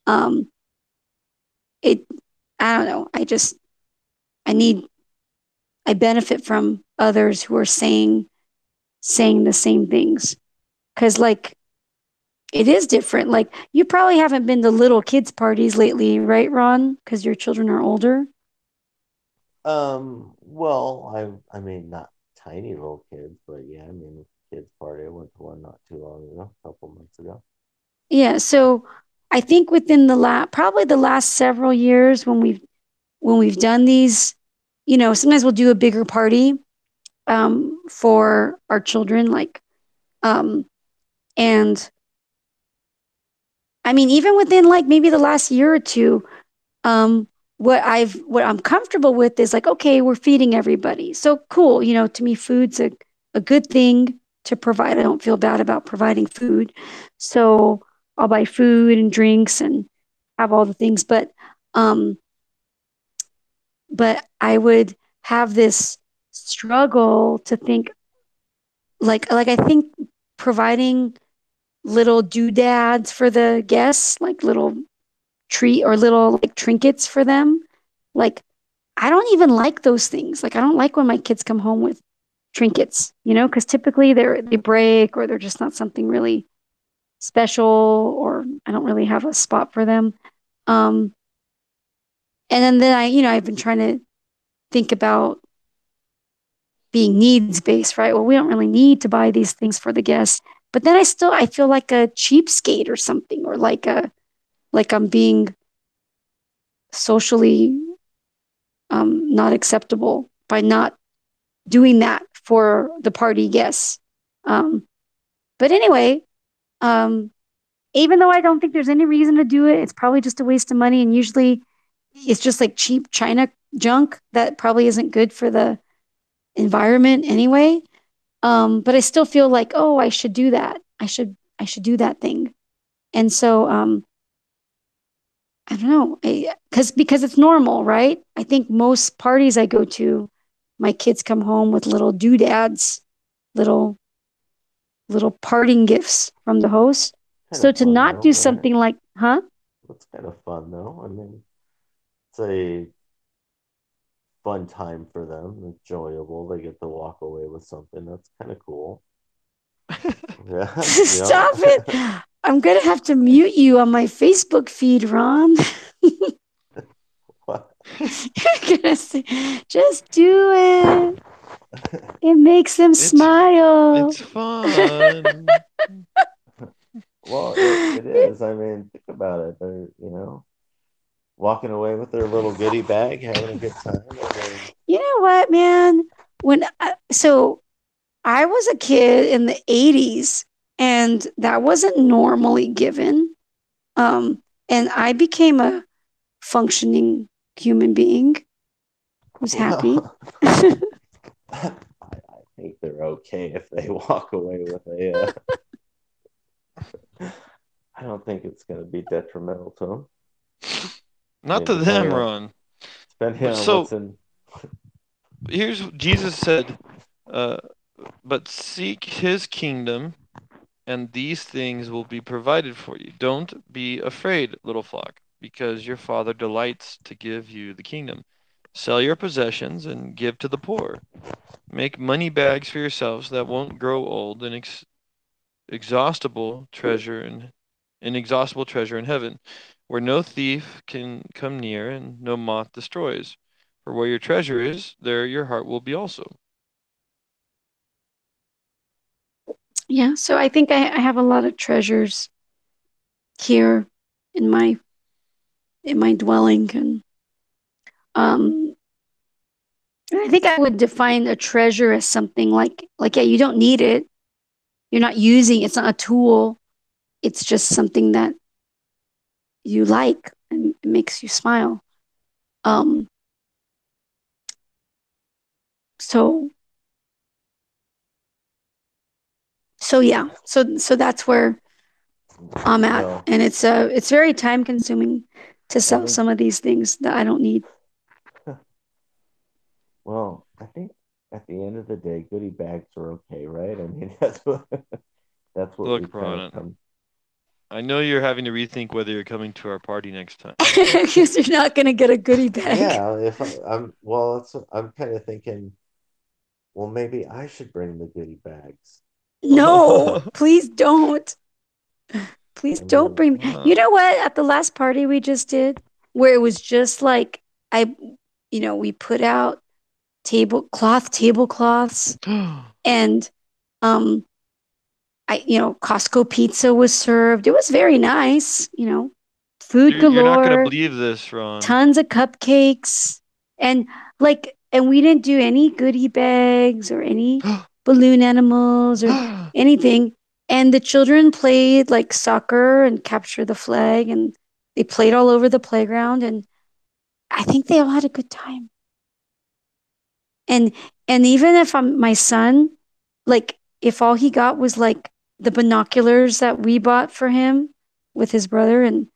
Um, it, I don't know. I need, I benefit from others who are saying the same things. Cause like it is different. Like you probably haven't been to little kids parties lately, right, Ron? Cause your children are older. well, I mean, not tiny little kids, but yeah, I mean, kids party. I went to one not too long ago, a couple months ago. Yeah. So I think within probably the last several years when we've done these, sometimes we'll do a bigger party for our children, like um, and I mean, even within like maybe the last year or two, um, what I'm comfortable with is like, okay, we're feeding everybody. So cool. To me, food's a good thing to provide. I don't feel bad about providing food. So I'll buy food and drinks and have all the things. Um, but I would have this struggle to think like I think providing little doodads for the guests, like little treat or little like trinkets for them. Like I don't even like those things. Like I don't like when my kids come home with trinkets, because typically they break or they're just not something really special, or I don't really have a spot for them. Um, and then I've been trying to think about being needs based, right? Well, we don't really need to buy these things for the guests. But then I feel like a cheapskate or something, or like I'm being socially not acceptable by not doing that for the party guests. Um, but anyway, um, even though I don't think there's any reason to do it, it's probably just a waste of money. And usually it's just like cheap China junk that probably isn't good for the environment anyway. But I still feel like, oh, I should do that. I should do that thing. And so I don't know, because it's normal, right? I think most parties I go to, my kids come home with little doodads, little little parting gifts from the host. Kind So of to fun not though, do right? something like, huh? That's kind of fun though. I mean, it's a fun time for them, enjoyable. They get to walk away with something that's kind of cool. Yeah, Stop it! yeah. I'm gonna have to mute you on my Facebook feed, Ron. What? You're gonna say, just do it. It makes them It's smile. it's fun. Well, it is. I mean, think about it. They're, walking away with their little goodie bag, having a good time. I mean, You know what, man? So I was a kid in the 80s, and that wasn't normally given. Um, and I became a functioning human being who's happy. well, I think they're okay if they walk away with a. I don't think it's going to be detrimental to them. I Not mean, to them, Ron. depending on So what's in. here's what Jesus said, uh, but seek his kingdom, and these things will be provided for you. Don't be afraid, little flock, because your Father delights to give you the kingdom. Sell your possessions and give to the poor. Make money bags for yourselves that won't grow old, and exhaustible treasure in inexhaustible treasure in heaven, where no thief can come near and no moth destroys. For where your treasure is, there your heart will be also. Yeah, so I think I have a lot of treasures here in my dwelling, um and I think I would define a treasure as something like, yeah, you don't need it. You're not using it's not a tool. It's just something that you like and it makes you smile. Um so so yeah. So that's where I'm at. Well, And it's very time consuming to I sell think. some of these things that I don't need. Well, I think at the end of the day, goodie bags are okay, right? I mean, that's what Look, we've kind of Ron, come. I know you're having to rethink whether you're coming to our party next time. Because you're not gonna get a goodie bag. Yeah, if I'm well, I'm kind of thinking, well, maybe I should bring the goodie bags. No, please don't. Please I don't mean, bring me. You Wow. know what? At the last party we just did, where it was just like I, we put out tablecloths, and um, Costco pizza was served. It was very nice. Food You're not gonna galore, believe this, Ron. tons of cupcakes, and and we didn't do any goodie bags or any balloon animals or anything. And the children played like soccer and capture the flag, and they played all over the playground. And I think they all had a good time. And even if my son, like if all he got was like the binoculars that we bought for him with his brother and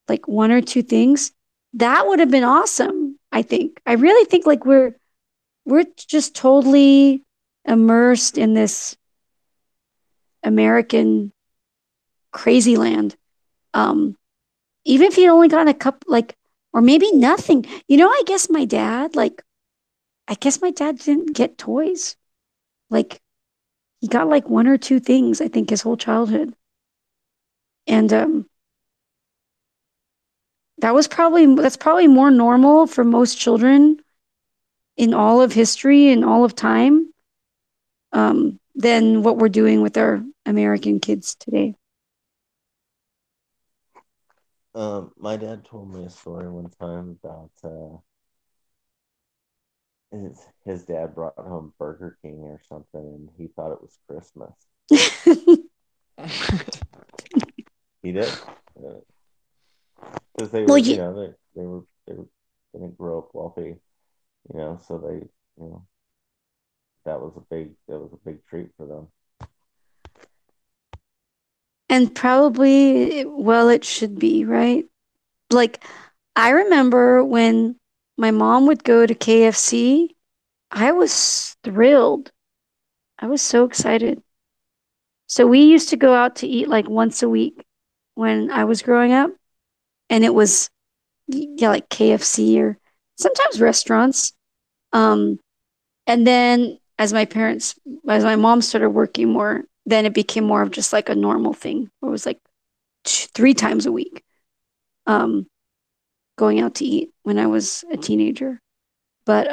like one or two things, that would have been awesome. I think. I really think like we're just totally immersed in this American crazy land. Um, Even if you only got a cup, like, or maybe nothing. I guess my dad didn't get toys. Like, he got like one or two things, I think, his whole childhood. And that's probably more normal for most children in all of history and all of time. than what we're doing with our American kids today. My dad told me a story one time about his dad brought home Burger King or something, and he thought it was Christmas. He did, because they Well, were, they didn't grow up wealthy, so that was a big treat for them. and probably, well, it should be, right? Like, I remember when my mom would go to KFC, I was thrilled. I was so excited. So we used to go out to eat like once a week when I was growing up, and it was, yeah, like KFC or sometimes restaurants. Um, and then as my mom started working more, then it became more of just like a normal thing. It was like 3 times a week, um, going out to eat when I was a teenager. But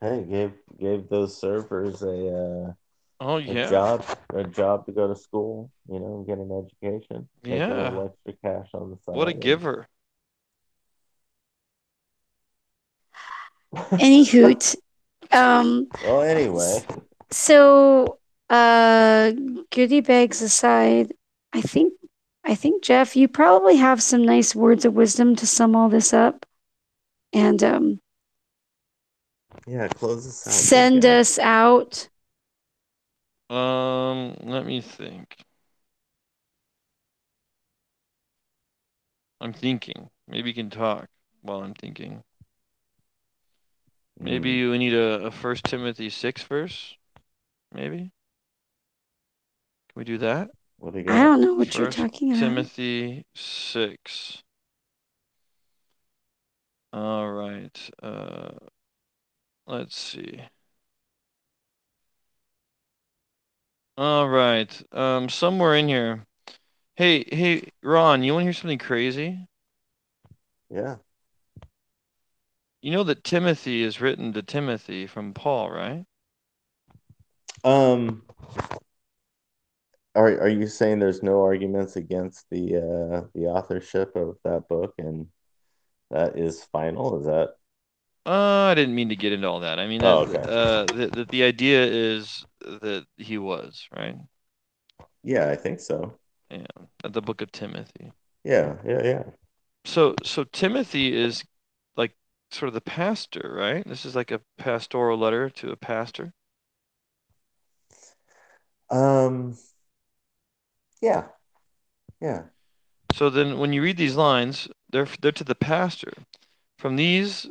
Hey, gave those servers Oh a yeah. job a job to go to school, get an education, make a little Yeah. extra cash on the What a side, giver. and any hoot. Um, well, anyway, so goodie bags aside, I think I think Jeff, you probably have some nice words of wisdom to sum all this up and yeah, close this out, big send guy. us out. Let me think. I'm thinking. Maybe you can talk while I'm thinking. Mm, Maybe we need a First Timothy 6 verse. Maybe. Can we do that? what do you I got? don't know what you're First talking about. Timothy 6. All right. Let's see. All right. Somewhere in here. Hey, Ron, you want to hear something crazy? Yeah. You know that Timothy is written to Timothy from Paul, right? Um. Are you saying there's no arguments against the authorship of that book and that is final? Is that? I didn't mean to get into all that. I mean Oh, that okay. the idea is that he was, right? Yeah, I think so. Yeah, the book of Timothy. Yeah, yeah, yeah. So Timothy is like sort of the pastor, right? This is like a pastoral letter to a pastor. Um. Yeah, yeah. So then when you read these lines, they're to the pastor. From these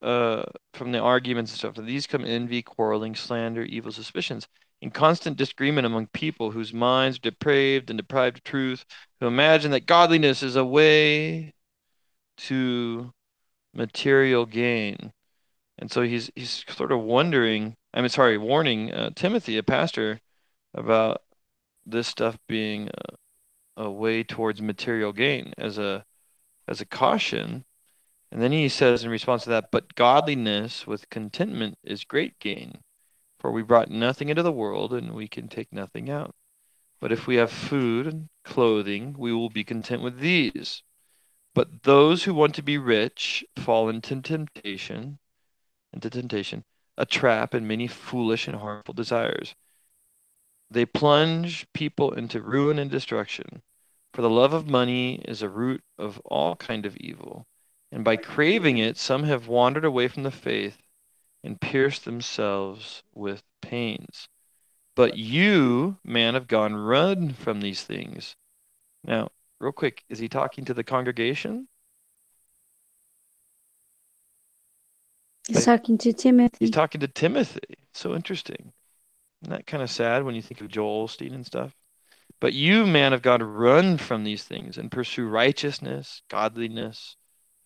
uh from the arguments and stuff, from these come envy, quarreling, slander, evil suspicions, and constant disagreement among people whose minds are depraved and deprived of truth, who imagine that godliness is a way to material gain. And so he's sort of warning Timothy, a pastor, about this stuff being a way towards material gain as a caution. And then he says in response to that, but godliness with contentment is great gain, for we brought nothing into the world and we can take nothing out. But if we have food and clothing, we will be content with these. But those who want to be rich fall into temptation, a trap and many foolish and harmful desires. They plunge people into ruin and destruction. For the love of money is a root of all kind of evil. And by craving it, some have wandered away from the faith and pierced themselves with pains. But you, man of God, run from these things. Now, real quick, is he talking to the congregation? He's I, talking to he's Timothy. talking to Timothy. So interesting. Isn't that kind of sad when you think of Joel Osteen and stuff? But you, man of God, run from these things and pursue righteousness, godliness,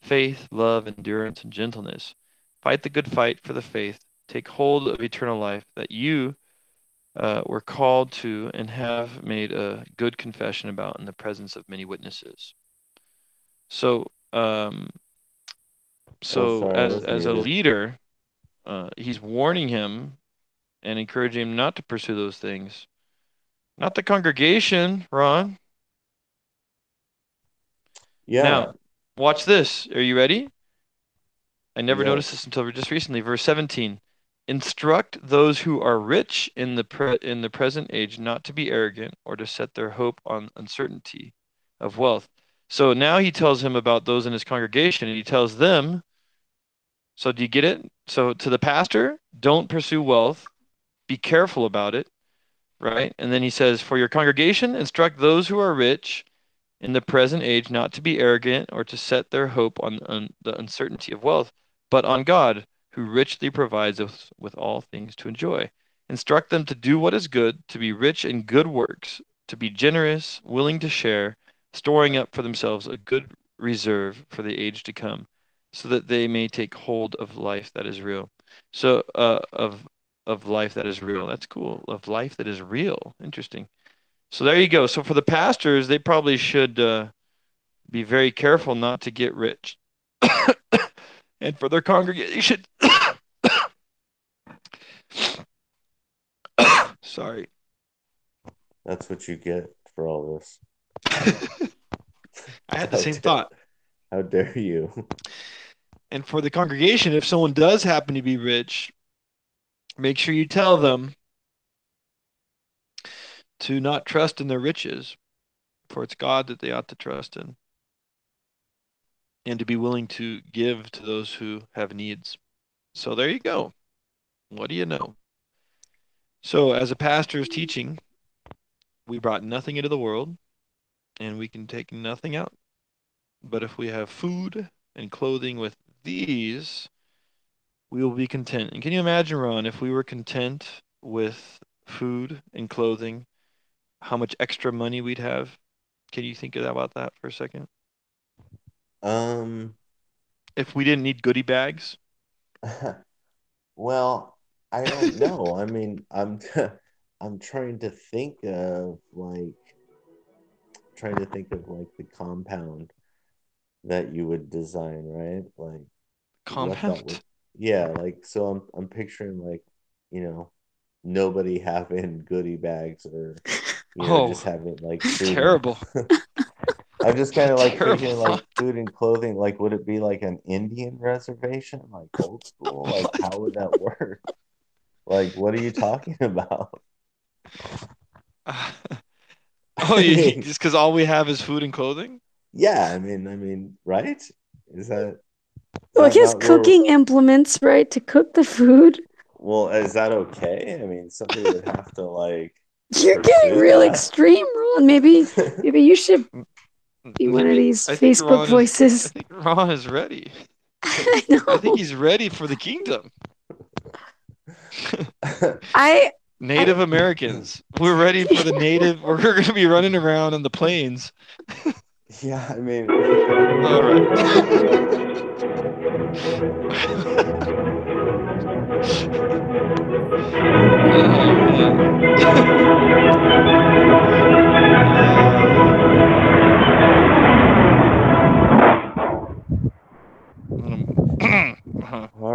faith, love, endurance, and gentleness. Fight the good fight for the faith. Take hold of eternal life that you were called to and have made a good confession about in the presence of many witnesses. So, Oh, so sorry, I as was as a muted. leader, he's warning him and encouraging him not to pursue those things. Not the congregation, Ron. Yeah. Now, watch this. Are you ready? I never Yeah. noticed this until just recently. Verse 17. Instruct those who are rich in the present age not to be arrogant or to set their hope on uncertainty of wealth. So now he tells him about those in his congregation, and he tells them, so do you get it? So to the pastor, don't pursue wealth. Be careful about it, right? And then he says, for your congregation, instruct those who are rich in the present age not to be arrogant or to set their hope on the uncertainty of wealth, but on God, who richly provides us with all things to enjoy. Instruct them to do what is good, to be rich in good works, to be generous, willing to share, storing up for themselves a good reserve for the age to come, so that they may take hold of life that is real. So, of life that is real. That's cool. Of life that is real. Interesting. So there you go. So for the pastors, they probably should be very careful not to get rich. And for their congregation, sorry. That's what you get for all this. I had the same thought. How dare you? And for the congregation, if someone does happen to be rich, make sure you tell them to not trust in their riches, for it's God that they ought to trust in, and to be willing to give to those who have needs. So there you go. What do you know? So as a pastor is teaching, we brought nothing into the world, and we can take nothing out. But if we have food and clothing with these, we will be content. And can you imagine, Ron, if we were content with food and clothing, how much extra money we'd have? Can you think about that for a second? If we didn't need goodie bags? Well, I don't know. I mean, I'm trying to think of like the compound that you would design, right? Like what that would, Compound? yeah, like so I'm picturing like, you know, nobody having goodie bags or just Oh, having like food terrible. and I'm just kind of like Terrible thinking like thought. food and clothing, like would it be like an Indian reservation, like old school? Like how would that work? Like what are you talking about? Oh, I mean, just because all we have is food and clothing? yeah, I mean, right? Is that is Well, I that guess not where cooking implements, right, to cook the food. well, is that okay? I mean, somebody would have to like You're getting pursue real that. extreme, Ron. Maybe you should be one of Maybe these Facebook I voices. think Ron is ready. I I think know. he's ready for the kingdom. I Native Americans. We're ready for the native. We're going to be running around on the plains. Yeah, I mean, All right. Oh man. all